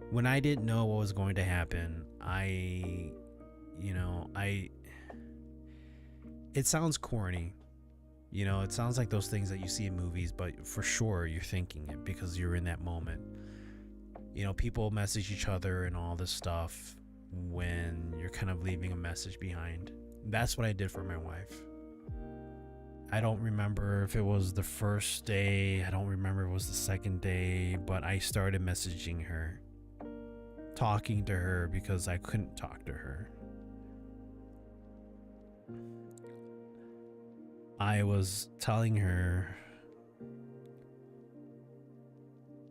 when I didn't know what was going to happen, I it sounds corny. It sounds like those things that you see in movies, but for sure you're thinking it because you're in that moment. People message each other and all this stuff when you're kind of leaving a message behind. That's what I did for my wife. I don't remember if it was the first day, I don't remember if it was the second day, but I started messaging her, talking to her because I couldn't talk to her. I was telling her,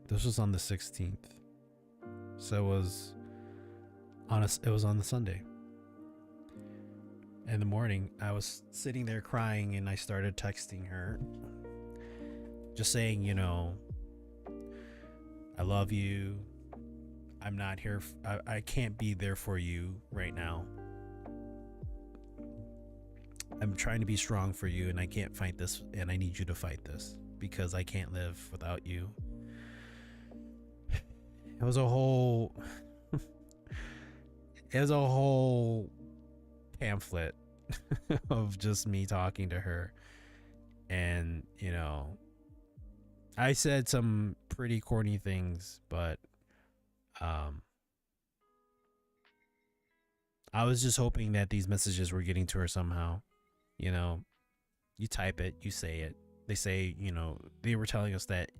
this was on the 16th. So it was on the Sunday. In the morning, I was sitting there crying and I started texting her, just saying, I love you. I'm not here. I can't be there for you right now. I'm trying to be strong for you and I can't fight this, and I need you to fight this because I can't live without you. It was a whole pamphlet of just me talking to her. And, I said some pretty corny things, but I was just hoping that these messages were getting to her somehow. You type it, you say it. They say, they were telling us that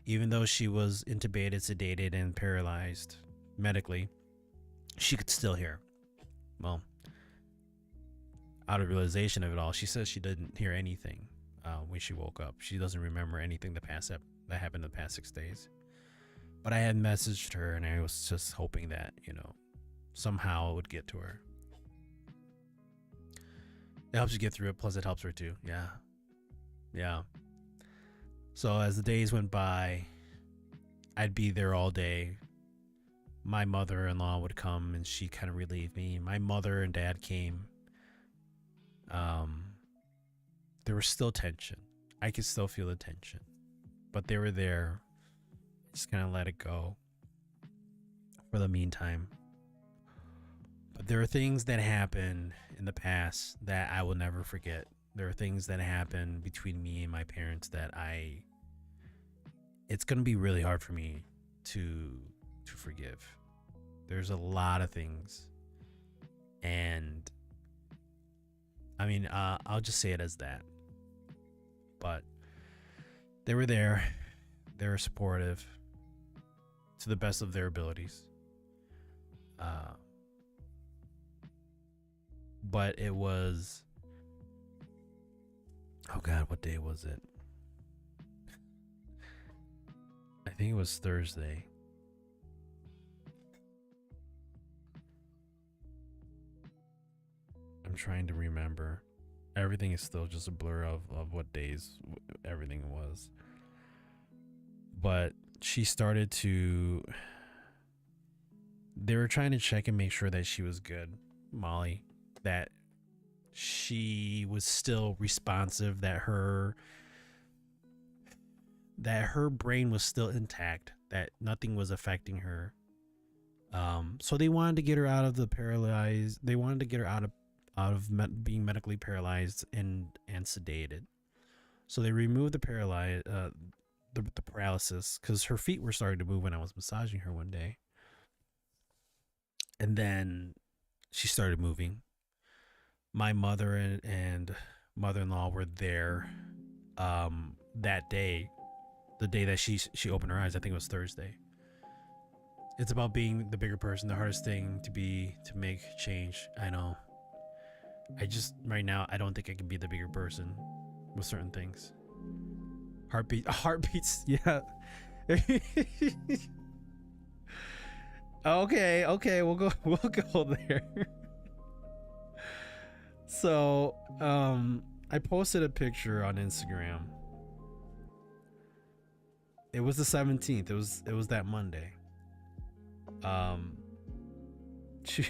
even though she was intubated, sedated, and paralyzed medically, she could still hear. Well, out of realization of it all, she says she didn't hear anything when she woke up. She doesn't remember anything that happened the past 6 days. But I had messaged her, and I was just hoping that, somehow it would get to her. It helps you get through it, plus it helps her too. Yeah. So as the days went by, I'd be there all day. My mother-in-law would come and she kind of relieved me. My mother and dad came. There was still tension. I could still feel the tension, but they were there. Just kind of let it go for the meantime. But there are things that happened in the past that I will never forget. There are things that happened between me and my parents that it's going to be really hard for me to forgive. There's a lot of things. And I mean, I'll just say it as that. But they were there. They were supportive to the best of their abilities. But it was, oh God, what day was it? I think it was Thursday. I'm trying to remember. Everything is still just a blur of what days everything was. But she started to, they were trying to check and make sure that she was good, Molly, that she was still responsive, that her brain was still intact, that nothing was affecting her. So they wanted to get her out of the paralyzed. They wanted to get her out of being medically paralyzed and sedated. So they removed the paralysis because her feet were starting to move when I was massaging her one day. And then she started moving. My mother and mother-in-law were there that day, the day that she opened her eyes. I think it was Thursday. It's about being the bigger person, the hardest thing to make change. I know. Right now, I don't think I can be the bigger person with certain things. Heartbeats, yeah. Okay, we'll go there. So, I posted a picture on Instagram. It was the 17th. It was that Monday. She,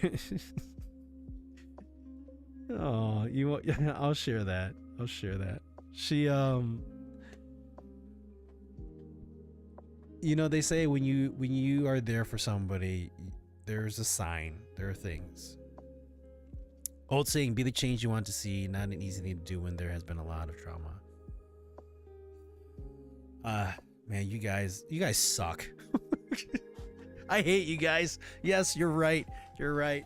oh, I'll share that. I'll share that. She you know, they say when you are there for somebody, there's a sign. There are things. Old saying, be the change you want to see, not an easy thing to do when there has been a lot of trauma. Man, you guys suck. I hate you guys. Yes, you're right. You're right.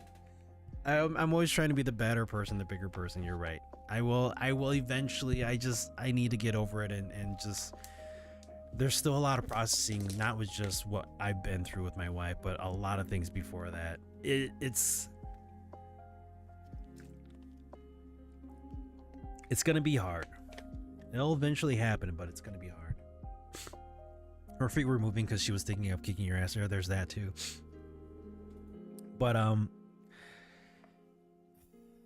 I'm always trying to be the better person, the bigger person. You're right. I will eventually. I need to get over it and just, there's still a lot of processing, not with just what I've been through with my wife, but a lot of things before that. It's gonna be hard. It'll eventually happen, but it's gonna be hard. Her feet were moving because she was thinking of kicking your ass. There's that too. But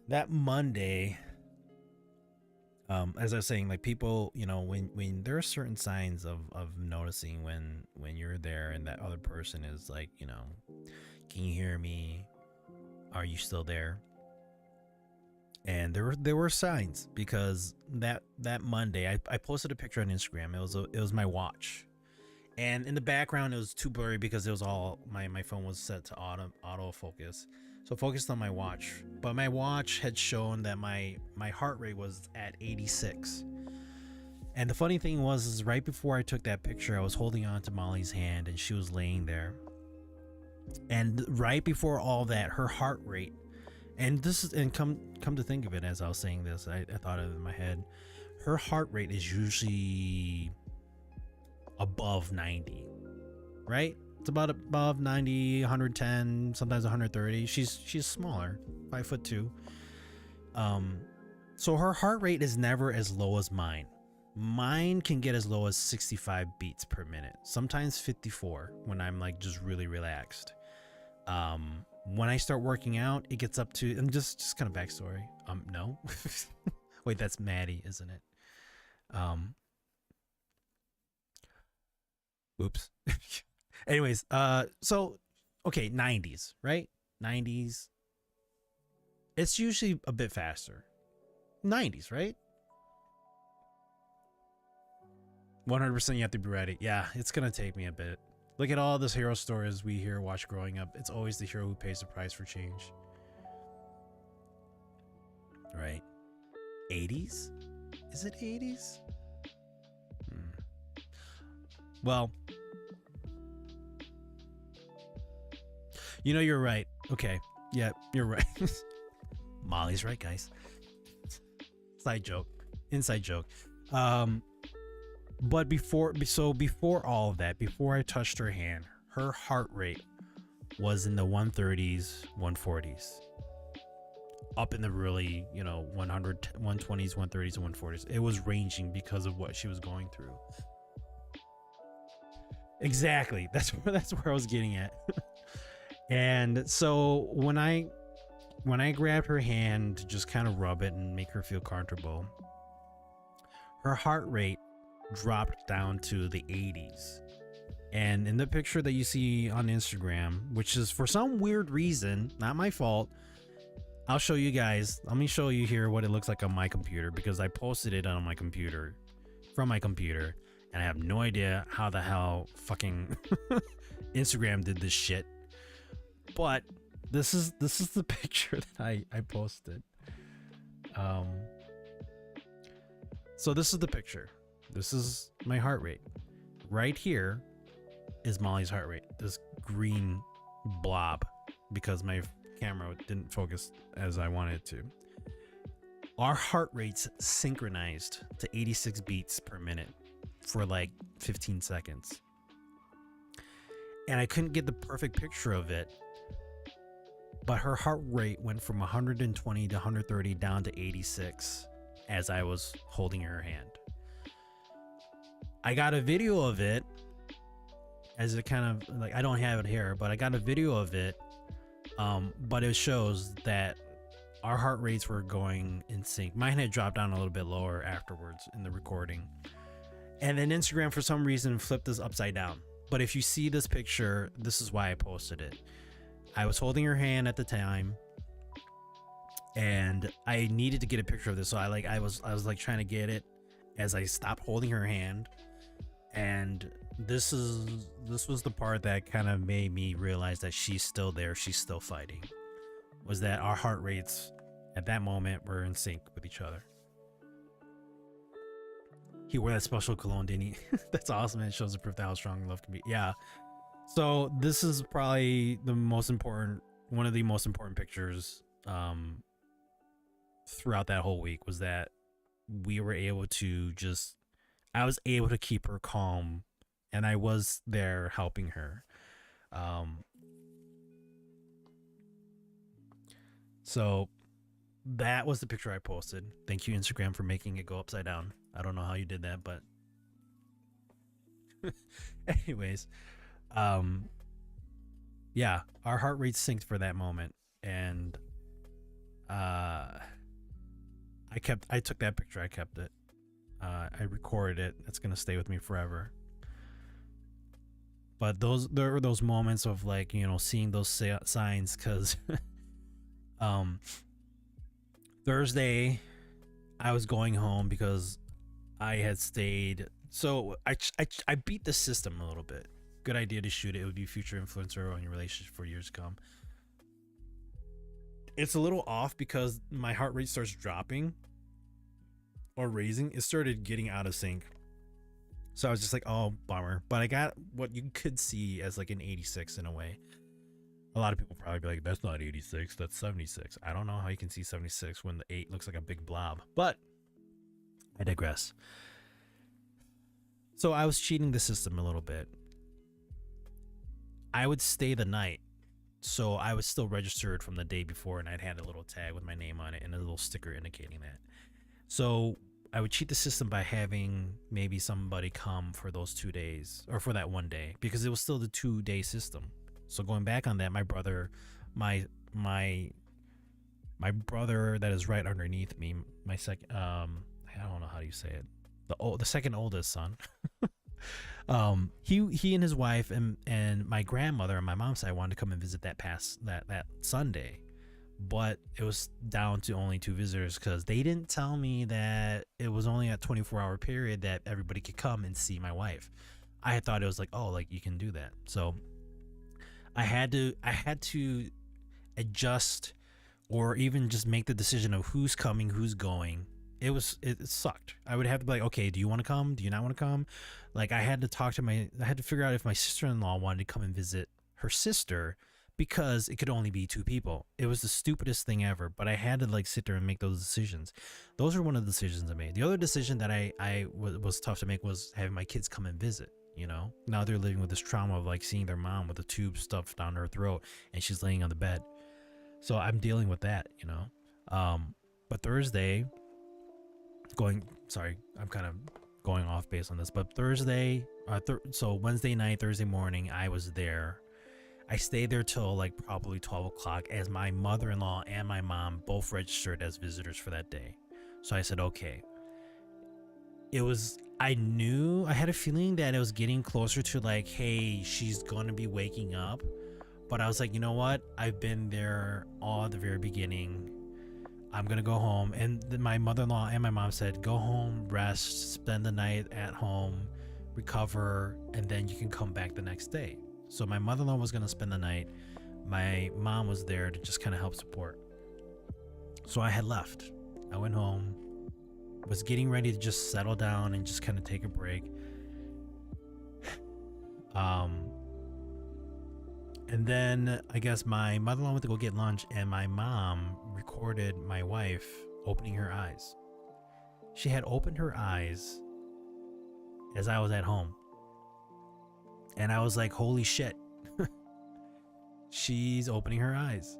that Monday, as I was saying, like, people, you know, when there are certain signs of noticing when you're there and that other person is like, you know, can you hear me? Are you still there? And there were signs, because that Monday I posted a picture on Instagram. It was my watch, and in the background it was too blurry because it was all my phone was set to auto focus, so focused on my watch. But my watch had shown that my heart rate was at 86. And the funny thing was, is right before I took that picture, I was holding on to Molly's hand and she was laying there. And right before all that, her heart rate, and come to think of it, as I was saying this, I thought of it in my head. Her heart rate is usually above 90, right? It's about above 90, 110, sometimes 130. She's smaller, 5'2". So her heart rate is never as low as mine. Mine can get as low as 65 beats per minute, sometimes 54 when I'm like just really relaxed. When I start working out, it gets up to, and just kind of backstory. No. Wait, that's Maddie, isn't it? Oops. Anyways, so okay, 90s, right? 90s. It's usually a bit faster. 90s, right? 100% you have to be ready. Yeah, it's gonna take me a bit. Look at all those hero stories we hear, watch growing up. It's always the hero who pays the price for change. Right? 80s? Is it 80s? Well, you know, you're right. Okay. Yeah, you're right. Molly's right, guys. Side joke. Inside joke. But before all of that, before I touched her hand, her heart rate was in the 130s, 140s. Up in the really, 100, 120s, 130s, and 140s. It was ranging because of what she was going through. Exactly. That's where I was getting at. And so when I grabbed her hand to just kind of rub it and make her feel comfortable, her heart rate dropped down to the 80s. And in the picture that you see on Instagram, which is for some weird reason, not my fault, I'll show you guys. Let me show you here what it looks like on my computer, because I posted it on my computer, from my computer, and I have no idea how the hell fucking Instagram did this shit. But this is the picture that I posted. So this is the picture. This is my heart rate. Right here is Molly's heart rate. This green blob, because my camera didn't focus as I wanted it to. Our heart rates synchronized to 86 beats per minute for like 15 seconds. And I couldn't get the perfect picture of it, but her heart rate went from 120 to 130 down to 86 as I was holding her hand. I got a video of it, as it kind of like, I don't have it here, but I got a video of it. But it shows that our heart rates were going in sync. Mine had dropped down a little bit lower afterwards in the recording. And then Instagram, for some reason, flipped this upside down. But if you see this picture, this is why I posted it. I was holding her hand at the time, and I needed to get a picture of this. So I was like trying to get it as I stopped holding her hand. And this was the part that kind of made me realize that she's still there. She's still fighting. Was that our heart rates at that moment were in sync with each other. He wore that special cologne, didn't he? That's awesome. It shows the proof that how strong love can be. Yeah. So this is probably the most important, one of the most important pictures throughout that whole week, was that we were able to just, I was able to keep her calm, and I was there helping her. So that was the picture I posted. Thank you, Instagram, for making it go upside down. I don't know how you did that, but anyways, yeah, our heart rate synced for that moment, and I took that picture. I kept it. I recorded it. It's gonna stay with me forever. But there were those moments of, like, you know, seeing those signs, because Thursday I was going home because I had stayed. So I beat the system a little bit. Good idea to shoot it. It would be future influencer on your relationship for years to come. It's a little off because my heart rate starts dropping or raising. It started getting out of sync. So I was just like, oh, bummer. But I got what you could see as like an 86 in a way. A lot of people probably be like, that's not 86, that's 76. I don't know how you can see 76 when the 8 looks like a big blob. But I digress. So I was cheating the system a little bit. I would stay the night. So I was still registered from the day before, and I'd had a little tag with my name on it and a little sticker indicating that. So I would cheat the system by having maybe somebody come for those 2 days, or for that one day, because it was still the 2-day system. So going back on that, my brother, my brother that is right underneath me, my second, I don't know how you say it, the second oldest son, he and his wife and my grandmother on my mom's side wanted to come and visit that Sunday, but it was down to only 2 visitors, because they didn't tell me that it was only a 24-hour period that everybody could come and see my wife. I had thought it was like, oh, like you can do that. So I had to adjust, or even just make the decision of who's coming, who's going. It sucked. I would have to be like, okay, do you want to come? Do you not want to come? Like, I had to figure out if my sister-in-law wanted to come and visit her sister, because it could only be 2 people. It was the stupidest thing ever, but I had to like sit there and make those decisions. Those are one of the decisions I made. The other decision that I was tough to make was having my kids come and visit. You know, now they're living with this trauma of like seeing their mom with a tube stuffed down her throat and she's laying on the bed. So I'm dealing with that, you know. But Thursday, I'm kind of going off base on this, but Thursday, so Wednesday night, Thursday morning, I was there. I stayed there till like probably 12 o'clock, as my mother-in-law and my mom both registered as visitors for that day. So I said, okay. I had a feeling that it was getting closer to like, hey, she's going to be waking up. But I was like, you know what? I've been there all at the very beginning. I'm going to go home. And then my mother-in-law and my mom said, go home, rest, spend the night at home, recover, and then you can come back the next day. So my mother-in-law was going to spend the night. My mom was there to just kind of help support. So I had left. I went home, was getting ready to just settle down and just kind of take a break. And then I guess my mother-in-law went to go get lunch, and my mom recorded my wife opening her eyes. She had opened her eyes as I was at home. And I was like, holy shit. She's opening her eyes.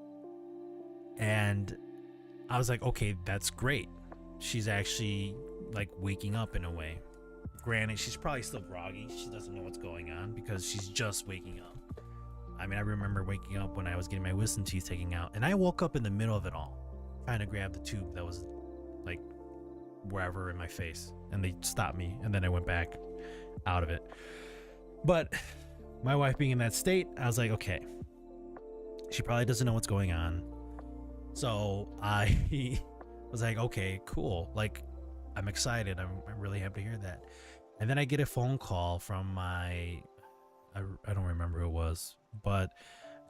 And I was like, okay, that's great. She's actually like waking up in a way. granted, she's probably still groggy. She doesn't know what's going on because she's just waking up. I mean, I remember waking up when I was getting my wisdom teeth taken out, and I woke up in the middle of it all, trying to grab the tube that was like wherever in my face, and they stopped me, and then I went back out of it. But my wife being in that state, I was like, okay, she probably doesn't know what's going on. So I was like, okay, cool. Like, I'm excited. I'm really happy to hear that. And then I get a phone call from I don't remember who it was, but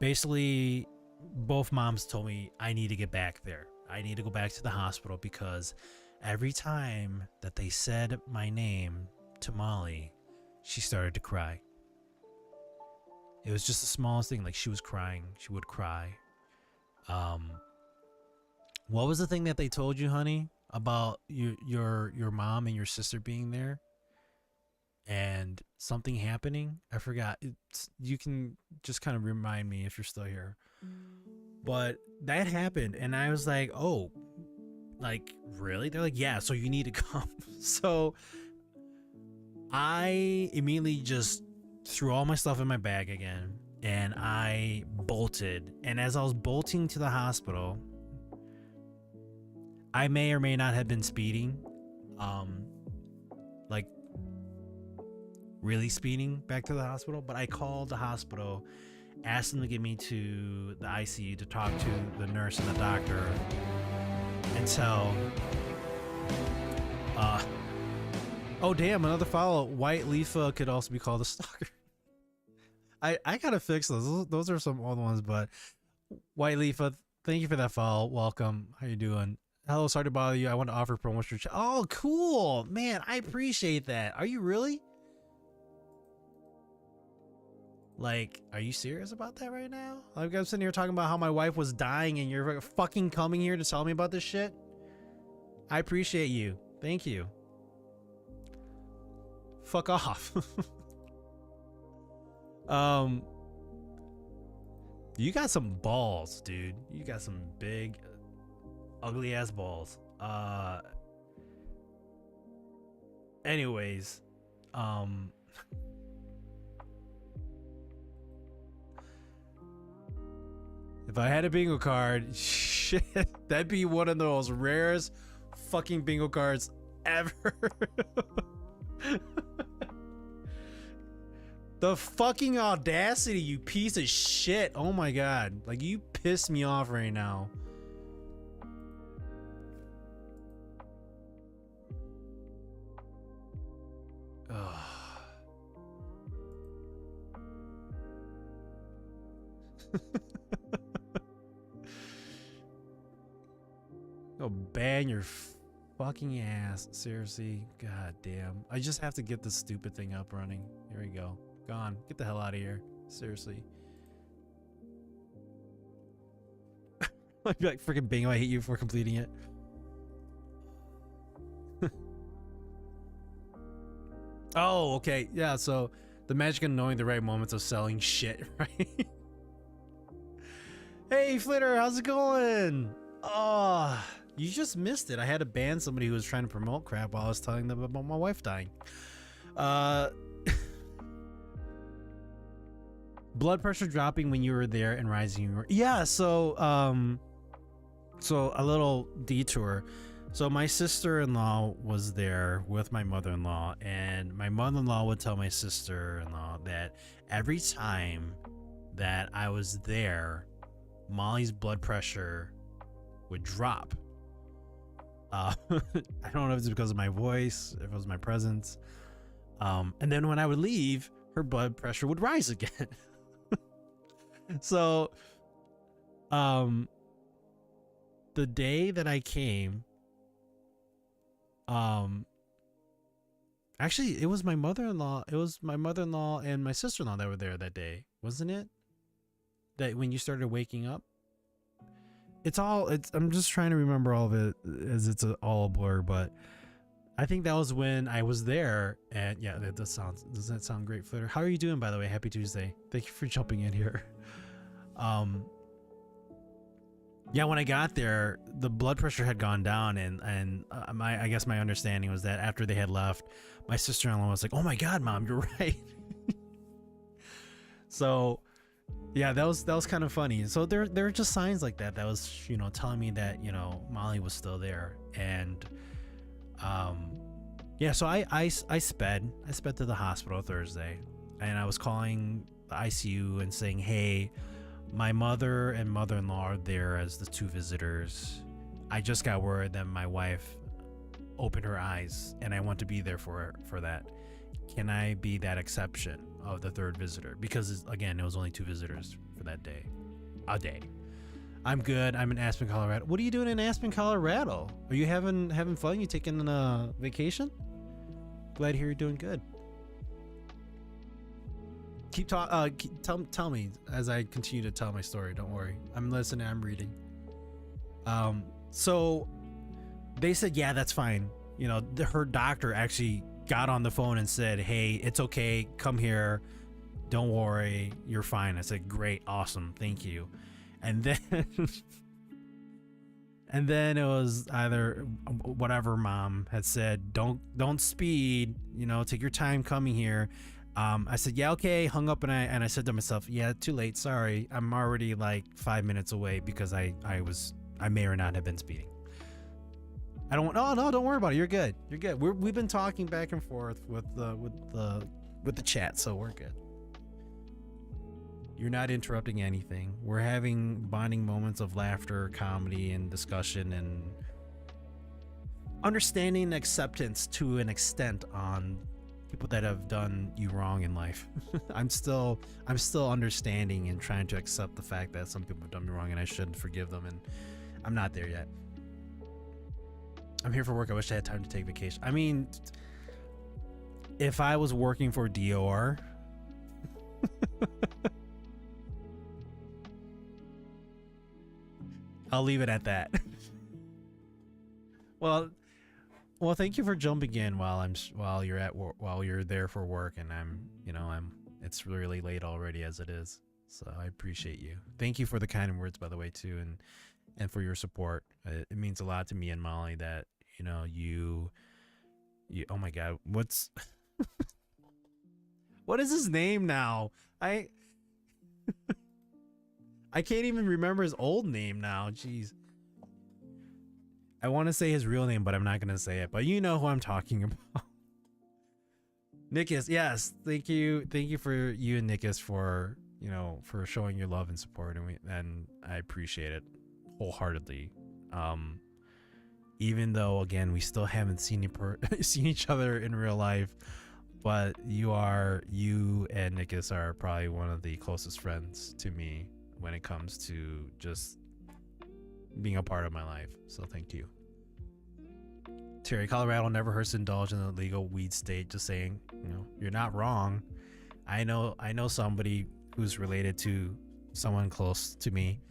basically both moms told me I need to get back there. I need to go back to the hospital because every time that they said my name to Molly, she started to cry. It was just the smallest thing. Like, she was crying. She would cry. What was the thing that they told you, honey, about your mom and your sister being there and something happening? I forgot. You can just kind of remind me if you're still here. But that happened, and I was like, oh, like, really? They're like, yeah, so you need to come. So I immediately just threw all my stuff in my bag again, and I bolted. And as I was bolting to the hospital, I may or may not have been speeding, like really speeding back to the hospital, but I called the hospital, asked them to get me to the ICU to talk to the nurse and the doctor until, oh damn, another follow. White Leafa could also be called a stalker. I gotta fix those. Those are some old ones, but White Leafa, thank you for that follow. Welcome. How you doing? Hello, sorry to bother you. I want to offer promotion. Oh, cool, man. I appreciate that. Are you really? Like, are you serious about that right now? Like, I'm sitting here talking about how my wife was dying, and you're fucking coming here to tell me about this shit. I appreciate you. Thank you. Fuck off. You got some balls, dude. You got some big, ugly ass balls. Anyways, if I had a bingo card, shit, that'd be one of the most rarest fucking bingo cards ever. The fucking audacity, you piece of shit. Oh my god. Like, you piss me off right now. Ugh. Go ban your fucking ass. Seriously. God damn. I just have to get this stupid thing up running. Here we go. Gone. Get the hell out of here. Seriously. I'd be like, freaking bingo, I hate you for completing it. Oh, okay. Yeah, so the magic of knowing the right moments of selling shit, right? Hey, Flitter, how's it going? Oh, you just missed it. I had to ban somebody who was trying to promote crap while I was telling them about my wife dying. Blood pressure dropping when you were there and rising. Yeah, so so a little detour. So my sister-in-law was there with my mother-in-law, and my mother-in-law would tell my sister-in-law that every time that I was there, Molly's blood pressure would drop. I don't know if it's because of my voice, if it was my presence. And then when I would leave, her blood pressure would rise again. So, the day that I came, actually, it was my mother-in-law. It was my mother-in-law and my sister-in-law that were there that day, wasn't it? That when you started waking up. I'm just trying to remember all of it as it's all a blur, but I think that was when I was there. And yeah, does that sound great, Flitter? How are you doing, by the way? Happy Tuesday. Thank you for jumping in here. Yeah, when I got there, the blood pressure had gone down, and my I guess my understanding was that after they had left, my sister-in-law was like, "Oh my God, mom, you're right." So yeah, that was kind of funny. So there are just signs like that was telling me that Molly was still there, and um yeah. So I sped to the hospital Thursday, and I was calling the ICU and saying, "Hey, my mother and mother-in-law are there as the two visitors. I just got word that my wife opened her eyes, and I want to be there for that. Can I be that exception of the third visitor? Because again, it was only two visitors for that day, a day. I'm good. I'm in Aspen, Colorado. What are you doing in Aspen, Colorado? Are you having fun? You taking a vacation? Glad to hear you're doing good. Keep tell me as I continue to tell my story. Don't worry. I'm listening. I'm reading. So they said, yeah, that's fine. Her doctor actually got on the phone and said, hey, it's okay. Come here. Don't worry. You're fine. I said, great. Awesome. Thank you. And then, and then it was either whatever mom had said, don't speed, take your time coming here. I said, yeah, okay. Hung up, and I said to myself, yeah, too late. Sorry. I'm already like 5 minutes away because I may or not have been speeding. I don't. No, don't worry about it. You're good. You're good. We've been talking back and forth with the chat, so we're good. You're not interrupting anything. We're having bonding moments of laughter, comedy, and discussion, and understanding and acceptance to an extent on people that have done you wrong in life. I'm still understanding and trying to accept the fact that some people have done me wrong and I should forgive them, and I'm not there yet. I'm here for work. I wish I had time to take vacation. I mean, if I was working for DOR, I'll leave it at that. Well, thank you for jumping in while you're there for work, and it's really late already as it is. So I appreciate you. Thank you for the kind words, by the way, too, and for your support. It means a lot to me and Molly that you oh my God, what is his name now? I can't even remember his old name now. Jeez. I want to say his real name, but I'm not going to say it. But you know who I'm talking about. Nikus, yes. Thank you for you and Nikus for showing your love and support, and I appreciate it wholeheartedly. Even though, again, we still haven't seen each other in real life, but you and Nikus are probably one of the closest friends to me when it comes to just being a part of my life. So thank you. Terry, Colorado never hurts to indulge in the legal weed state. Just saying, you're not wrong. I know somebody who's related to someone close to me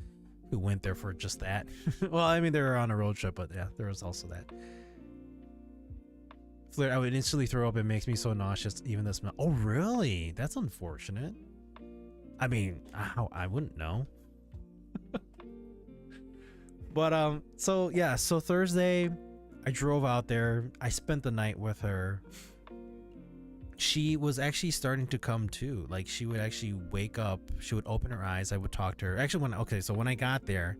who went there for just that. Well, I mean, they were on a road trip, but yeah, there was also that. Flair, I would instantly throw up. It makes me so nauseous, even the smell. Oh, really? That's unfortunate. I mean, I wouldn't know. But so Thursday, I drove out there. I spent the night with her. She was actually starting to come to. Like, she would actually wake up. She would open her eyes. I would talk to her. Actually, when I got there,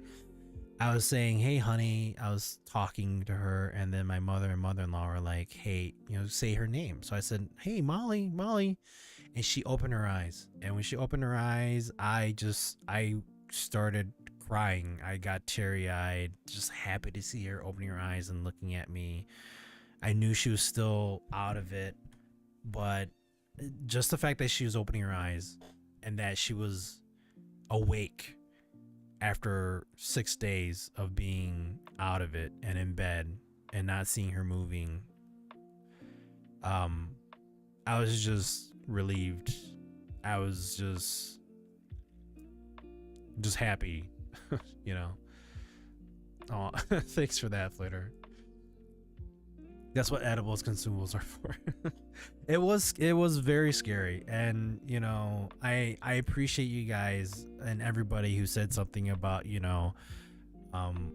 I was saying, hey, honey. I was talking to her, and then my mother and mother-in-law were like, hey, say her name. So I said, hey, Molly. And she opened her eyes. And when she opened her eyes, I started crying. I got teary-eyed, just happy to see her opening her eyes and looking at me. I knew she was still out of it, but just the fact that she was opening her eyes and that she was awake after 6 days of being out of it and in bed and not seeing her moving, I was just relieved. I was just happy. Oh, thanks for that, Flitter. That's what edibles consumables are for. It was very scary, and I appreciate you guys and everybody who said something about um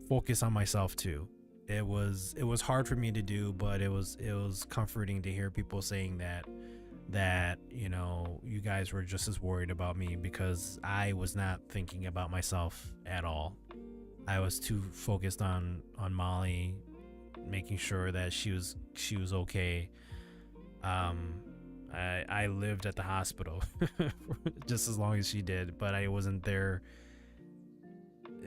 focus on myself too. It was hard for me to do, but it was comforting to hear people saying that you guys were just as worried about me, because I was not thinking about myself at all. I was too focused on Molly, making sure that she was okay. I lived at the hospital just as long as she did, but I wasn't there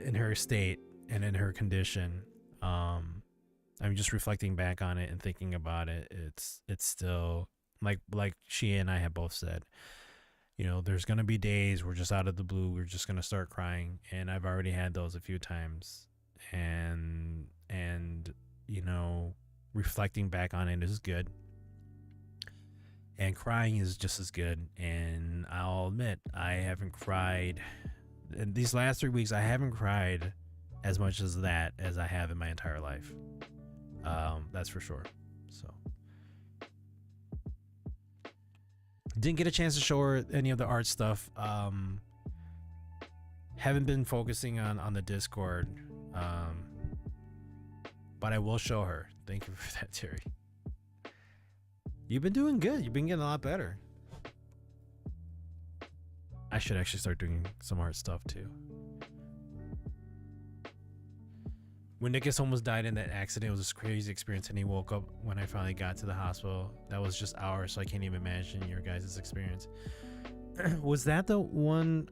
in her state and in her condition. I'm just reflecting back on it and thinking about it. It's still like she and I have both said. There's gonna be days we're just out of the blue, we're just gonna start crying, and I've already had those a few times. And reflecting back on it is good, and crying is just as good. And I'll admit, I haven't cried in these last 3 weeks. I haven't cried as much as that as I have in my entire life. That's for sure. So didn't get a chance to show her any of the art stuff. Haven't been focusing on the Discord. But I will show her. Thank you for that, Terry. You've been doing good. You've been getting a lot better. I should actually start doing some art stuff too. When Nicholas almost died in that accident, it was this crazy experience, and he woke up when I finally got to the hospital. That was just hours, so I can't even imagine your guys' experience. Was that the one?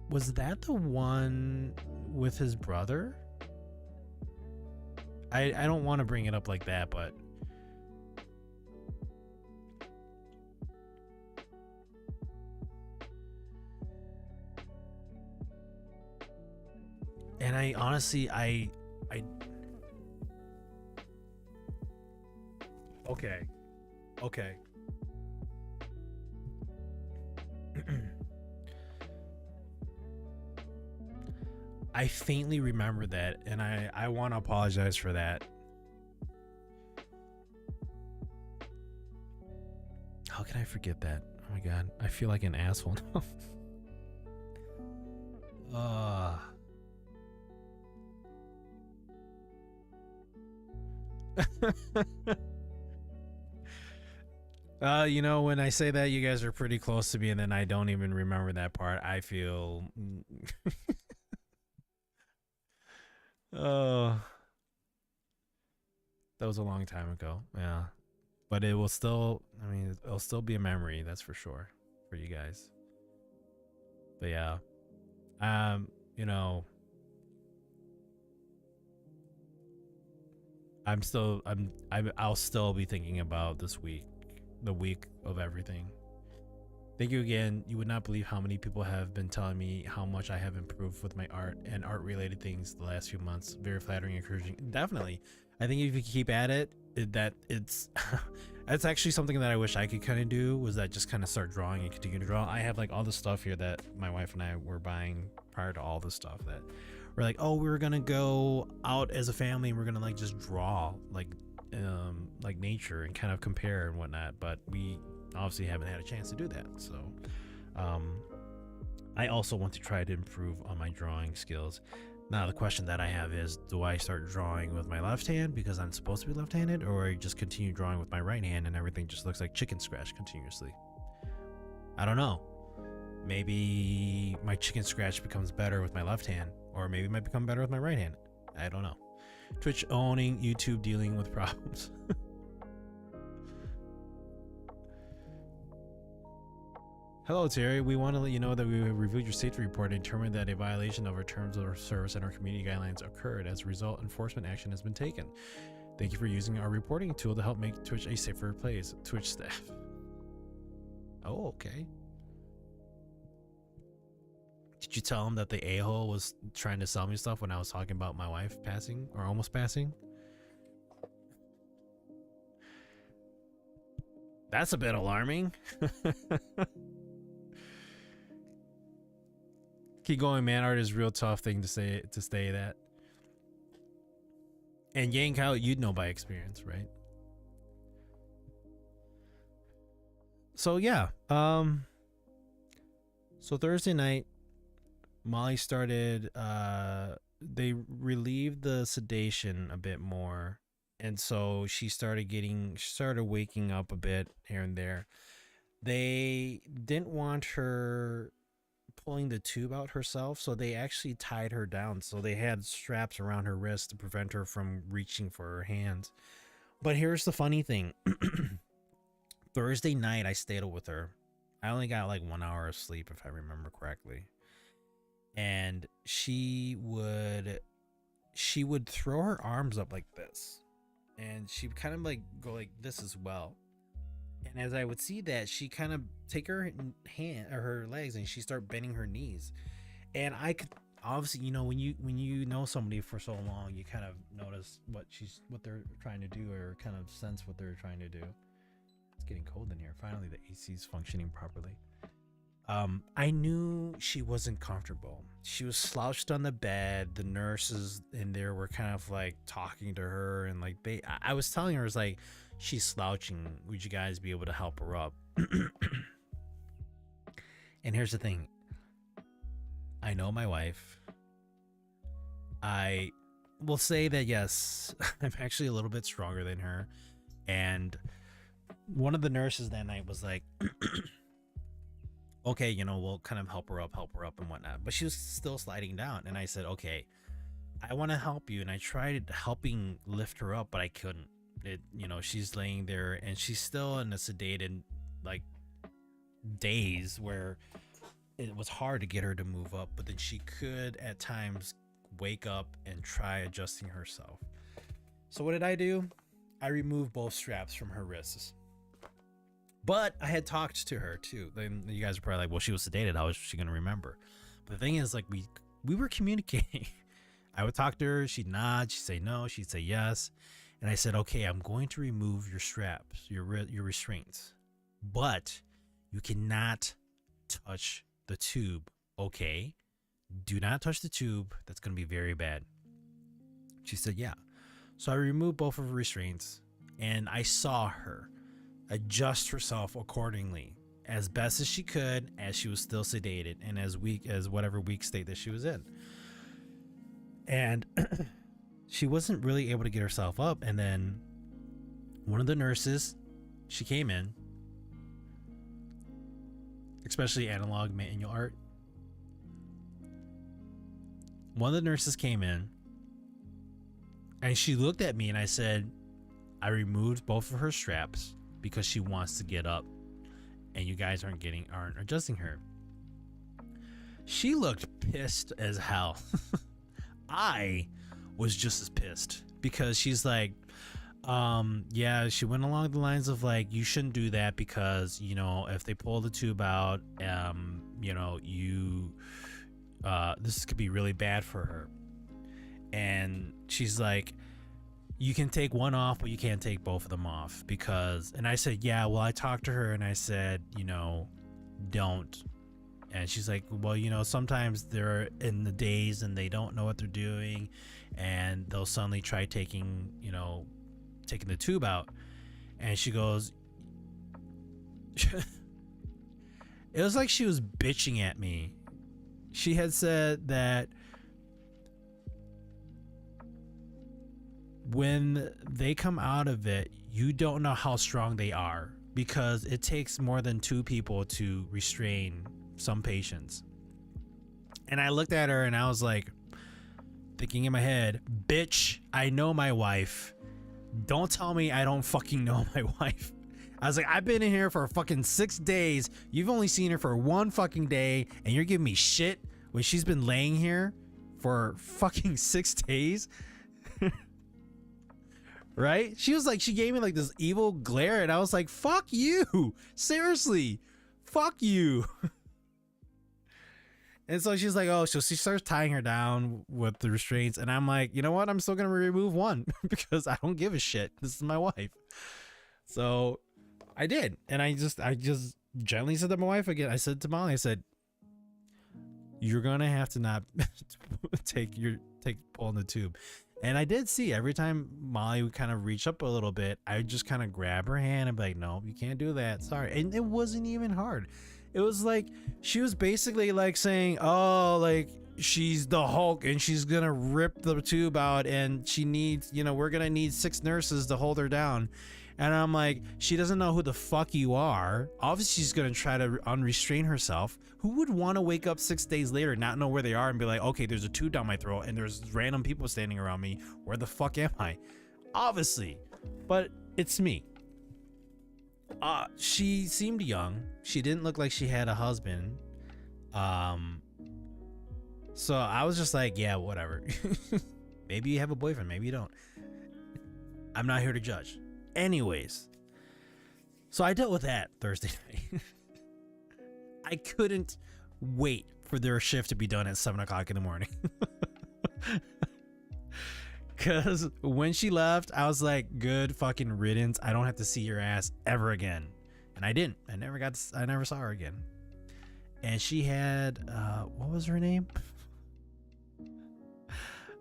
Was that the one with his brother? I don't want to bring it up like that, but and I honestly I okay. I faintly remember that, and I want to apologize for that. How can I forget that? Oh my god, I feel like an asshole now. When I say that you guys are pretty close to me and then I don't even remember that part, I feel oh, that was a long time ago. Yeah, but it will still, it'll still be a memory, that's for sure, for you guys. But yeah, I'll still be thinking about this week, the week of everything. Thank you again. You would not believe how many people have been telling me how much I have improved with my art and art related things the last few months. Very flattering, encouraging. Definitely. I think if you keep at it, it's that's actually something that I wish I could kind of do, was that just kind of start drawing and continue to draw. I have like all the stuff here that my wife and I were buying prior to all this stuff, that we're like, oh, we were gonna go out as a family and we're gonna like just draw like nature and kind of compare and whatnot, but we obviously haven't had a chance to do that. So I also want to try to improve on my drawing skills. Now the question that I have is, do I start drawing with my left hand because I'm supposed to be left-handed, or I just continue drawing with my right hand and everything just looks like chicken scratch continuously? I don't know. Maybe my chicken scratch becomes better with my left hand, or maybe it might become better with my right hand. I don't know. Twitch owning, YouTube dealing with problems. Hello, Terry. We want to let you know that we have reviewed your safety report and determined that a violation of our terms of service and our community guidelines occurred. As a result, enforcement action has been taken. Thank you for using our reporting tool to help make Twitch a safer place. Twitch staff. Oh, okay. Did you tell him that the a-hole was trying to sell me stuff when I was talking about my wife passing, or almost passing? That's a bit alarming. Keep going, man. Art is a real tough thing to say that. And Yang Kyle, you'd know by experience, right? So yeah, So Thursday night, Molly started they relieved the sedation a bit more. And so she started waking up a bit here and there. They didn't want her pulling the tube out herself, so they actually tied her down. So they had straps around her wrist to prevent her from reaching for her hands. But here's the funny thing. Thursday night I stayed up with her. I only got like 1 hour of sleep if I remember correctly. And she would throw her arms up like this. And she would kind of like go like this as well. And as I would see that, she kind of take her hand or her legs and she start bending her knees. And I could obviously, you know, when you know somebody for so long, you kind of notice what they're trying to do, or kind of sense what they're trying to do. It's getting cold in here. Finally, the AC is functioning properly. I knew she wasn't comfortable. She was slouched on the bed. The nurses in there were kind of like talking to her, and like I was telling her, it's like, she's slouching. Would you guys be able to help her up? And here's the thing. I know my wife. I will say that yes, I'm actually a little bit stronger than her. And one of the nurses that night was like, okay, you know, we'll kind of help her up and whatnot. But she was still sliding down. And I said, okay, I want to help you. And I tried helping lift her up, but I couldn't. You know, she's laying there and she's still in a sedated like daze where it was hard to get her to move up, but then she could at times wake up and try adjusting herself. So what did I do? I removed both straps from her wrists. But I had talked to her too. Then you guys are probably like, well, she was sedated. How was she going to remember? But the thing is, like, we were communicating. I would talk to her. She'd nod. She'd say no. She'd say yes. And I said, okay, I'm going to remove your straps, your restraints, but you cannot touch the tube. Okay. Do not touch the tube. That's going to be very bad. She said, yeah. So I removed both of her restraints and I saw her adjust herself accordingly as best as she could, as she was still sedated and as weak as whatever weak state that she was in. And she wasn't really able to get herself up. And then one of the nurses, she came in, especially analog manual art. One of the nurses came in and she looked at me and I said, I removed both of her straps because she wants to get up and you guys aren't adjusting her. She looked pissed as hell. I was just as pissed because she's like, yeah, she went along the lines of like, you shouldn't do that because, you know, if they pull the tube out, you know, this could be really bad for her. And she's like, you can take one off, but you can't take both of them off because, and I said, yeah, well, I talked to her and I said, you know, don't. And she's like, well, you know, sometimes they're in the days and they don't know what they're doing and they'll suddenly try taking the tube out. And she goes, it was like she was bitching at me. She had said that when they come out of it, you don't know how strong they are because it takes more than 2 people to restrain some patients. And I looked at her and I was like, thinking in my head, bitch, I know my wife. Don't tell me I don't fucking know my wife. I was like, I've been in here for fucking 6 days. You've only seen her for 1 fucking day and you're giving me shit when she's been laying here for fucking 6 days. Right? She was like, she gave me like this evil glare and I was like, fuck you. Seriously. Fuck you. And so she's like, oh, so she starts tying her down with the restraints. And I'm like, you know what? I'm still going to remove one because I don't give a shit. This is my wife. So I did. And I just gently said to my wife again, I said to Molly, I said, you're going to have to not pulling the tube. And I did see every time Molly would kind of reach up a little bit, I would just kind of grab her hand and be like, no, you can't do that. Sorry. And it wasn't even hard. It was like she was basically like saying, "Oh, like she's the Hulk and she's gonna rip the tube out, and she needs, we're gonna need 6 nurses to hold her down." And I'm like, she doesn't know who the fuck you are. Obviously, she's gonna try to unrestrain herself. Who would want to wake up 6 days later, not know where they are, and be like, okay, there's a tube down my throat, and there's random people standing around me. Where the fuck am I? Obviously, but it's me. She seemed young. She didn't look like she had a husband. So I was just like, yeah, whatever. Maybe you have a boyfriend, maybe you don't. I'm not here to judge. Anyways, so I dealt with that Thursday night. I couldn't wait for their shift to be done at 7 o'clock in the morning. Because when she left, I was like, good fucking riddance. I don't have to see your ass ever again. And I didn't. I never saw her again. And she had, what was her name?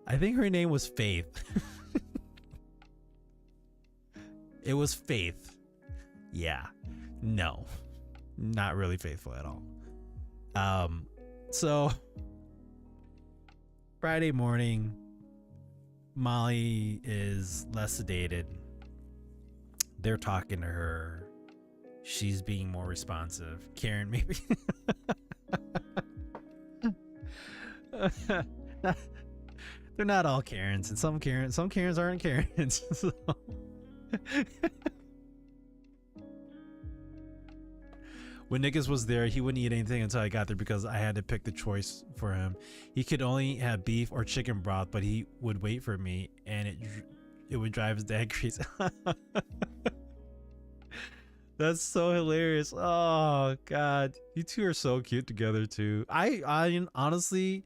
I think her name was Faith. It was Faith. Yeah. No. Not really faithful at all. So Friday morning, Molly is less sedated. They're talking to her. She's being more responsive. Karen, maybe. They're not all Karens, and some Karens aren't Karens. So. When Nicholas was there, he wouldn't eat anything until I got there because I had to pick the choice for him. He could only have beef or chicken broth, but he would wait for me, and it would drive his dad crazy. That's so hilarious. Oh God, you two are so cute together too. I honestly,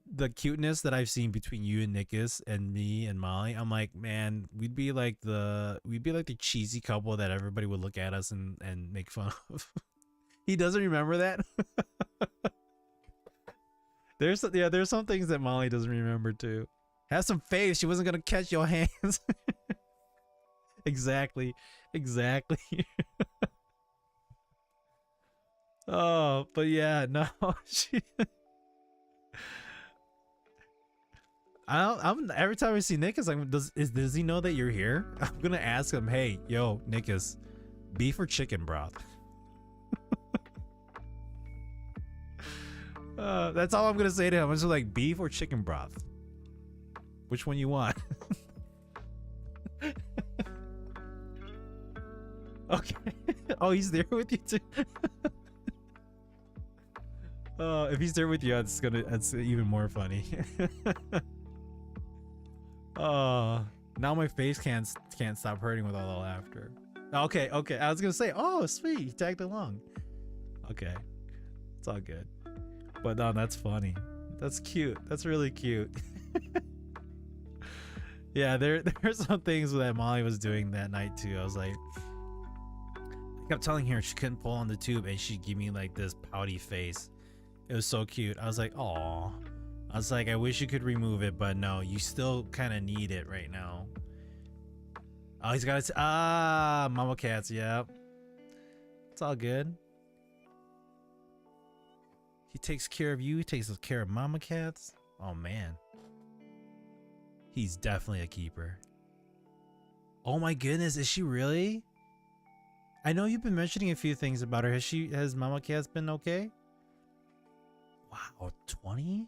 the cuteness that I've seen between you and Nicholas and me and Molly, I'm like, man, we'd be like the cheesy couple that everybody would look at us and make fun of. He doesn't remember that. There's some things that Molly doesn't remember too. Have some faith. She wasn't gonna catch your hands. Exactly. Oh, but yeah, no. I'm every time I see Nicholas, like, does he know that you're here? I'm gonna ask him, hey, yo, Nicholas, beef or chicken broth? That's all I'm gonna say to him. I'm just like, beef or chicken broth? Which one you want? Okay. Oh, he's there with you too. If he's there with you, that's even more funny. Oh, now my face can't stop hurting with all the laughter. Okay. I was gonna say, oh, sweet, he tagged along. Okay, it's all good. But no, that's funny. That's cute. That's really cute. Yeah, there's some things that Molly was doing that night too. I was like, I kept telling her she couldn't pull on the tube, and she'd give me like this pouty face. It was so cute. I was like, aw. I was like, I wish you could remove it, but no, you still kind of need it right now. Oh, he's got mama cats. Yeah, it's all good. He takes care of you. He takes care of mama cats. Oh man, he's definitely a keeper. Oh my goodness, is she really? I know you've been mentioning a few things about her. Has mama cats been okay? Wow, 20?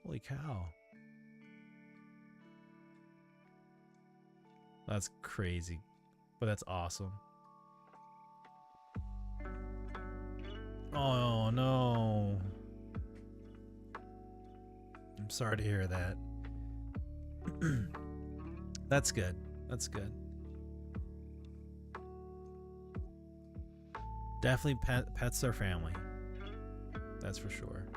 Holy cow. That's crazy, but that's awesome. Oh no. I'm sorry to hear that. That's good. That's good. Definitely pets are family. That's for sure.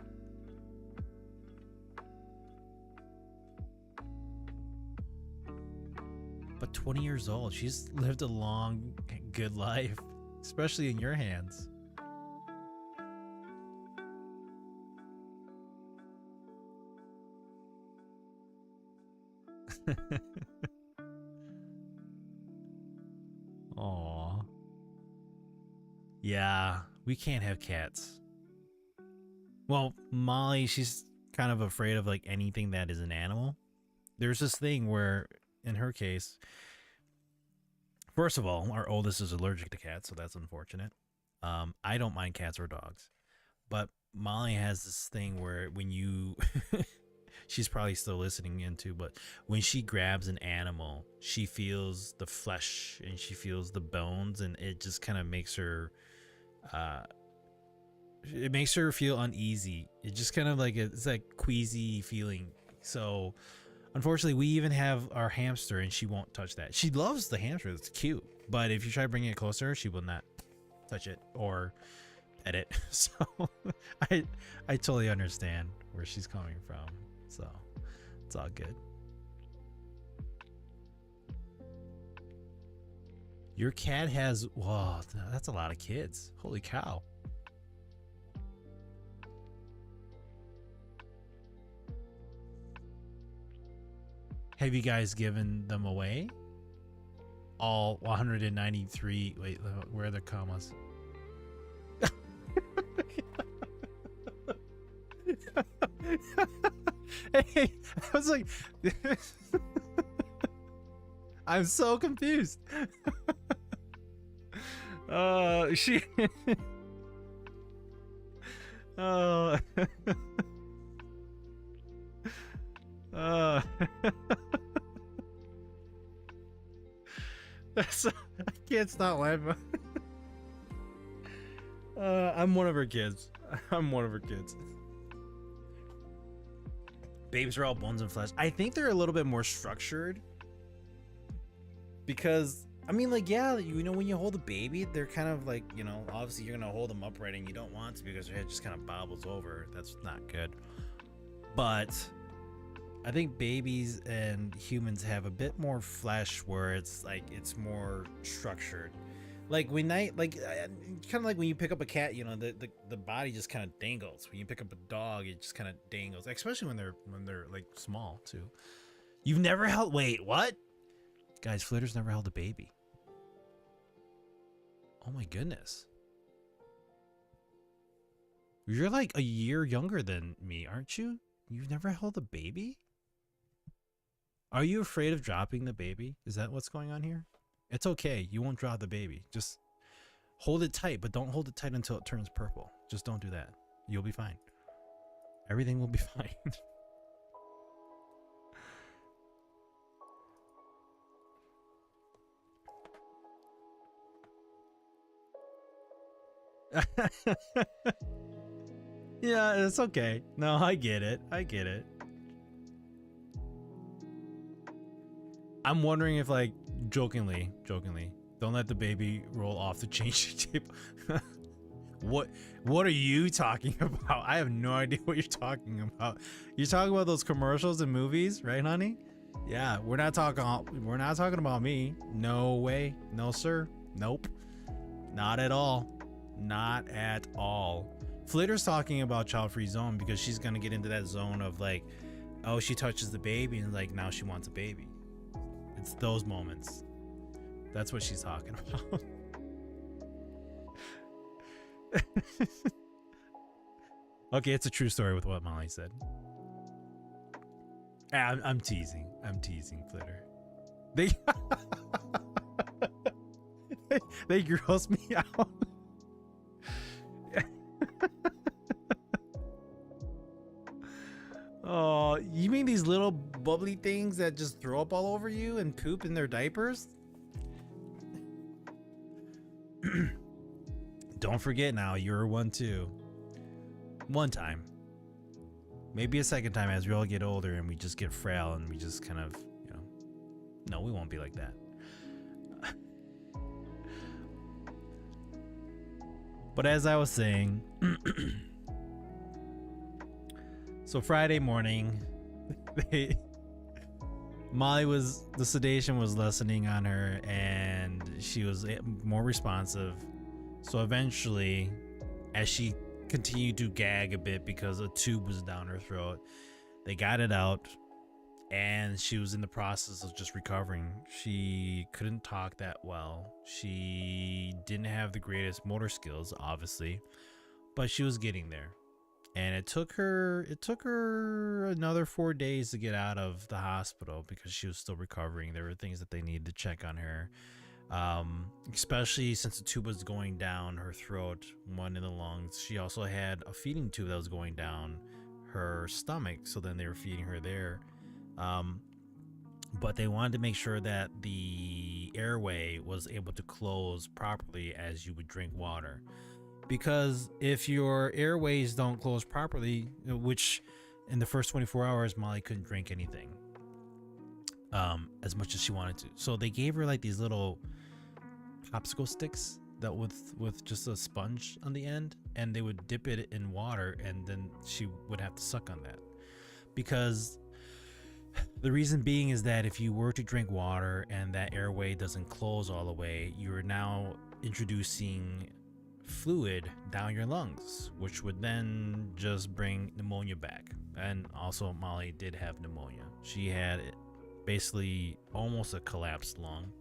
But 20 years old, she's lived a long, good life, especially in your hands. Aww. Yeah, we can't have cats. Well, Molly, she's kind of afraid of like anything that is an animal. There's this thing where, in her case, first of all, our oldest is allergic to cats, so that's unfortunate. I don't mind cats or dogs, but Molly has this thing where when you, she's probably still listening into, but when she grabs an animal, she feels the flesh and she feels the bones, and it just kind of makes her, uh, it makes her feel uneasy. It just kind of like it's like queasy feeling. So unfortunately, we even have our hamster, and she won't touch that. She loves the hamster; it's cute. But if you try bringing it closer, she will not touch it or pet it. So I totally understand where she's coming from. So it's all good. Your cat has, whoa, that's a lot of kids. Holy cow. Have you guys given them away? All 193. Wait, where are the commas? Hey, I was like, I'm so confused. She. Oh. That's, I can't stop laughing. I'm one of her kids. I'm one of her kids. Babes are all bones and flesh. I think they're a little bit more structured. Because, I mean, like, yeah, you know, when you hold a baby, they're kind of like, you know, obviously you're going to hold them upright and you don't want to because their head just kind of bobbles over. That's not good. But I think babies and humans have a bit more flesh where it's like it's more structured. Like when kind of like when you pick up a cat, you know, the body just kind of dangles. When you pick up a dog, it just kind of dangles, especially when they're like small too. You've never held, wait, what? Guys, Flitter's never held a baby. Oh my goodness. You're like a year younger than me, aren't you? You've never held a baby? Are you afraid of dropping the baby? Is that what's going on here? It's okay. You won't drop the baby. Just hold it tight, but don't hold it tight until it turns purple. Just don't do that. You'll be fine. Everything will be fine. Yeah, it's okay. No, I get it. I get it. I'm wondering if, like, jokingly, don't let the baby roll off the changing table. What are you talking about? I have no idea what you're talking about. You're talking about those commercials and movies, right, honey? Yeah, we're not talking about me. No way. No, sir. Nope. Not at all. Not at all. Flitter's talking about child-free zone because she's gonna get into that zone of like, oh, she touches the baby and like now she wants a baby. It's those moments. That's what she's talking about. Okay, it's a true story with what Molly said. I'm teasing. I'm teasing, Flitter. They gross me out. Oh, you mean these little bubbly things that just throw up all over you and poop in their diapers? Don't forget now, you're one too. One time. Maybe a second time as we all get older and we just get frail and we just kind of, you know. No, we won't be like that. But as I was saying, so Friday morning, the sedation was lessening on her and she was more responsive. So eventually, as she continued to gag a bit because a tube was down her throat, they got it out. and she was in the process of just recovering. She couldn't talk that well. She didn't have the greatest motor skills, obviously, but she was getting there. And it took her another 4 days to get out of the hospital because she was still recovering. There were things that they needed to check on her, especially since the tube was going down her throat, one in the lungs. She also had a feeding tube that was going down her stomach, so then they were feeding her there. But they wanted to make sure that the airway was able to close properly as you would drink water. Because if your airways don't close properly, which in the first 24 hours, Molly couldn't drink anything as much as she wanted to. So they gave her like these little popsicle sticks that with just a sponge on the end, and they would dip it in water, and then she would have to suck on that. Because the reason being is that if you were to drink water and that airway doesn't close all the way, you're now introducing fluid down your lungs, which would then just bring pneumonia back. And also Molly did have pneumonia. She had basically almost a collapsed lung,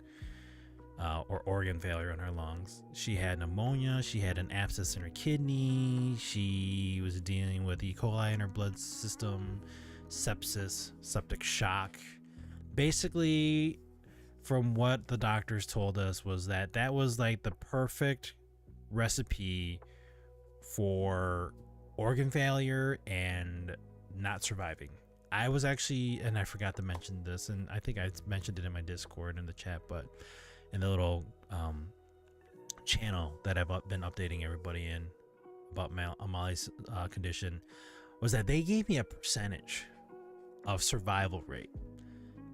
or organ failure in her lungs. She had pneumonia. She had an abscess in her kidney. She was dealing with E. coli in her blood system, sepsis, septic shock. Basically, from what the doctors told us, was that was like the perfect recipe for organ failure and not surviving. I was actually, and I forgot to mention this, and I think I mentioned it in my Discord in the chat, but in the little channel that I've been updating everybody in about Molly's condition, was that they gave me a percentage of survival rate.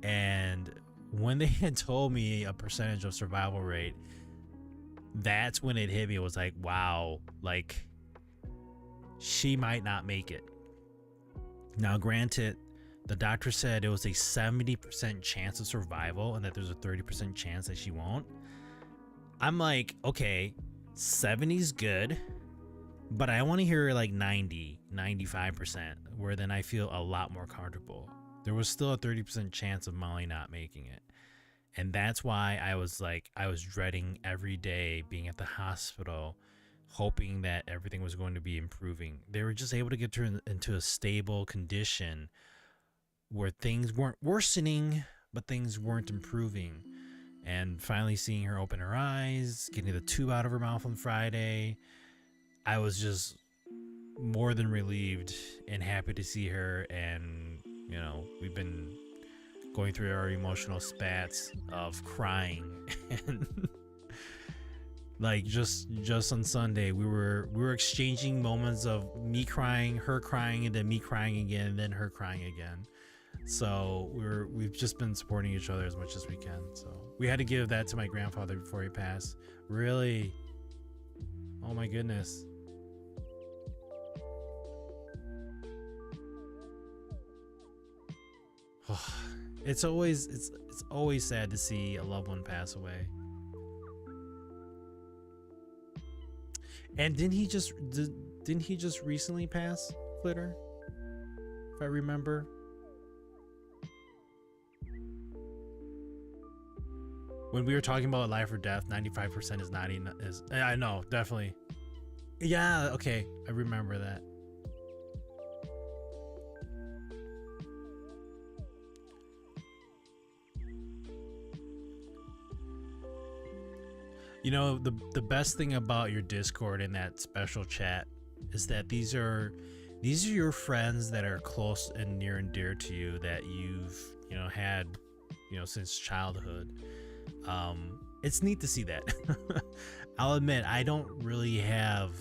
And when they had told me a percentage of survival rate, that's when it hit me. It was like, wow, like she might not make it. Now, granted, the doctor said it was a 70% chance of survival and that there's a 30% chance that she won't. I'm like, okay, 70's good, but I want to hear like 90, 95%, where then I feel a lot more comfortable. There was still a 30% chance of Molly not making it. And that's why I was dreading every day being at the hospital, hoping that everything was going to be improving. They were just able to get her into a stable condition where things weren't worsening, but things weren't improving. And finally seeing her open her eyes, getting the tube out of her mouth on Friday, I was just more than relieved and happy to see her. And, you know, we've been going through our emotional spats of crying, and like just on Sunday we were exchanging moments of me crying, her crying, and then me crying again, and then her crying again. So we've just been supporting each other as much as we can. So we had to give that to my grandfather before he passed. Really? Oh my goodness. It's always sad to see a loved one pass away. And didn't he just recently pass, Flitter? If I remember. When we were talking about life or death, 95% is not enough. I know, definitely. Yeah, okay, I remember that. You know, the best thing about your Discord and that special chat is that these are your friends that are close and near and dear to you, that you've, you know, had, you know, since childhood. It's neat to see that. I'll admit, I don't really have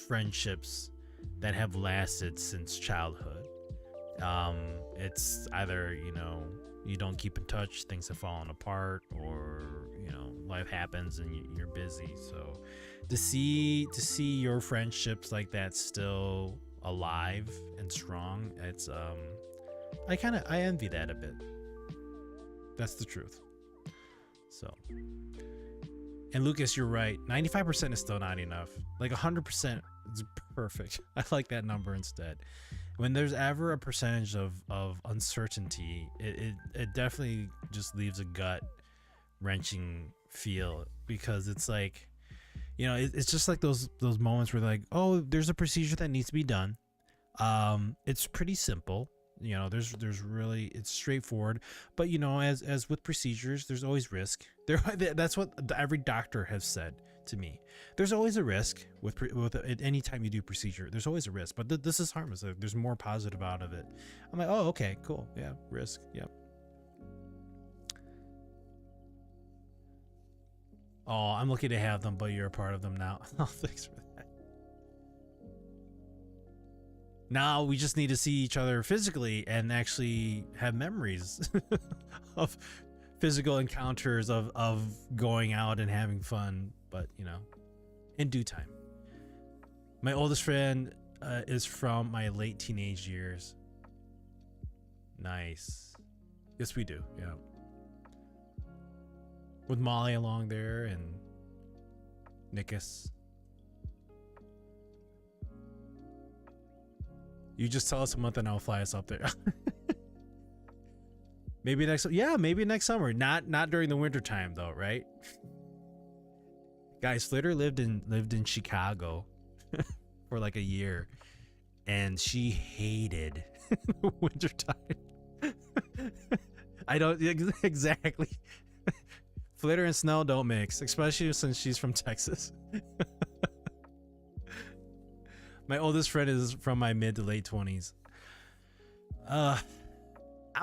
friendships that have lasted since childhood. It's either, you know, you don't keep in touch, things have fallen apart, or, you know, life happens and you're busy. So to see your friendships like that still alive and strong, it's I envy that a bit. That's the truth. So, and Lucas, you're right, 95% is still not enough. Like 100% is perfect. I like that number instead. when there's ever a percentage of uncertainty, it definitely just leaves a gut wrenching feel, because it's like, it's just like those moments where like, oh, there's a procedure that needs to be done. It's pretty simple. There's really, it's straightforward, but as with procedures, there's always risk. That's what every doctor has said to me. There's always a risk with any time you do procedure. There's always a risk, but this is harmless. There's more positive out of it. I'm like, oh, okay, cool, yeah, risk, yep. Oh, I'm lucky to have them, but you're a part of them now. Oh, thanks for that. Now we just need to see each other physically and actually have memories of physical encounters of going out and having fun, but in due time. My oldest friend is from my late teenage years. Nice. Yes, we do. Yeah. With Molly along there and Nikus. You just tell us a month and I'll fly us up there. maybe next summer. Not during the winter time though, right? Guys, Flitter lived in Chicago for like a year, and she hated the winter time. I don't exactly. Flitter and snow don't mix, especially since she's from Texas. My oldest friend is from my mid to late 20s. I'll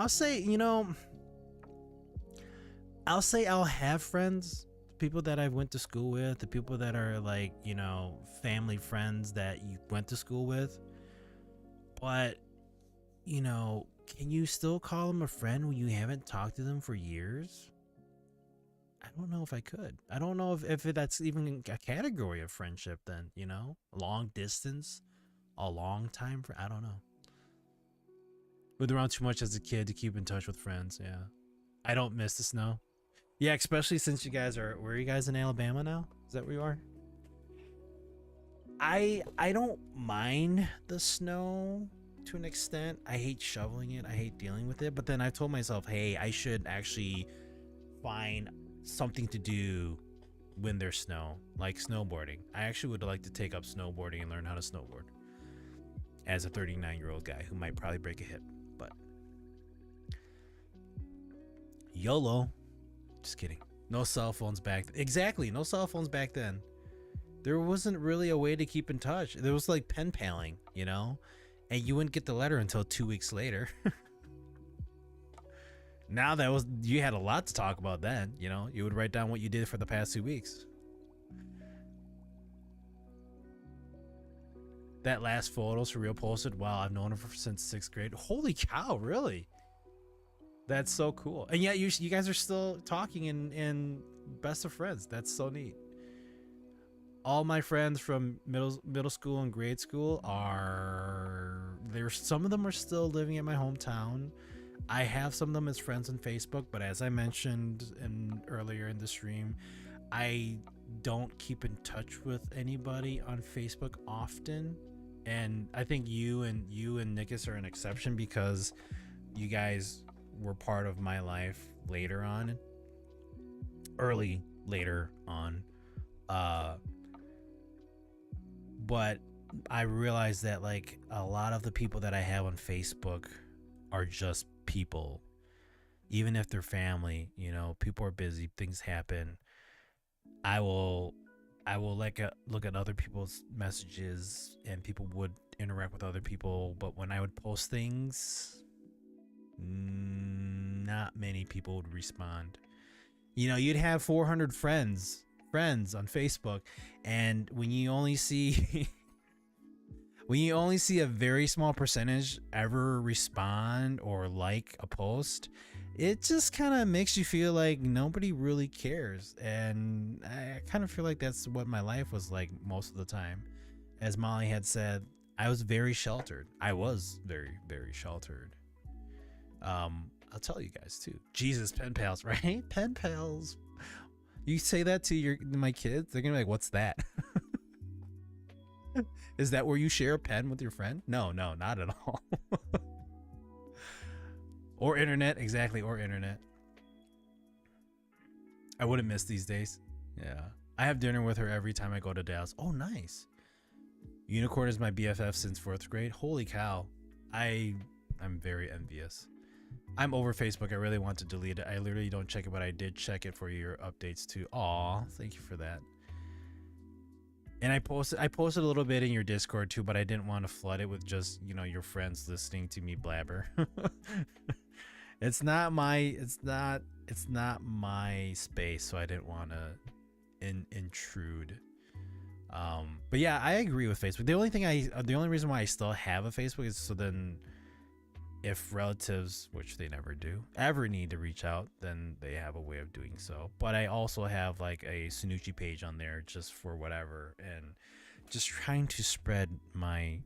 say I'll have friends, people that I went to school with, the people that are like, family friends that you went to school with. But, can you still call them a friend when you haven't talked to them for years? I don't know if I could. I don't know if that's even a category of friendship then, long distance, a long time for, I don't know. Moved around too much as a kid to keep in touch with friends. Yeah. I don't miss the snow. Yeah, especially since you guys where are you guys in Alabama now? Is that where you are? I don't mind the snow to an extent. I hate shoveling it. I hate dealing with it. But then I told myself, hey, I should actually find something to do when there's snow, like snowboarding. I actually would like to take up snowboarding and learn how to snowboard as a 39-year-old guy who might probably break a hip, but YOLO. Just kidding. No cell phones back exactly, no cell phones back then. There wasn't really a way to keep in touch. There was like pen paling, and you wouldn't get the letter until 2 weeks later. Now you had a lot to talk about then, you would write down what you did for the past 2 weeks. That last photo Surreal posted, wow, I've known her since 6th grade. Holy cow, really? That's so cool. And yet you guys are still talking and best of friends. That's so neat. All my friends from middle school and grade school some of them are still living in my hometown. I have some of them as friends on Facebook, but as I mentioned earlier in the stream, I don't keep in touch with anybody on Facebook often. And I think you and Nikus are an exception because you guys were part of my life later on. But I realized that like a lot of the people that I have on Facebook are just people. Even if they're family, people are busy, things happen. I will look at other people's messages, and people would interact with other people, but when I would post things, not many people would respond. You'd have 400 friends on Facebook, and when you only see a very small percentage ever respond or like a post, it just kind of makes you feel like nobody really cares. And I kind of feel like that's what my life was like most of the time. As Molly had said, I was very sheltered. I was very, very sheltered. I'll tell you guys too. Jesus, pen pals, right? Pen pals. You say that to my kids, they're gonna be like, what's that? Is that where you share a pen with your friend? No, no, not at all. Or internet, exactly, or internet. I wouldn't miss these days. Yeah. I have dinner with her every time I go to Dallas. Oh, nice. Unicorn is my BFF since 4th grade. Holy cow. I'm very envious. I'm over Facebook. I really want to delete it. I literally don't check it, but I did check it for your updates too. Aw, thank you for that. And I posted a little bit in your Discord too, but I didn't want to flood it with just, you know, your friends listening to me blabber. It's not my space, so I didn't want to intrude. But yeah, I agree with Facebook. The only reason why I still have a Facebook is so then if relatives, which they never do, ever need to reach out, then they have a way of doing so. But I also have like a Snoochie page on there just for whatever, and just trying to spread my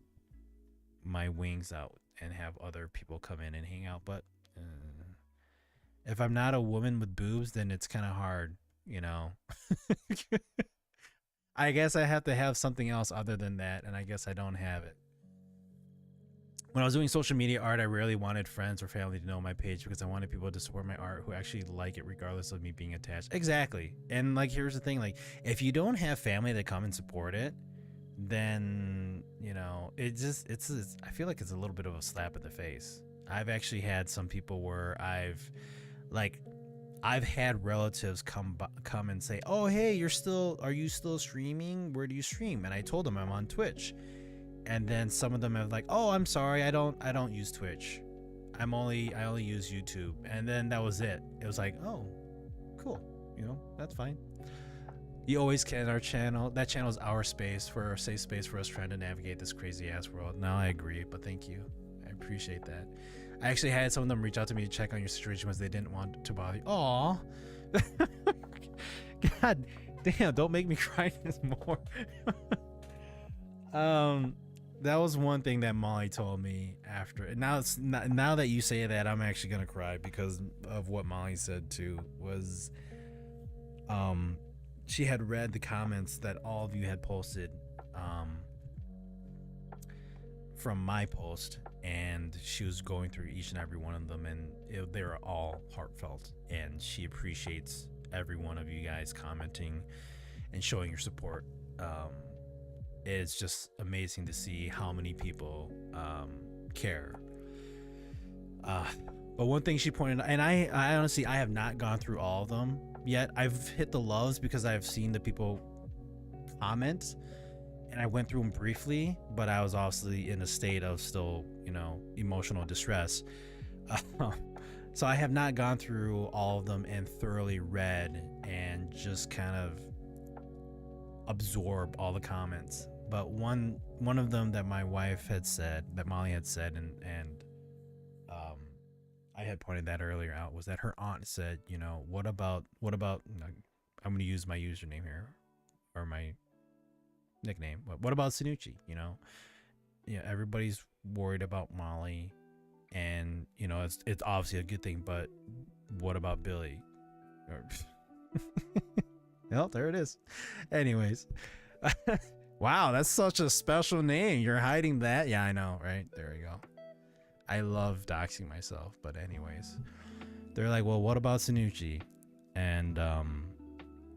wings out and have other people come in and hang out. But if I'm not a woman with boobs, then it's kind of hard, you know. I guess I have to have something else other than that, and I guess I don't have it. When I was doing social media art, I rarely wanted friends or family to know my page because I wanted people to support my art who actually like it regardless of me being attached. Exactly. And like, here's the thing, like, if you don't have family that come and support it, then, you know, it's I feel like it's a little bit of a slap in the face. I've actually had some people where I've had relatives come and say, "Oh, hey, are you still streaming? Where do you stream?" And I told them I'm on Twitch. And then some of them have like, "Oh, I'm sorry, I don't use Twitch. I only use YouTube." And then that was it. It was like, "Oh, cool. You know, that's fine." You always can. Our channel, that channel is our space, for our safe space for us trying to navigate this crazy ass world. Now I agree, but thank you. I appreciate that. I actually had some of them reach out to me to check on your situation because they didn't want to bother you. Aw. God damn, don't make me cry this more. That was one thing that Molly told me after. And now that you say that, I'm actually gonna cry because of what Molly said too. Was she had read the comments that all of you had posted from my post, and she was going through each and every one of them, and they were all heartfelt, and she appreciates every one of you guys commenting and showing your support. It's just amazing to see how many people care. But one thing she pointed out, and I honestly, I have not gone through all of them yet. I've hit the loves because I've seen the people comment, and I went through them briefly, but I was obviously in a state of still, you know, emotional distress. So I have not gone through all of them and thoroughly read and just kind of absorb all the comments. But one of them that my wife had said, that Molly had said, and I had pointed that earlier out, was that her aunt said, you know, what about I'm going to use my username here, or my nickname, but what about Snoochie? You know, yeah, everybody's worried about Molly, and you know, it's obviously a good thing, but what about Billy? Well, there it is. Anyways. Wow, that's such a special name. You're hiding that? Yeah, I know, right? There we go. I love doxing myself, but anyways. They're like, well, what about Snoochie? And,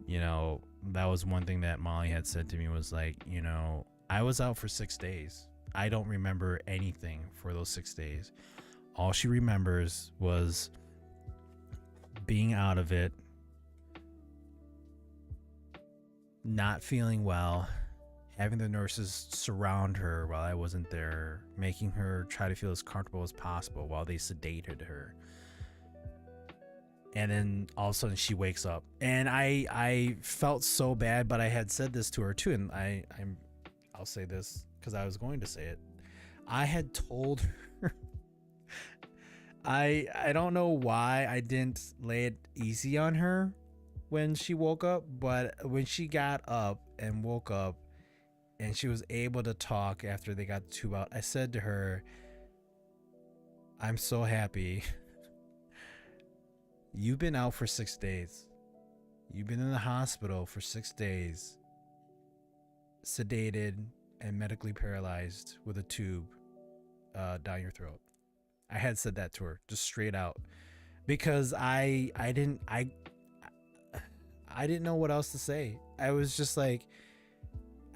you know, that was one thing that Molly had said to me, was like, you know, I was out for 6 days. I don't remember anything for those 6 days. All she remembers was being out of it, not feeling well, having the nurses surround her while I wasn't there, making her try to feel as comfortable as possible while they sedated her. And then all of a sudden she wakes up, and I felt so bad, but I had said this to her too, and I'll say this because I was going to say it. I had told her, I don't know why I didn't lay it easy on her when she woke up, but when she got up and woke up and she was able to talk after they got the tube out, I said to her, I'm so happy. You've been out for 6 days. You've been in the hospital for 6 days, sedated, and medically paralyzed with a tube down your throat. I had said that to her just straight out because I didn't know what else to say. I was just like,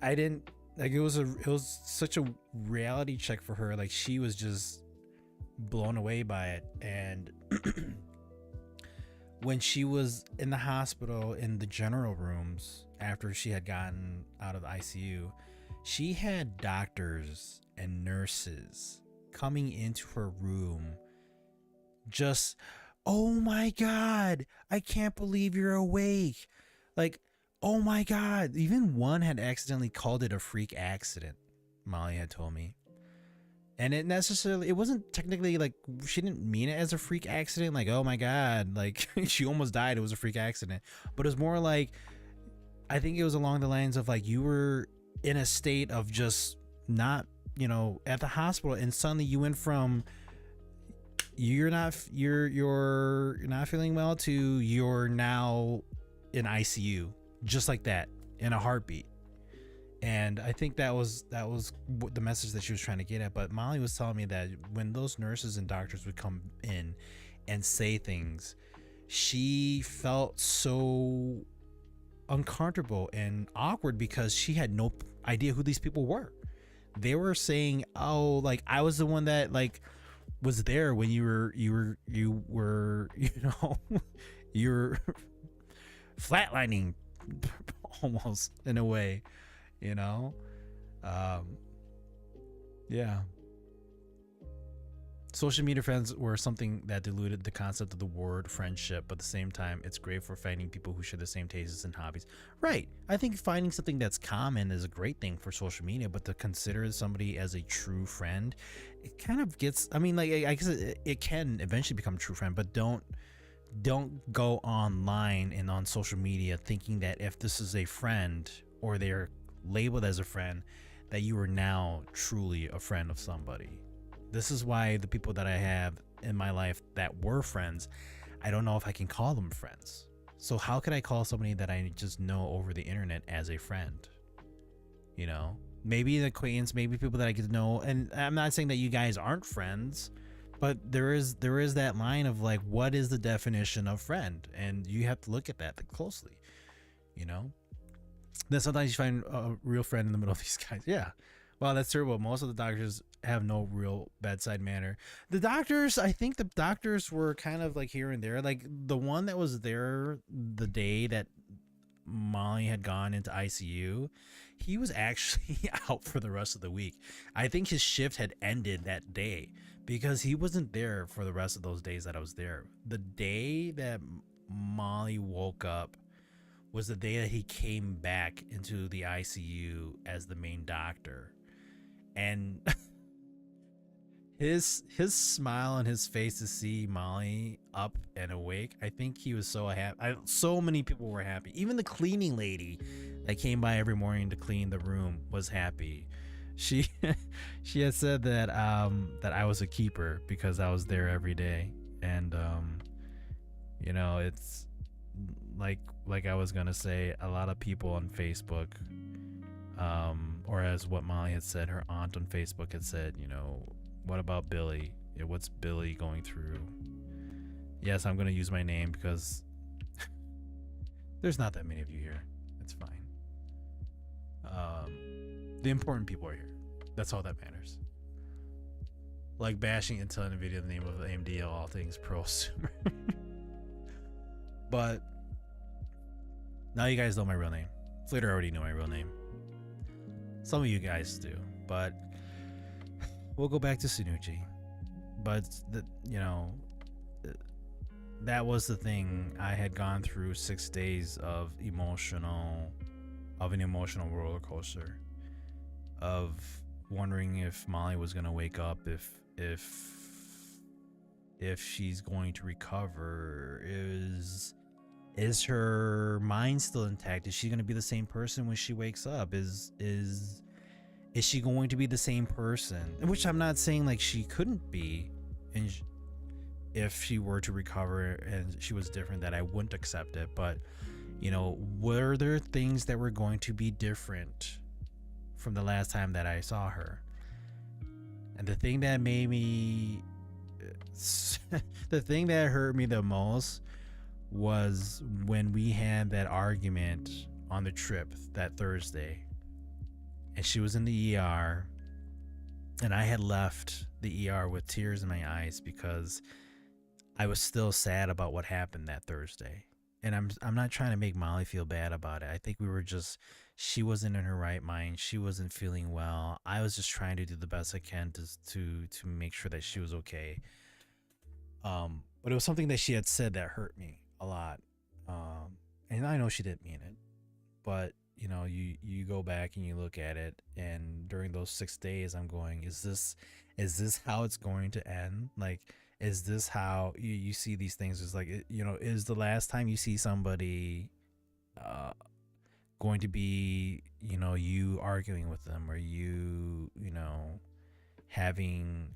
I didn't like, it was such a reality check for her. Like, she was just blown away by it. And when she was in the hospital in the general rooms after she had gotten out of the ICU, she had doctors and nurses coming into her room just, oh my God, I can't believe you're awake. Like, oh my God. Even one had accidentally called it a freak accident, Molly had told me. And it wasn't technically like, she didn't mean it as a freak accident. Like, oh my God, like she almost died. It was a freak accident. But it was more like, I think it was along the lines of like, you were in a state of just not, at the hospital, and suddenly you went from you're not feeling well to you're now in ICU, just like that, in a heartbeat. And I think that was what the message that she was trying to get at. But Molly was telling me that when those nurses and doctors would come in and say things, she felt so uncomfortable and awkward because she had no idea who these people were. They were saying, oh, like I was the one that like was there when you were you're flatlining almost, in a way, yeah. Social media friends were something that diluted the concept of the word friendship, but at the same time, it's great for finding people who share the same tastes and hobbies. Right. I think finding something that's common is a great thing for social media, but to consider somebody as a true friend, it kind of gets, I mean, like, I guess it can eventually become a true friend, but don't go online and on social media thinking that if this is a friend or they're labeled as a friend, that you are now truly a friend of somebody. This is why the people that I have in my life that were friends, I don't know if I can call them friends. So how could I call somebody that I just know over the internet as a friend? Maybe an acquaintance, maybe people that I get to know. And I'm not saying that you guys aren't friends, but there is that line of like, what is the definition of friend? And you have to look at that closely, Then sometimes you find a real friend in the middle of these guys. Yeah. Well, that's terrible. Most of the doctors have no real bedside manner. I think the doctors were kind of like here and there. Like the one that was there the day that Molly had gone into ICU, he was actually out for the rest of the week. I think his shift had ended that day because he wasn't there for the rest of those days that I was there. The day that Molly woke up was the day that he came back into the ICU as the main doctor. And his smile on his face to see Molly up and awake, I think he was so happy. So many people were happy. Even the cleaning lady that came by every morning to clean the room was happy. She had said that that I was a keeper because I was there every day. And it's like I was gonna say, a lot of people on Facebook, or as what Molly had said, her aunt on Facebook had said, what about Billy? What's Billy going through? Yes, I'm gonna use my name because there's not that many of you here. It's fine. The important people are here. That's all that matters. Like bashing Intel and NVIDIA in the name of AMD, all things prosumer. But now you guys know my real name. Flitter already know my real name. Some of you guys do, but we'll go back to Sanucci. But that was the thing. I had gone through 6 days of an emotional roller coaster, of wondering if Molly was gonna wake up, if she's going to recover. Is her mind still intact? Is she going to be the same person when she wakes up? Is she going to be the same person? Which I'm not saying like she couldn't be, and if she were to recover and she was different, that I wouldn't accept it. But were there things that were going to be different from the last time that I saw her. And the thing that made me the thing that hurt me the most was when we had that argument on the trip that Thursday. And she was in the ER, and I had left the ER with tears in my eyes because I was still sad about what happened that Thursday. And I'm not trying to make Molly feel bad about it. I think we were just, she wasn't in her right mind. She wasn't feeling well. I was just trying to do the best I can to make sure that she was okay. But it was something that she had said that hurt me a lot. And I know she didn't mean it, but you know, you go back and you look at it, and during those 6 days I'm going, is this how it's going to end? Like, is this how you see these things? Is like, you know, is the last time you see somebody going to be, you know, you arguing with them, or you know, having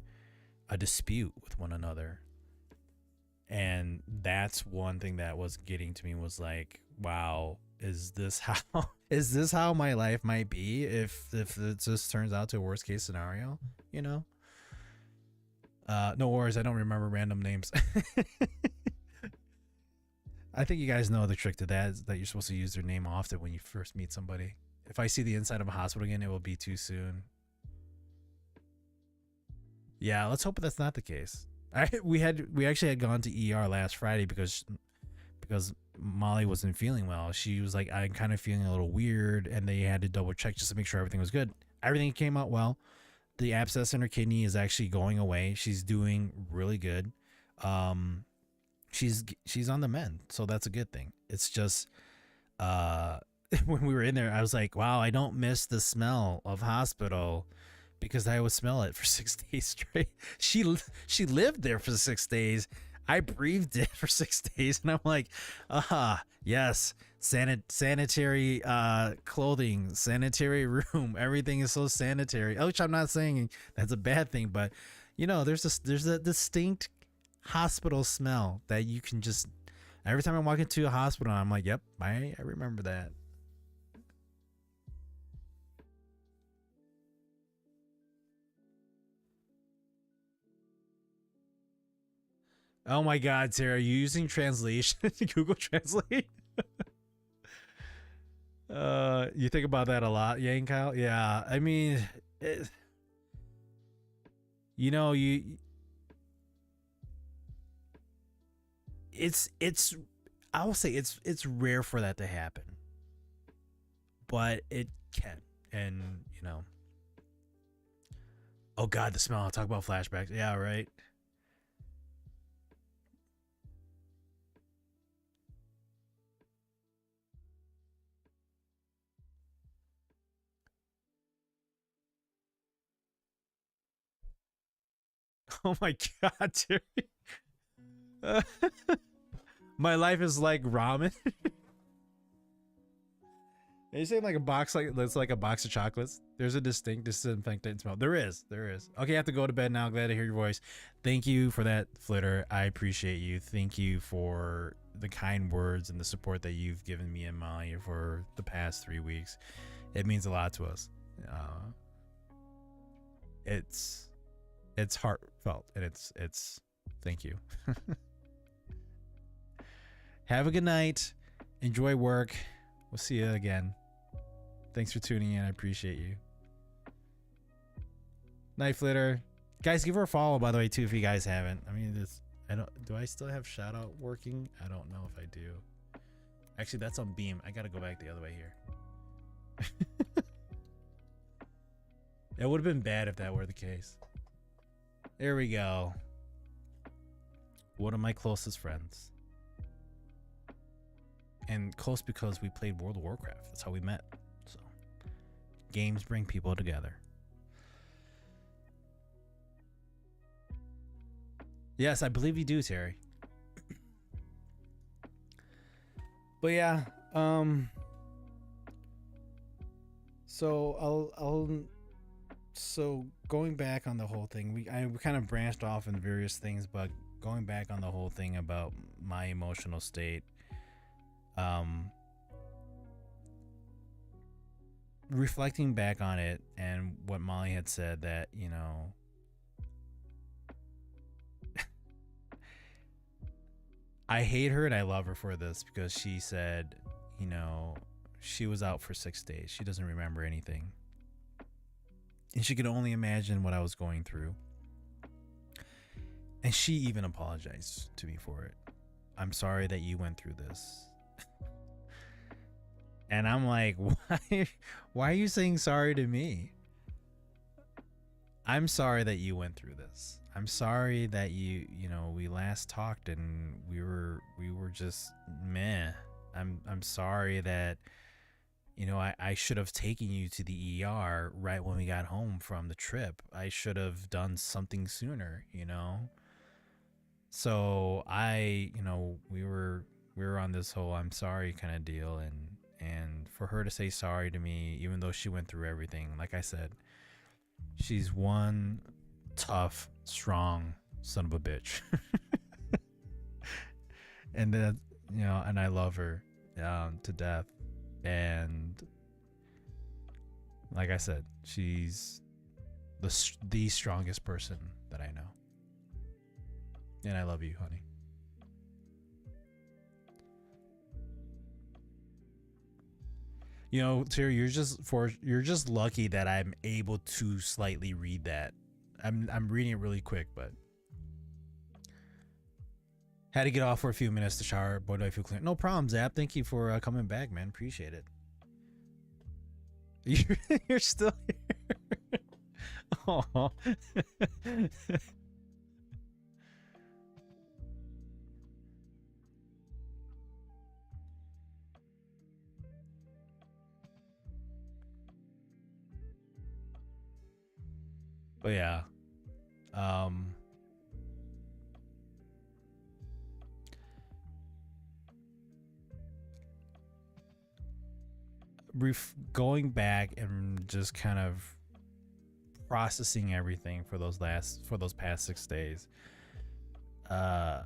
a dispute with one another? And that's one thing that was getting to me, was like, wow, is this how my life might be if it just turns out to a worst case scenario, you know? No worries, I don't remember random names. I think you guys know the trick to that is that you're supposed to use their name often when you first meet somebody. If I see the inside of a hospital again, it will be too soon. Yeah, let's hope that's not the case. We actually had gone to ER last Friday because Molly wasn't feeling well. She was like, I'm kind of feeling a little weird, and they had to double check just to make sure everything was good. Everything came out well. The abscess in her kidney is actually going away. She's doing really good. She's on the mend, so that's a good thing. It's just when we were in there, I was like, wow, I don't miss the smell of hospital, because I would smell it for 6 days straight. She lived there for 6 days. I breathed it for 6 days, and I'm like, yes, sanitary clothing, sanitary room, everything is so sanitary. Which I'm not saying that's a bad thing, but you know, there's a distinct hospital smell that you can just, every time I walk into a hospital, I'm like, yep, I remember that. Oh my God, Sarah, are you using translation? Google Translate? You think about that a lot, Yang Kyle? Yeah, I mean, you know, it's I will say it's rare for that to happen, but it can. And you know, oh God, the smell. I'll talk about flashbacks. Yeah, right. Oh my God, Terry. My life is like ramen. Are you saying like a box, like that's like a box of chocolates? There's a distinct disinfectant smell. There is. Okay, I have to go to bed now. Glad to hear your voice. Thank you for that, Flitter. I appreciate you. Thank you for the kind words and the support that you've given me and Molly for the past 3 weeks. It means a lot to us. It's heartfelt, and it's thank you. Have a good night. Enjoy work. We'll see you again. Thanks for tuning in. I appreciate you. Night Flitter. Guys, give her a follow, by the way, too, if you guys haven't. I mean, do I still have shout out working? I don't know if I do. Actually, that's on Beam. I gotta go back the other way here. It would have been bad if that were the case. There we go. One of my closest friends. And close because we played World of Warcraft. That's how we met. So, games bring people together. Yes, I believe you do, Terry. But yeah, so going back on the whole thing, we kind of branched off in various things, but going back on the whole thing about my emotional state, reflecting back on it and what Molly had said, that, you know, I hate her and I love her for this, because she said, you know, she was out for 6 days. She doesn't remember anything. And she could only imagine what I was going through. And she even apologized to me for it. I'm sorry that you went through this. And I'm like, why are you saying sorry to me? I'm sorry that you went through this. I'm sorry that you know, we last talked and we were just meh. I'm sorry that, you know, I should have taken you to the ER right when we got home from the trip. I should have done something sooner, you know? So you know, we were on this whole I'm sorry kind of deal, and for her to say sorry to me, even though she went through everything, like I said, she's one tough, strong son of a bitch. And then, you know, and I love her to death. And like I said, she's the strongest person that I know. And I love you, honey. You know, Terry, you're just lucky that I'm able to slightly read that. I'm reading it really quick, but had to get off for a few minutes to shower. Boy, do I feel clear. No problem, Zap. Thank you for coming back, man. Appreciate it. You're still here. Oh. But yeah, going back and just kind of processing everything for those past 6 days, to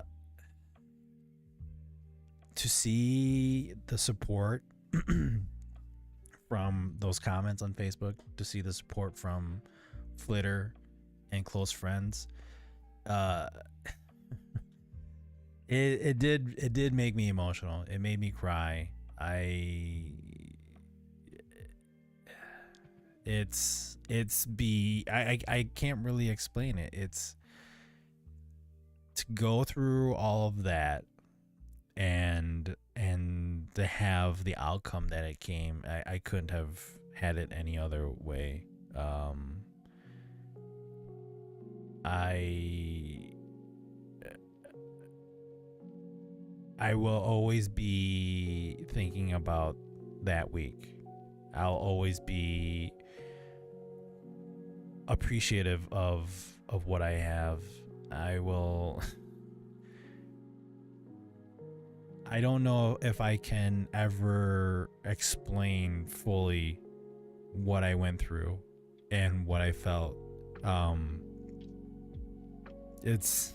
see the support from those comments on Facebook, to see the support from Flitter and close friends, it did make me emotional. It made me cry. I can't really explain it. It's to go through all of that and to have the outcome that it came. I couldn't have had it any other way. I will always be thinking about that week. I'll always be appreciative of what I have. I will. I don't know if I can ever explain fully what I went through and what I felt. It's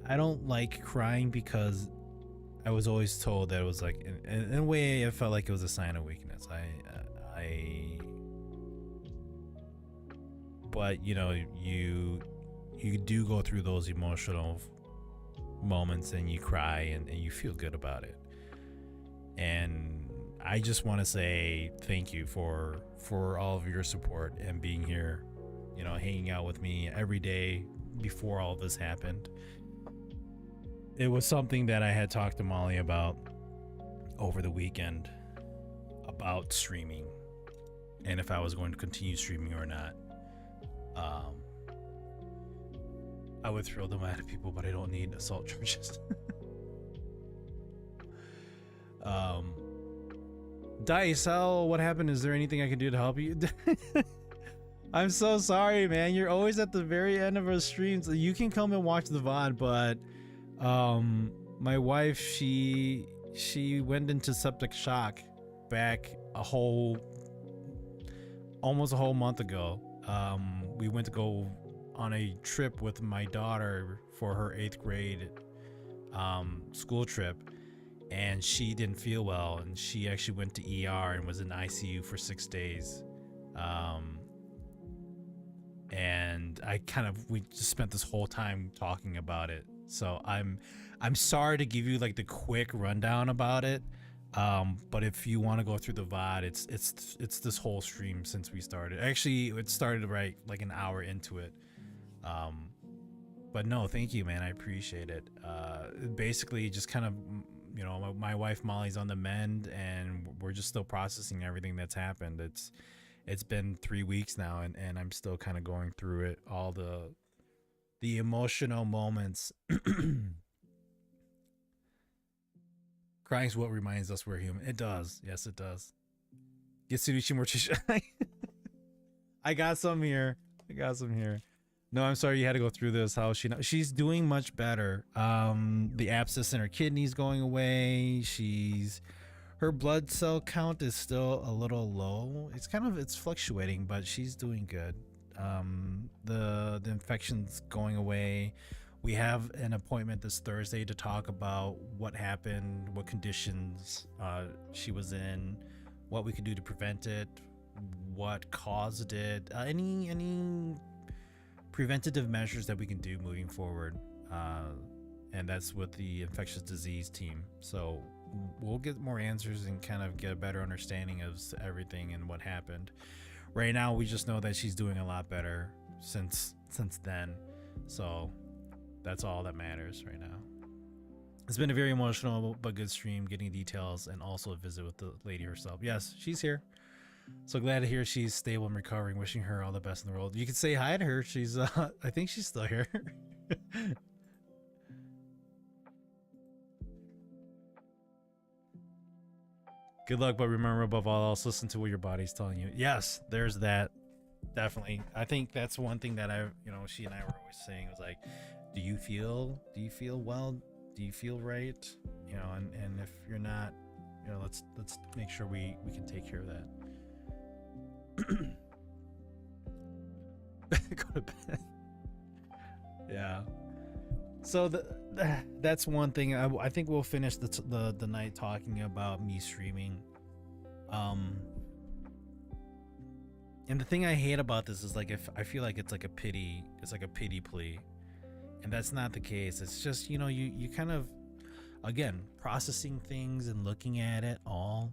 I don't like crying because I was always told that it was like, in a way, I felt like it was a sign of weakness. But you know, you do go through those emotional moments and you cry and you feel good about it. And I just want to say thank you for all of your support and being here, you know, hanging out with me every day before all this happened. It was something that I had talked to Molly about over the weekend, about streaming and if I was going to continue streaming or not. I would throw them at people, but I don't need assault charges. Dicel, what happened? Is there anything I can do to help you? I'm so sorry, man. You're always at the very end of our streams. You can come and watch the VOD, but my wife, she went into septic shock back almost a whole month ago. We went to go on a trip with my daughter for her 8th grade school trip, and she didn't feel well, and she actually went to ER and was in ICU for 6 days. And we just spent this whole time talking about it. So I'm sorry to give you like the quick rundown about it. But if you want to go through the VOD, it's this whole stream since we started. Actually, it started right like an hour into it. But no, thank you, man. I appreciate it. Basically, just kind of, you know, my wife Molly's on the mend, and we're just still processing everything that's happened. It's been 3 weeks now, and I'm still kind of going through it, all the emotional moments. Crying's what reminds us we're human. It does. Yes, it does. Get Tsurushi more tissue. I got some here. No, I'm sorry you had to go through this. How she's doing much better. The abscess in her kidney's going away. Her blood cell count is still a little low. It's fluctuating, but she's doing good. The infection's going away. We have an appointment this Thursday to talk about what happened, what conditions she was in, what we could do to prevent it, what caused it, any preventative measures that we can do moving forward. And that's with the infectious disease team. So we'll get more answers and kind of get a better understanding of everything and what happened. Right now, we just know that she's doing a lot better since then. So that's all that matters right now. It's been a very emotional but good stream, getting details and also a visit with the lady herself. Yes, she's here. So glad to hear she's stable and recovering. Wishing her all the best in the world. You can say hi to her. She's I think she's still here. Good luck, but remember above all else, listen to what your body's telling you. Yes, there's that. Definitely. I think that's one thing that she and I were always saying was like, do you feel well? Do you feel right? You know, and if you're not, you know, let's make sure we can take care of that. Go to bed. Yeah. So that's one thing. I think we'll finish the night talking about me streaming. And the thing I hate about this is like, if I feel like it's like a pity plea, and that's not the case. It's just, you know, you kind of, again, processing things and looking at it all.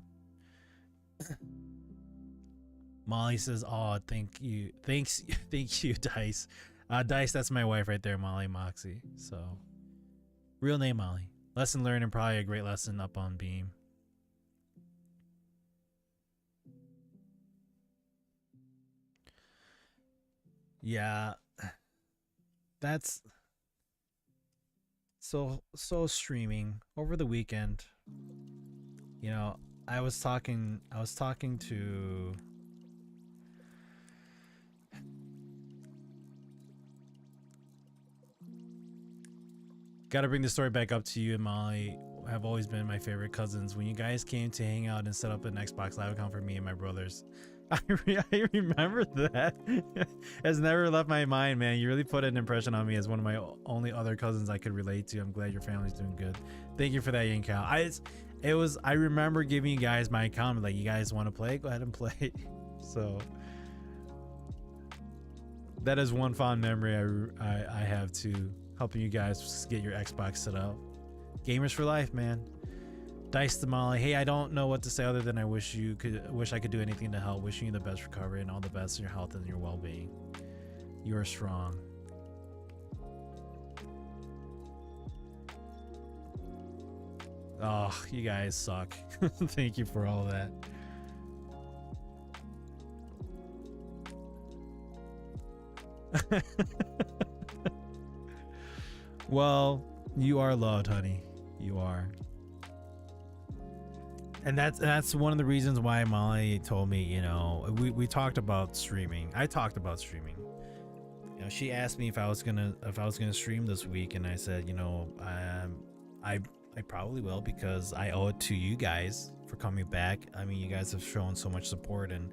Molly says, "Oh, thank you, thank you, Dice." Dice, that's my wife right there, Molly Moxie. So, real name Molly. Lesson learned, and probably a great lesson up on Beam. Yeah, that's so streaming over the weekend. You know, I was talking to gotta bring the story back up to you and Molly. Have always been my favorite cousins. When you guys came to hang out and set up an Xbox Live account for me and my brothers, I remember that. Has never left my mind, man. You really put an impression on me as one of my only other cousins I could relate to. I'm glad your family's doing good. Thank you for that, Yankow. I remember giving you guys my account, like, you guys want to play? Go ahead and play. So that is one fond memory I have too, helping you guys get your Xbox set up. Gamers for life, man. Dice to Molly. Hey, I don't know what to say other than I wish I could do anything to help. Wishing you the best recovery and all the best in your health and your well-being. You are strong. Oh, you guys suck. Thank you for all of that. Well, you are loved, honey. You are. And that's one of the reasons why Molly told me, you know, we talked about streaming. I talked about streaming. You know, she asked me if I was gonna stream this week, and I said, you know, I probably will, because I owe it to you guys for coming back. I mean, you guys have shown so much support, and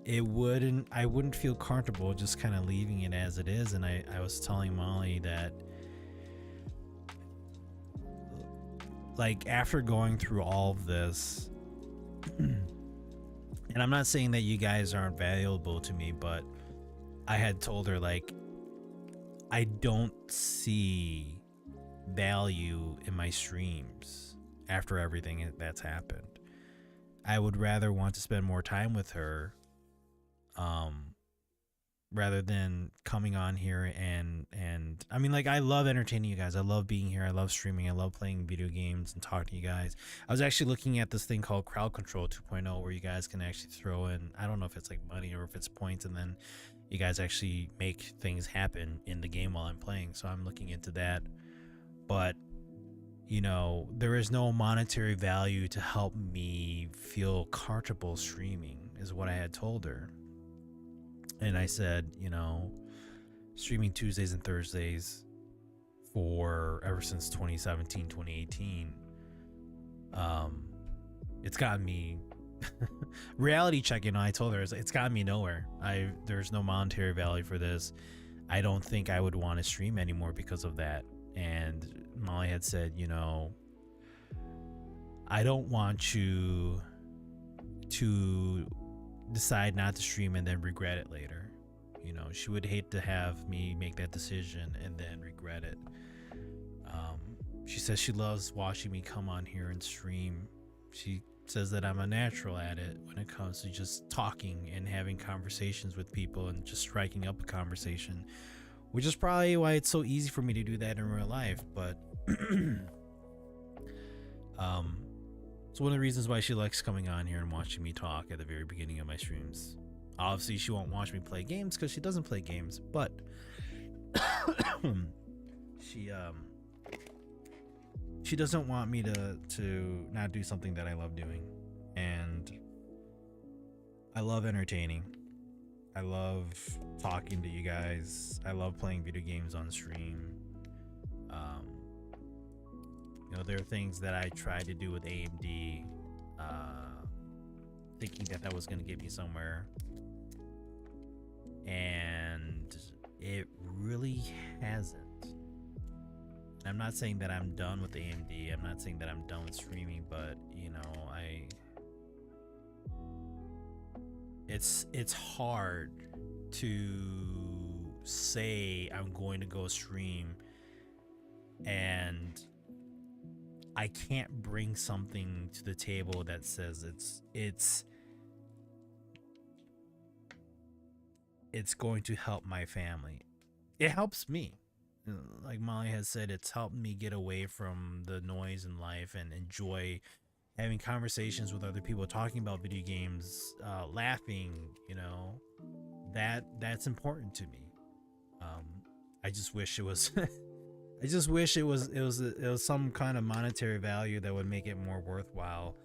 I wouldn't feel comfortable just kind of leaving it as it is. And I was telling Molly that, like, after going through all of this, and I'm not saying that you guys aren't valuable to me, but I had told her, like, I don't see value in my streams after everything that's happened. I would rather want to spend more time with her, rather than coming on here and I mean, like, I love entertaining you guys. I love being here. I love streaming. I love playing video games and talking to you guys. I was actually looking at this thing called Crowd Control 2.0 where you guys can actually throw in, I don't know if it's like money or if it's points, and then you guys actually make things happen in the game while I'm playing. So I'm looking into that. But, you know, there is no monetary value to help me feel comfortable streaming, is what I had told her. And I said, you know, streaming Tuesdays and Thursdays for ever since 2017, 2018, it's gotten me reality check. You know, I told her it's gotten me nowhere. There's no monetary value for this. I don't think I would want to stream anymore because of that. And Molly had said, you know, I don't want you to decide not to stream and then regret it later. You know, she would hate to have me make that decision and then regret it. She says she loves watching me come on here and stream. She says that I'm a natural at it when it comes to just talking and having conversations with people and just striking up a conversation, which is probably why it's so easy for me to do that in real life. But it's one of the reasons why she likes coming on here and watching me talk at the very beginning of my streams. Obviously, she won't watch me play games because she doesn't play games, but she doesn't want me to not do something that I love doing. And I love entertaining. I love talking to you guys. I love playing video games on stream. You know, there are things that I tried to do with AMD, thinking that was going to get me somewhere, and it really hasn't. I'm not saying that I'm done with AMD. I'm not saying that I'm done with streaming, but, you know, it's hard to say I'm going to go stream and I can't bring something to the table that says it's going to help my family. It helps me. Like Molly has said, it's helped me get away from the noise in life and enjoy having conversations with other people, talking about video games, laughing. You know, that's important to me. I just wish it was I just wish it was some kind of monetary value that would make it more worthwhile,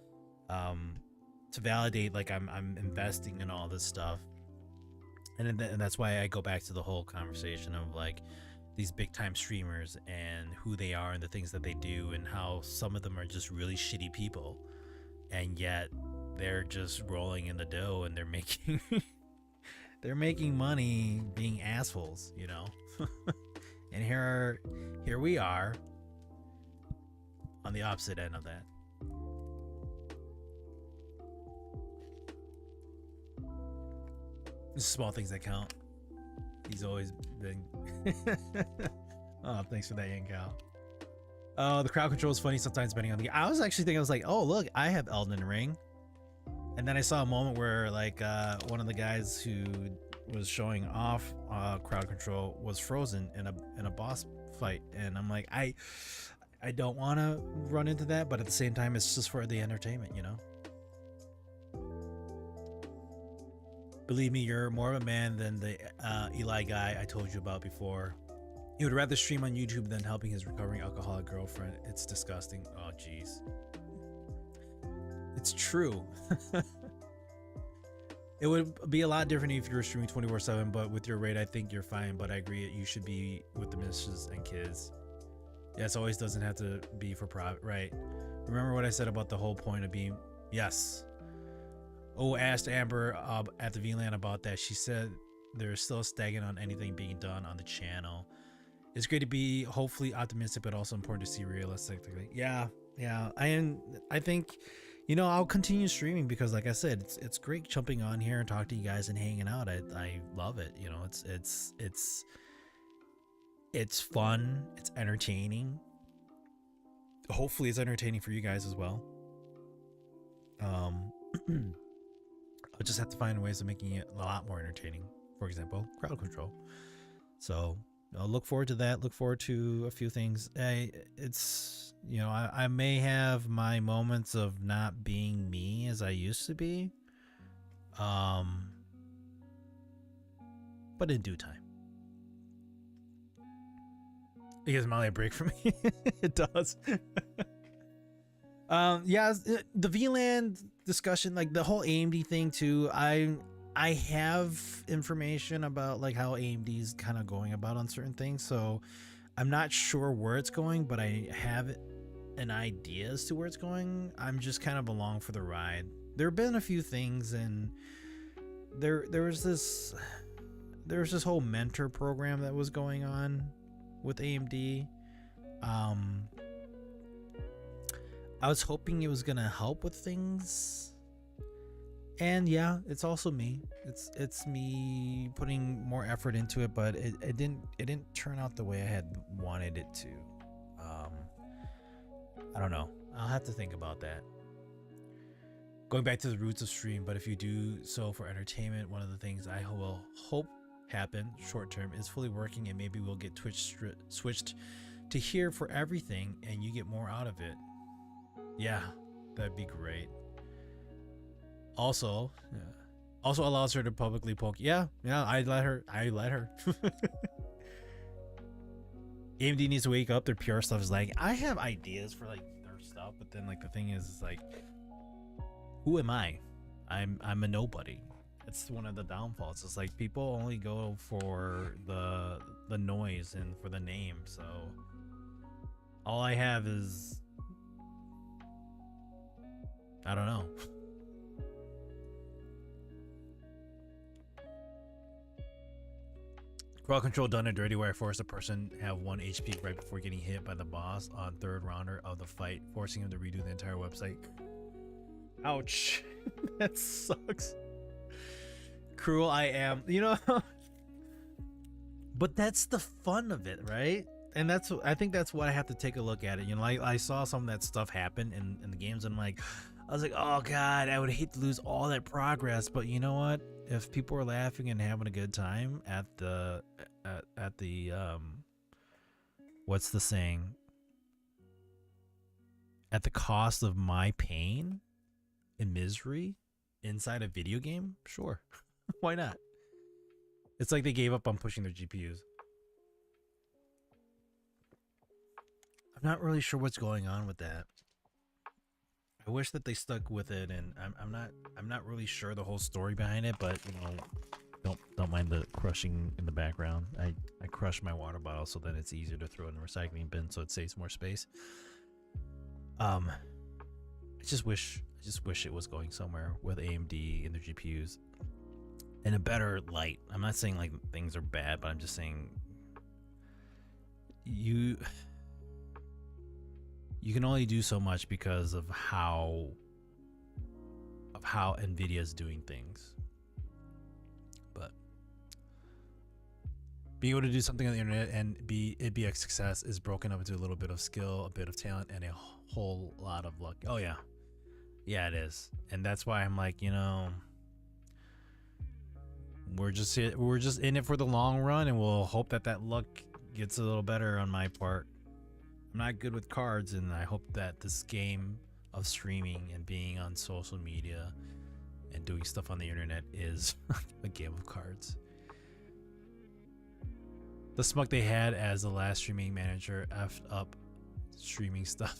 to validate like I'm investing in all this stuff. And that's why I go back to the whole conversation of like these big time streamers and who they are and the things that they do, and how some of them are just really shitty people, and yet they're just rolling in the dough and they're making they're making money being assholes, you know. And here we are on the opposite end of that. It's small things that count. He's always been. Oh, thanks for that, Yankow. Oh, the crowd control is funny sometimes depending on the. I was actually thinking, I was like, oh look, I have Elden Ring, and then I saw a moment where like one of the guys who was showing off crowd control was frozen in a boss fight, and I'm like, I don't want to run into that, but at the same time, it's just for the entertainment, you know. Believe me, you're more of a man than the Eli guy I told you about before. He would rather stream on YouTube than helping his recovering alcoholic girlfriend. It's disgusting. Oh, jeez. It's true. It would be a lot different if you were streaming 24/7, but with your rate, I think you're fine. But I agree, you should be with the missus and kids. Yes, always doesn't have to be for profit, right? Remember what I said about the whole point of being, yes. Oh, asked Amber at the VLAN about that. She said they're still stagnant on anything being done on the channel. It's great to be hopefully optimistic, but also important to see realistically. Yeah, yeah. I think, you know, I'll continue streaming because, like I said, it's great jumping on here and talking to you guys and hanging out. I love it. You know, it's fun. It's entertaining. Hopefully, it's entertaining for you guys as well. I'll just have to find ways of making it a lot more entertaining. For example, crowd control. So I'll look forward to that. Look forward to a few things. It's, you know, I may have my moments of not being me as I used to be. But in due time. It gives Molly a break for me. It does. Yeah, the VLAN discussion, like the whole AMD thing too. I have information about like how AMD is kind of going about on certain things, so I'm not sure where it's going, but I have an idea as to where it's going. I'm just kind of along for the ride. There have been a few things, and there was this whole mentor program that was going on with AMD. I was hoping it was gonna help with things, and yeah, it's also me. It's me putting more effort into it, but it didn't turn out the way I had wanted it to. I don't know. I'll have to think about that. Going back to the roots of stream, but if you do so for entertainment, one of the things I will hope happen short term is fully working, and maybe we'll get Twitch switched to here for everything, and you get more out of it. Yeah, that'd be great. Also allows her to publicly poke. Yeah, I let her. AMD needs to wake up. Their PR stuff is like, I have ideas for like their stuff, but then like the thing is like, who am I? I'm a nobody. It's one of the downfalls. It's like people only go for the noise and for the name. So all I have is, I don't know. Crowd control done and dirty where I forced a person have 1 HP right before getting hit by the boss on third rounder of the fight, forcing him to redo the entire website. Ouch. That sucks. Cruel I am. You know, but that's the fun of it, right? And I think that's what I have to take a look at it. You know, I saw some of that stuff happen in the games, and I was like, oh god, I would hate to lose all that progress. But you know what? If people are laughing and having a good time at the what's the saying? At the cost of my pain and misery inside a video game, sure. Why not? It's like they gave up on pushing their GPUs. I'm not really sure what's going on with that. I wish that they stuck with it, and I'm not really sure the whole story behind it, but you know, don't mind the crushing in the background. I crush my water bottle so that it's easier to throw in the recycling bin, so it saves more space. I just wish it was going somewhere with AMD and their GPUs in a better light. I'm not saying like things are bad, but I'm just saying you can only do so much because of how Nvidia is doing things. But being able to do something on the internet and it be a success is broken up into a little bit of skill, a bit of talent, and a whole lot of luck. Oh yeah, it is. And that's why I'm like, you know, we're just in it for the long run, and we'll hope that luck gets a little better on my part. I'm not good with cards, and I hope that this game of streaming and being on social media and doing stuff on the internet is a game of cards. The smuck they had as the last streaming manager effed up streaming stuff.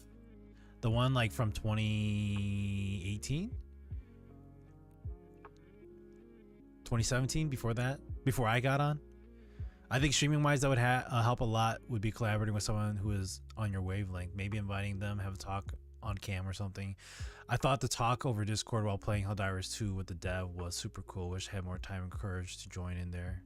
The one like from 2018? 2017, before I got on. I think streaming wise, that would help a lot, would be collaborating with someone who is on your wavelength, maybe inviting them, have a talk on cam or something. I thought the talk over Discord while playing Helldivers 2 with the dev was super cool. Wish I had more time and courage to join in there.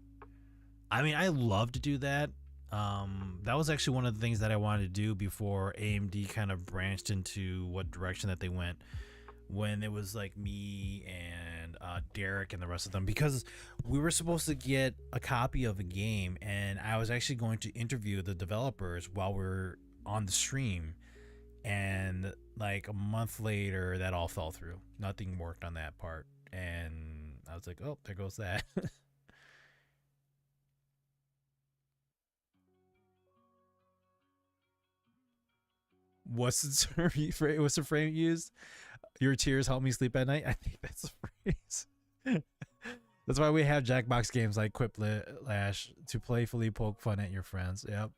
I mean, I love to do that. That was actually one of the things that I wanted to do before AMD kind of branched into what direction that they went, when it was like me and Derek and the rest of them, because we were supposed to get a copy of a game and I was actually going to interview the developers while we're on the stream, and like a month later that all fell through. Nothing worked on that part, and I was like, oh, there goes that. What's the frame used? Your tears help me sleep at night. I think that's the phrase. That's why we have Jackbox games like Quiplash to playfully poke fun at your friends. Yep.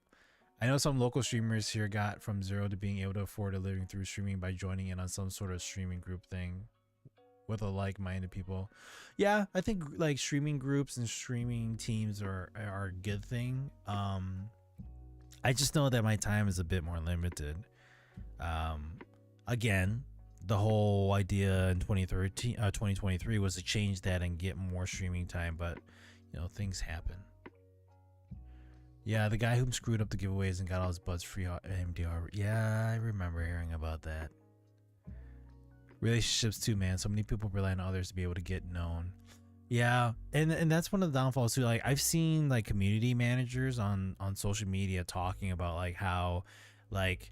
I know some local streamers here got from zero to being able to afford a living through streaming by joining in on some sort of streaming group thing with a like-minded people. Yeah, I think like streaming groups and streaming teams are a good thing. I just know that my time is a bit more limited. Again, the whole idea in 2023 was to change that and get more streaming time, but you know, things happen. Yeah, the guy who screwed up the giveaways and got all his buds free AMDR. Yeah, I remember hearing about that. Relationships too, man. So many people rely on others to be able to get known. Yeah, and that's one of the downfalls too. Like I've seen like community managers on social media talking about like how like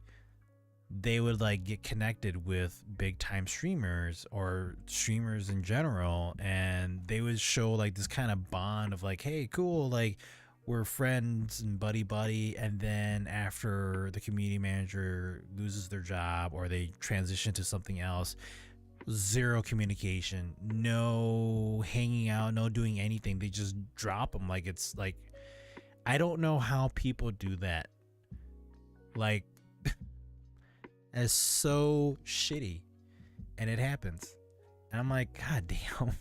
they would like get connected with big time streamers or streamers in general, and they would show like this kind of bond of like, hey, cool, like we're friends and buddy, and then after the community manager loses their job or they transition to something else, zero communication, no hanging out, no doing anything. They just drop them. Like it's like, I don't know how people do that. Like it's so shitty, and it happens, and I'm like, god damn.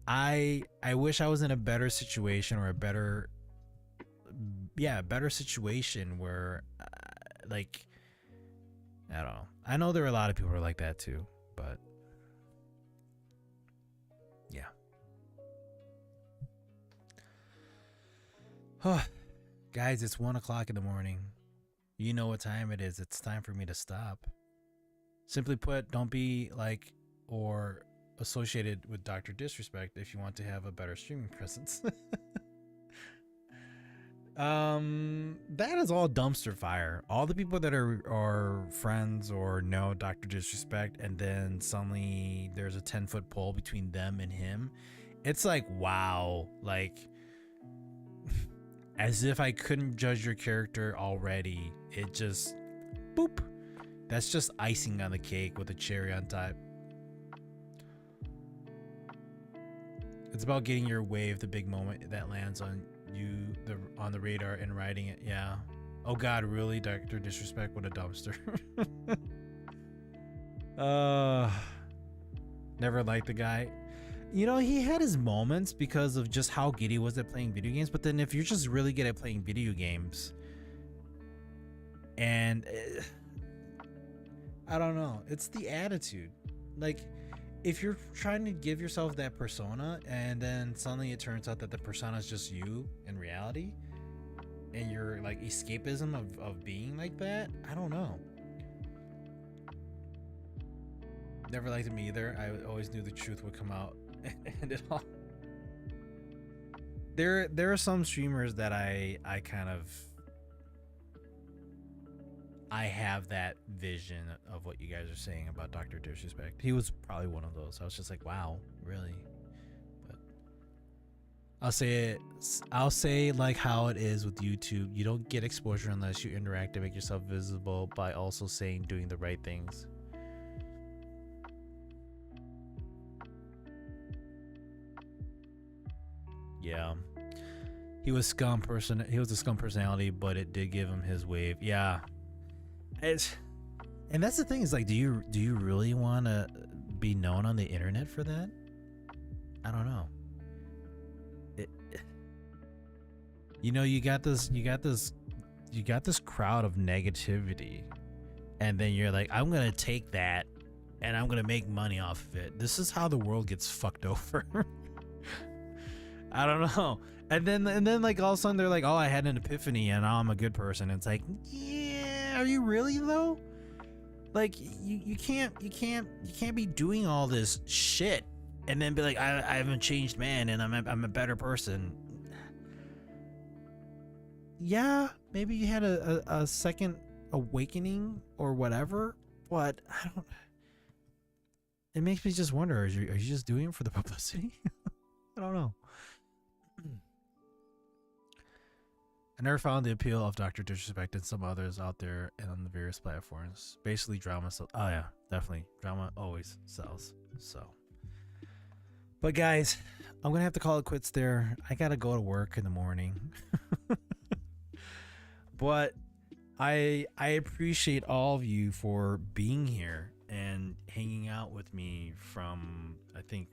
I wish I was in a better situation, or a better situation where like I don't know. I know there are a lot of people who are like that too, but yeah. Guys, it's 1 o'clock in the morning. You know what time it is. It's time for me to stop. Simply put, don't be like or associated with Dr. Disrespect if you want to have a better streaming presence. That is all dumpster fire. All the people that are friends or know Dr. Disrespect, and then suddenly there's a 10-foot pole between them and him. It's like, wow, like as if I couldn't judge your character already. It just boop. That's just icing on the cake with a cherry on top. It's about getting your wave, the big moment that lands on you, on the radar, and riding it. Yeah. Oh god, really? Dr. Disrespect? What a dumpster. Never liked the guy. You know, he had his moments because of just how good he was at playing video games, but then if you're just really good at playing video games, and I don't know, it's the attitude. Like, if you're trying to give yourself that persona and then suddenly it turns out that the persona is just you in reality, and your like escapism of being like that, I don't know. Never liked him either. I always knew the truth would come out and it all. There are some streamers that I kind of, I have that vision of what you guys are saying about Dr. Disrespect. He was probably one of those. I was just like, wow, really? But I'll say like how it is with YouTube. You don't get exposure unless you interact and make yourself visible by also doing the right things. Yeah. He was He was a scum personality, but it did give him his wave. Yeah. And that's the thing, is like, do you really want to be known on the internet for that? I don't know. You know, you got this crowd of negativity and then you're like, I'm gonna take that and I'm gonna make money off of it. This is how the world gets fucked over. I don't know. And then like all of a sudden they're like, oh, I had an epiphany and now I'm a good person. It's like, yeah, are you really though? Like you can't be doing all this shit and then be like, I am a changed man and I'm a better person. Yeah, maybe you had a second awakening or whatever, but I don't. It makes me just wonder: are you just doing it for the publicity? I don't know. I never found the appeal of Dr. Disrespect and some others out there and on the various platforms. Basically, drama sells. Oh yeah, definitely. Drama always sells. So, but guys, I'm gonna have to call it quits there. I gotta go to work in the morning. But I appreciate all of you for being here and hanging out with me from, I think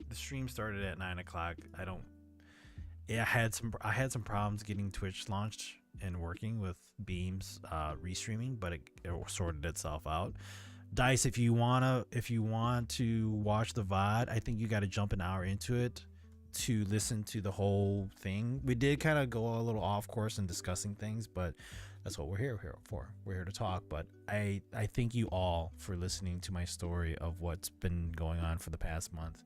the stream started at 9 o'clock. I had some problems getting Twitch launched and working with Beam's restreaming, but it sorted itself out. Dice, if you want to watch the VOD, I think you got to jump an hour into it to listen to the whole thing. We did kind of go a little off course in discussing things, but that's what we're here for. We're here to talk. But I thank you all for listening to my story of what's been going on for the past month.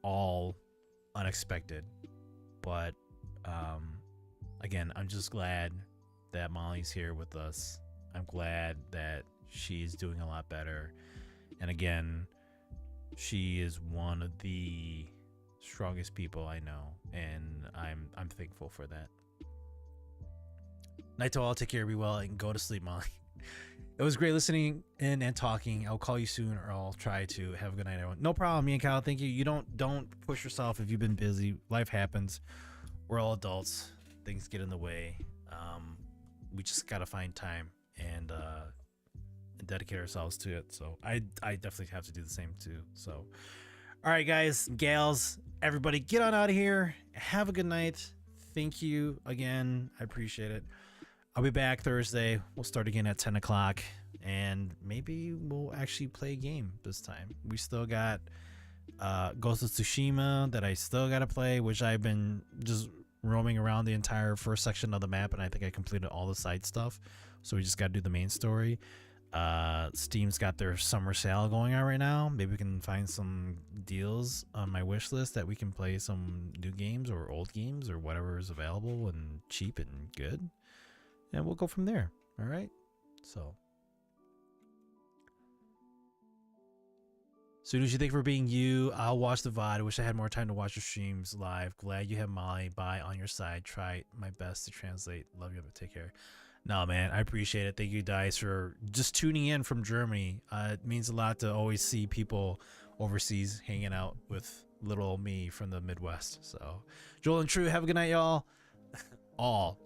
All unexpected, but again, I'm just glad that Molly's here with us. I'm glad that she's doing a lot better, and again, she is one of the strongest people I know, and I'm thankful for that. Night to all, take care, be well, and go to sleep, Molly. It was great listening in and talking. I'll call you soon, or I'll try to. Have a good night, everyone. No problem, me and Kyle. Thank you. You don't push yourself if you've been busy. Life happens. We're all adults. Things get in the way. We just gotta find time and dedicate ourselves to it. So I definitely have to do the same too. So, all right, guys, gals, everybody, get on out of here. Have a good night. Thank you again. I appreciate it. I'll be back Thursday. We'll start again at 10 o'clock, and maybe we'll actually play a game this time. We still got Ghost of Tsushima that I still got to play, which I've been just roaming around the entire first section of the map, and I think I completed all the side stuff. So we just got to do the main story. Steam's got their summer sale going on right now. Maybe we can find some deals on my wish list that we can play some new games or old games or whatever is available and cheap and good. And we'll go from there. All right. So, Sunushi, thank you for being you. I'll watch the VOD. I wish I had more time to watch your streams live. Glad you have Molly by on your side. Try my best to translate. Love you, but take care. No, man, I appreciate it. Thank you, Dice, for just tuning in from Germany. It means a lot to always see people overseas hanging out with little old me from the Midwest. So, Joel and True, have a good night, y'all. All.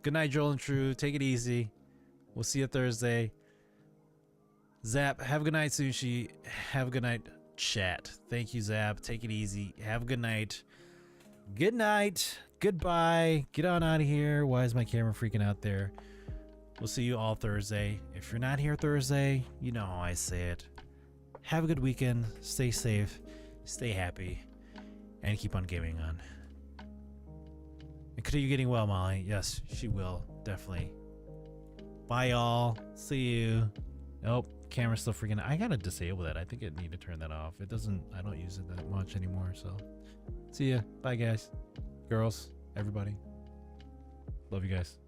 Good night, Joel and True. Take it easy. We'll see you Thursday. Zap, have a good night, Sushi. Have a good night, chat. Thank you, Zap. Take it easy. Have a good night. Good night. Goodbye. Get on out of here. Why is my camera freaking out there? We'll see you all Thursday. If you're not here Thursday, you know how I say it. Have a good weekend. Stay safe. Stay happy. And keep on gaming on. And continue getting well, Molly. Yes, she will. Definitely. Bye, y'all. See you. Nope. Camera's still freaking. I gotta disable that. I think I need to turn that off. It doesn't. I don't use it that much anymore. So, see ya. Bye, guys. Girls. Everybody. Love you guys.